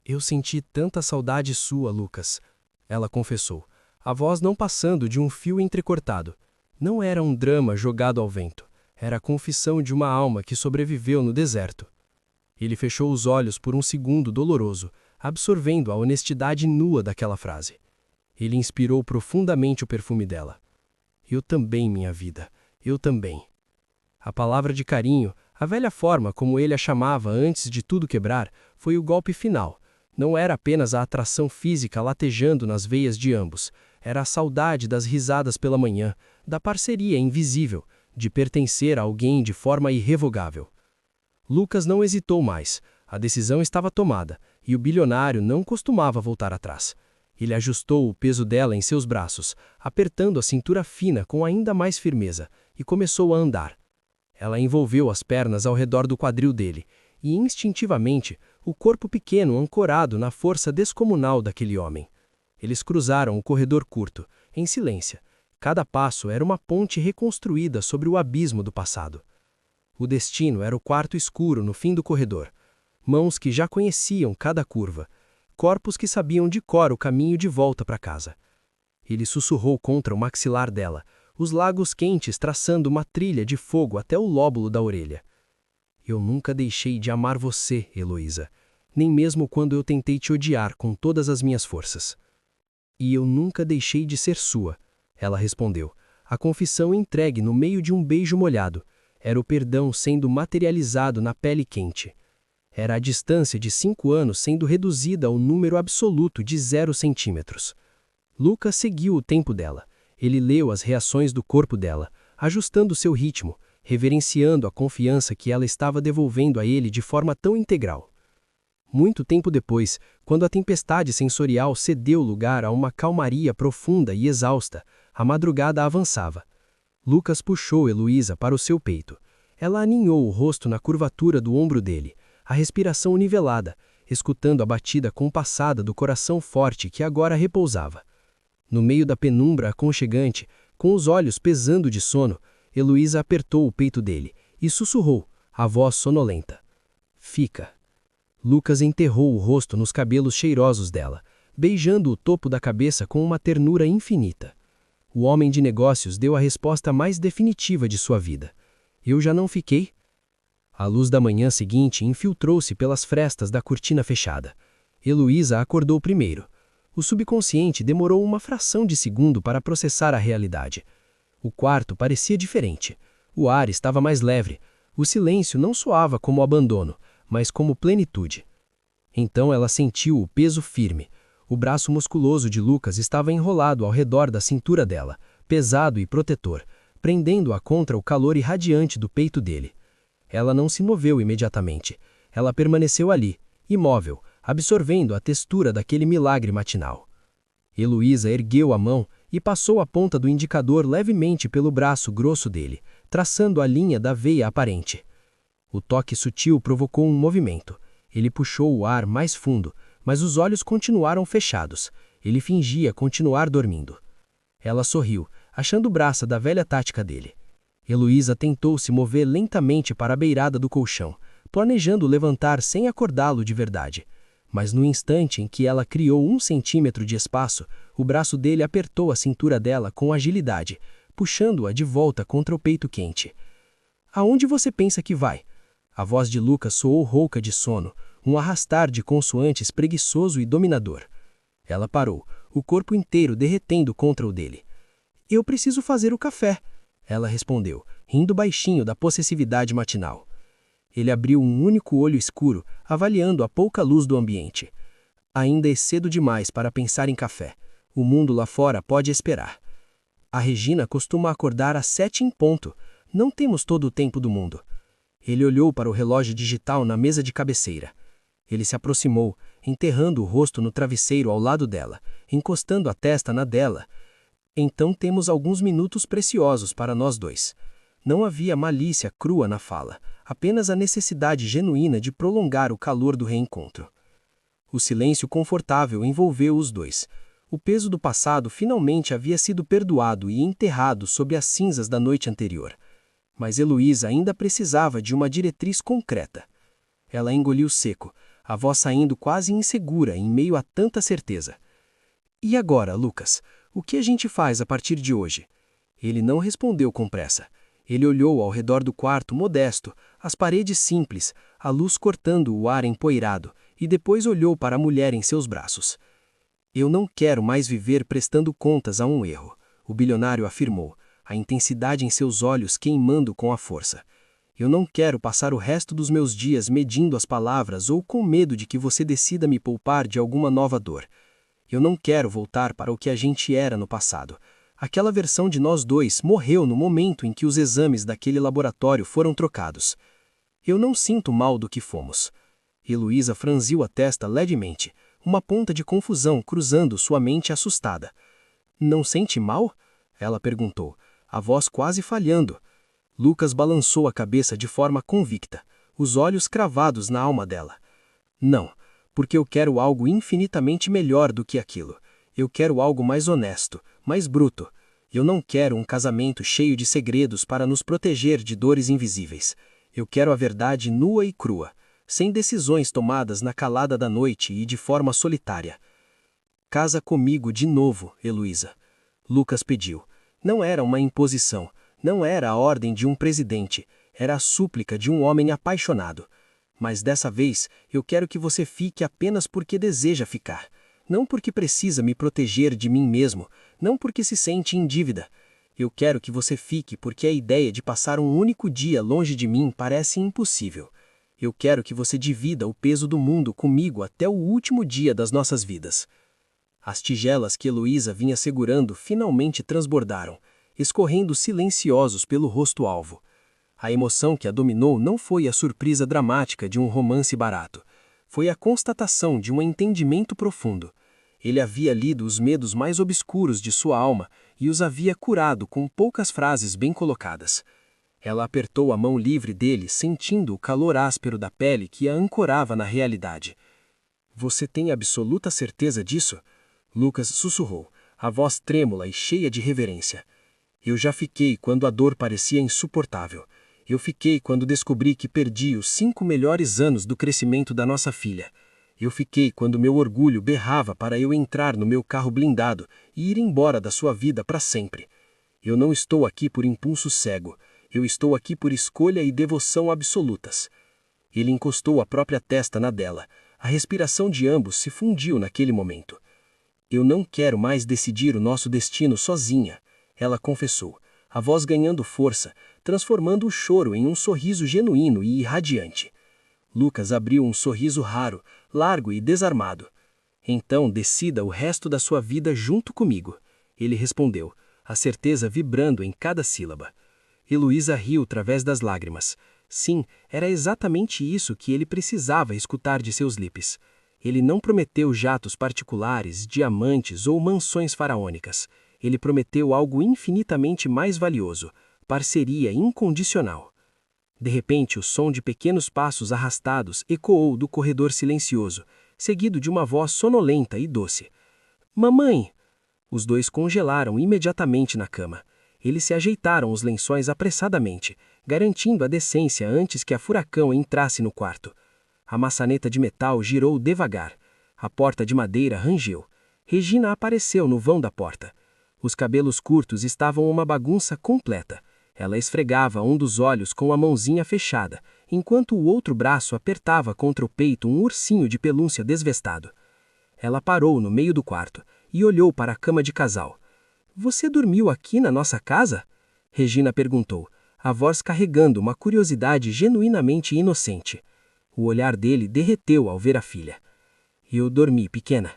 Eu senti tanta saudade sua, Lucas, ela confessou, a voz não passando de um fio entrecortado. Não era um drama jogado ao vento, era a confissão de uma alma que sobreviveu no deserto. Ele fechou os olhos por um segundo doloroso, absorvendo a honestidade nua daquela frase. Ele inspirou profundamente o perfume dela. Eu também, minha vida, eu também. A palavra de carinho, a velha forma como ele a chamava antes de tudo quebrar, foi o golpe final. Não era apenas a atração física latejando nas veias de ambos, era a saudade das risadas pela manhã, da parceria invisível, de pertencer a alguém de forma irrevogável. Lucas não hesitou mais, a decisão estava tomada, e o bilionário não costumava voltar atrás. Ele ajustou o peso dela em seus braços, apertando a cintura fina com ainda mais firmeza, e começou a andar. Ela envolveu as pernas ao redor do quadril dele, e instintivamente, o corpo pequeno ancorado na força descomunal daquele homem. Eles cruzaram o corredor curto, em silêncio. Cada passo era uma ponte reconstruída sobre o abismo do passado. O destino era o quarto escuro no fim do corredor. Mãos que já conheciam cada curva. Corpos que sabiam de cor o caminho de volta para casa. Ele sussurrou contra o maxilar dela, os lábios quentes traçando uma trilha de fogo até o lóbulo da orelha. Eu nunca deixei de amar você, Heloísa, nem mesmo quando eu tentei te odiar com todas as minhas forças. E eu nunca deixei de ser sua, ela respondeu, a confissão entregue no meio de um beijo molhado. Era o perdão sendo materializado na pele quente. Era a distância de 5 anos sendo reduzida ao número absoluto de 0 centímetros. Lucas seguiu o tempo dela. Ele leu as reações do corpo dela, ajustando seu ritmo, reverenciando a confiança que ela estava devolvendo a ele de forma tão integral. Muito tempo depois, quando a tempestade sensorial cedeu lugar a uma calmaria profunda e exausta, a madrugada avançava. Lucas puxou Heloísa para o seu peito. Ela aninhou o rosto na curvatura do ombro dele, a respiração nivelada, escutando a batida compassada do coração forte que agora repousava. No meio da penumbra aconchegante, com os olhos pesando de sono, Heloísa apertou o peito dele e sussurrou, a voz sonolenta. Fica. Lucas enterrou o rosto nos cabelos cheirosos dela, beijando o topo da cabeça com uma ternura infinita. O homem de negócios deu a resposta mais definitiva de sua vida. Eu já não fiquei? A luz da manhã seguinte infiltrou-se pelas frestas da cortina fechada. Heloísa acordou primeiro. O subconsciente demorou uma fração de segundo para processar a realidade. O quarto parecia diferente. O ar estava mais leve. O silêncio não soava como abandono, mas como plenitude. Então ela sentiu o peso firme. O braço musculoso de Lucas estava enrolado ao redor da cintura dela, pesado e protetor, prendendo-a contra o calor irradiante do peito dele. Ela não se moveu imediatamente. Ela permaneceu ali, imóvel, absorvendo a textura daquele milagre matinal. Heloísa ergueu a mão e passou a ponta do indicador levemente pelo braço grosso dele, traçando a linha da veia aparente. O toque sutil provocou um movimento. Ele puxou o ar mais fundo, mas os olhos continuaram fechados. Ele fingia continuar dormindo. Ela sorriu, achando braça da velha tática dele. Heloísa tentou se mover lentamente para a beirada do colchão, planejando levantar sem acordá-lo de verdade. Mas no instante em que ela criou 1 centímetro de espaço, o braço dele apertou a cintura dela com agilidade, puxando-a de volta contra o peito quente. Aonde você pensa que vai? A voz de Lucas soou rouca de sono, um arrastar de consoantes preguiçoso e dominador. Ela parou, o corpo inteiro derretendo contra o dele. Eu preciso fazer o café, ela respondeu, rindo baixinho da possessividade matinal. Ele abriu um único olho escuro, avaliando a pouca luz do ambiente. Ainda é cedo demais para pensar em café. O mundo lá fora pode esperar. A Regina costuma acordar às 7 em ponto. Não temos todo o tempo do mundo. Ele olhou para o relógio digital na mesa de cabeceira. Ele se aproximou, enterrando o rosto no travesseiro ao lado dela, encostando a testa na dela. Então temos alguns minutos preciosos para nós dois. Não havia malícia crua na fala, apenas a necessidade genuína de prolongar o calor do reencontro. O silêncio confortável envolveu os dois. O peso do passado finalmente havia sido perdoado e enterrado sob as cinzas da noite anterior. Mas Heloísa ainda precisava de uma diretriz concreta. Ela engoliu seco, a voz saindo quase insegura em meio a tanta certeza. E agora, Lucas, o que a gente faz a partir de hoje? Ele não respondeu com pressa. Ele olhou ao redor do quarto modesto, as paredes simples, a luz cortando o ar empoeirado, e depois olhou para a mulher em seus braços. Eu não quero mais viver prestando contas a um erro, o bilionário afirmou, a intensidade em seus olhos queimando com a força. Eu não quero passar o resto dos meus dias medindo as palavras ou com medo de que você decida me poupar de alguma nova dor. Eu não quero voltar para o que a gente era no passado. Aquela versão de nós dois morreu no momento em que os exames daquele laboratório foram trocados. Eu não sinto mal do que fomos. Heloísa franziu a testa levemente, uma ponta de confusão cruzando sua mente assustada. Não sente mal? Ela perguntou, a voz quase falhando. Lucas balançou a cabeça de forma convicta, os olhos cravados na alma dela. Não, porque eu quero algo infinitamente melhor do que aquilo. Eu quero algo mais honesto, mais bruto. Eu não quero um casamento cheio de segredos para nos proteger de dores invisíveis. Eu quero a verdade nua e crua, sem decisões tomadas na calada da noite e de forma solitária. Casa comigo de novo, Heloísa. Lucas pediu. Não era uma imposição, não era a ordem de um presidente, era a súplica de um homem apaixonado. Mas dessa vez, eu quero que você fique apenas porque deseja ficar. Não porque precisa me proteger de mim mesmo, não porque se sente em dívida. Eu quero que você fique porque a ideia de passar um único dia longe de mim parece impossível. Eu quero que você divida o peso do mundo comigo até o último dia das nossas vidas. As tigelas que Heloísa vinha segurando finalmente transbordaram, escorrendo silenciosos pelo rosto alvo. A emoção que a dominou não foi a surpresa dramática de um romance barato. Foi a constatação de um entendimento profundo. Ele havia lido os medos mais obscuros de sua alma e os havia curado com poucas frases bem colocadas. Ela apertou a mão livre dele, sentindo o calor áspero da pele que a ancorava na realidade. Você tem absoluta certeza disso? Lucas sussurrou, a voz trêmula e cheia de reverência. Eu já fiquei quando a dor parecia insuportável. Eu fiquei quando descobri que perdi os 5 melhores anos do crescimento da nossa filha. Eu fiquei quando meu orgulho berrava para eu entrar no meu carro blindado e ir embora da sua vida para sempre. Eu não estou aqui por impulso cego. Eu estou aqui por escolha e devoção absolutas. Ele encostou a própria testa na dela. A respiração de ambos se fundiu naquele momento. Eu não quero mais decidir o nosso destino sozinha, ela confessou, a voz ganhando força, transformando o choro em um sorriso genuíno e irradiante. Lucas abriu um sorriso raro, largo e desarmado. Então decida o resto da sua vida junto comigo, ele respondeu, a certeza vibrando em cada sílaba. Heloísa riu através das lágrimas. Sim, era exatamente isso que ele precisava escutar de seus lips. Ele não prometeu jatos particulares, diamantes ou mansões faraônicas. Ele prometeu algo infinitamente mais valioso, parceria incondicional. De repente, o som de pequenos passos arrastados ecoou do corredor silencioso, seguido de uma voz sonolenta e doce. Mamãe! Os dois congelaram imediatamente na cama. Eles se ajeitaram os lençóis apressadamente, garantindo a decência antes que a furacão entrasse no quarto. A maçaneta de metal girou devagar. A porta de madeira rangeu. Regina apareceu no vão da porta. Os cabelos curtos estavam uma bagunça completa. Ela esfregava um dos olhos com a mãozinha fechada, enquanto o outro braço apertava contra o peito um ursinho de pelúcia desvestado. Ela parou no meio do quarto e olhou para a cama de casal. Você dormiu aqui na nossa casa? Regina perguntou, a voz carregando uma curiosidade genuinamente inocente. O olhar dele derreteu ao ver a filha. Eu dormi, pequena.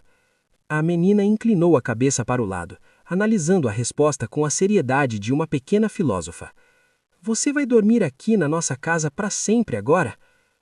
A menina inclinou a cabeça para o lado, analisando a resposta com a seriedade de uma pequena filósofa. Você vai dormir aqui na nossa casa para sempre agora?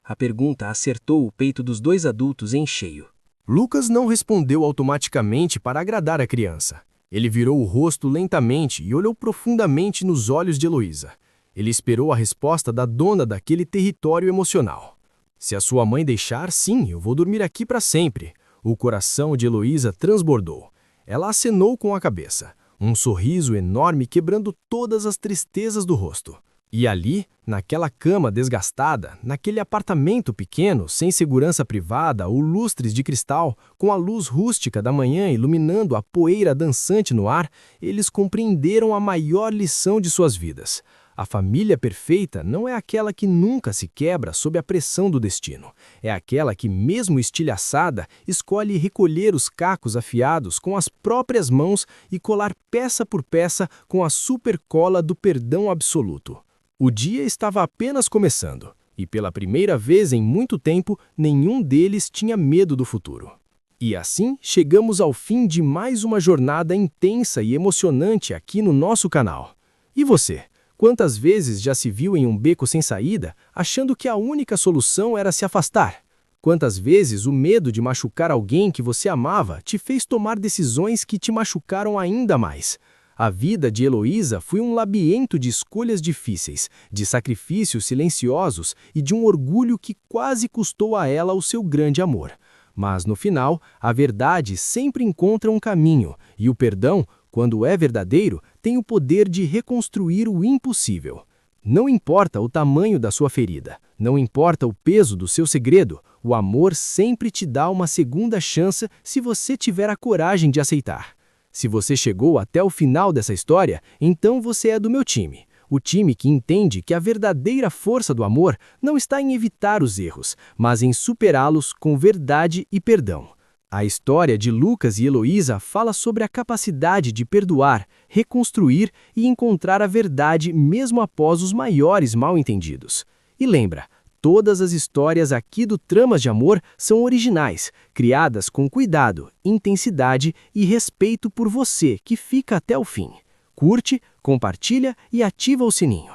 A pergunta acertou o peito dos dois adultos em cheio. Lucas não respondeu automaticamente para agradar a criança. Ele virou o rosto lentamente e olhou profundamente nos olhos de Heloísa. Ele esperou a resposta da dona daquele território emocional. Se a sua mãe deixar, sim, eu vou dormir aqui para sempre. O coração de Heloísa transbordou. Ela acenou com a cabeça, um sorriso enorme quebrando todas as tristezas do rosto. E ali, naquela cama desgastada, naquele apartamento pequeno, sem segurança privada ou lustres de cristal, com a luz rústica da manhã iluminando a poeira dançante no ar, eles compreenderam a maior lição de suas vidas. A família perfeita não é aquela que nunca se quebra sob a pressão do destino. É aquela que, mesmo estilhaçada, escolhe recolher os cacos afiados com as próprias mãos e colar peça por peça com a supercola do perdão absoluto. O dia estava apenas começando, e pela primeira vez em muito tempo, nenhum deles tinha medo do futuro. E assim, chegamos ao fim de mais uma jornada intensa e emocionante aqui no nosso canal. E você? Quantas vezes já se viu em um beco sem saída, achando que a única solução era se afastar? Quantas vezes o medo de machucar alguém que você amava te fez tomar decisões que te machucaram ainda mais? A vida de Heloísa foi um labirinto de escolhas difíceis, de sacrifícios silenciosos e de um orgulho que quase custou a ela o seu grande amor. Mas no final, a verdade sempre encontra um caminho, e o perdão, quando é verdadeiro, tem o poder de reconstruir o impossível. Não importa o tamanho da sua ferida, não importa o peso do seu segredo, o amor sempre te dá uma segunda chance se você tiver a coragem de aceitar. Se você chegou até o final dessa história, então você é do meu time. O time que entende que a verdadeira força do amor não está em evitar os erros, mas em superá-los com verdade e perdão. A história de Lucas e Heloísa fala sobre a capacidade de perdoar, reconstruir e encontrar a verdade mesmo após os maiores mal-entendidos. E lembra, todas as histórias aqui do Tramas de Amor são originais, criadas com cuidado, intensidade e respeito por você que fica até o fim. Curte, compartilha e ativa o sininho.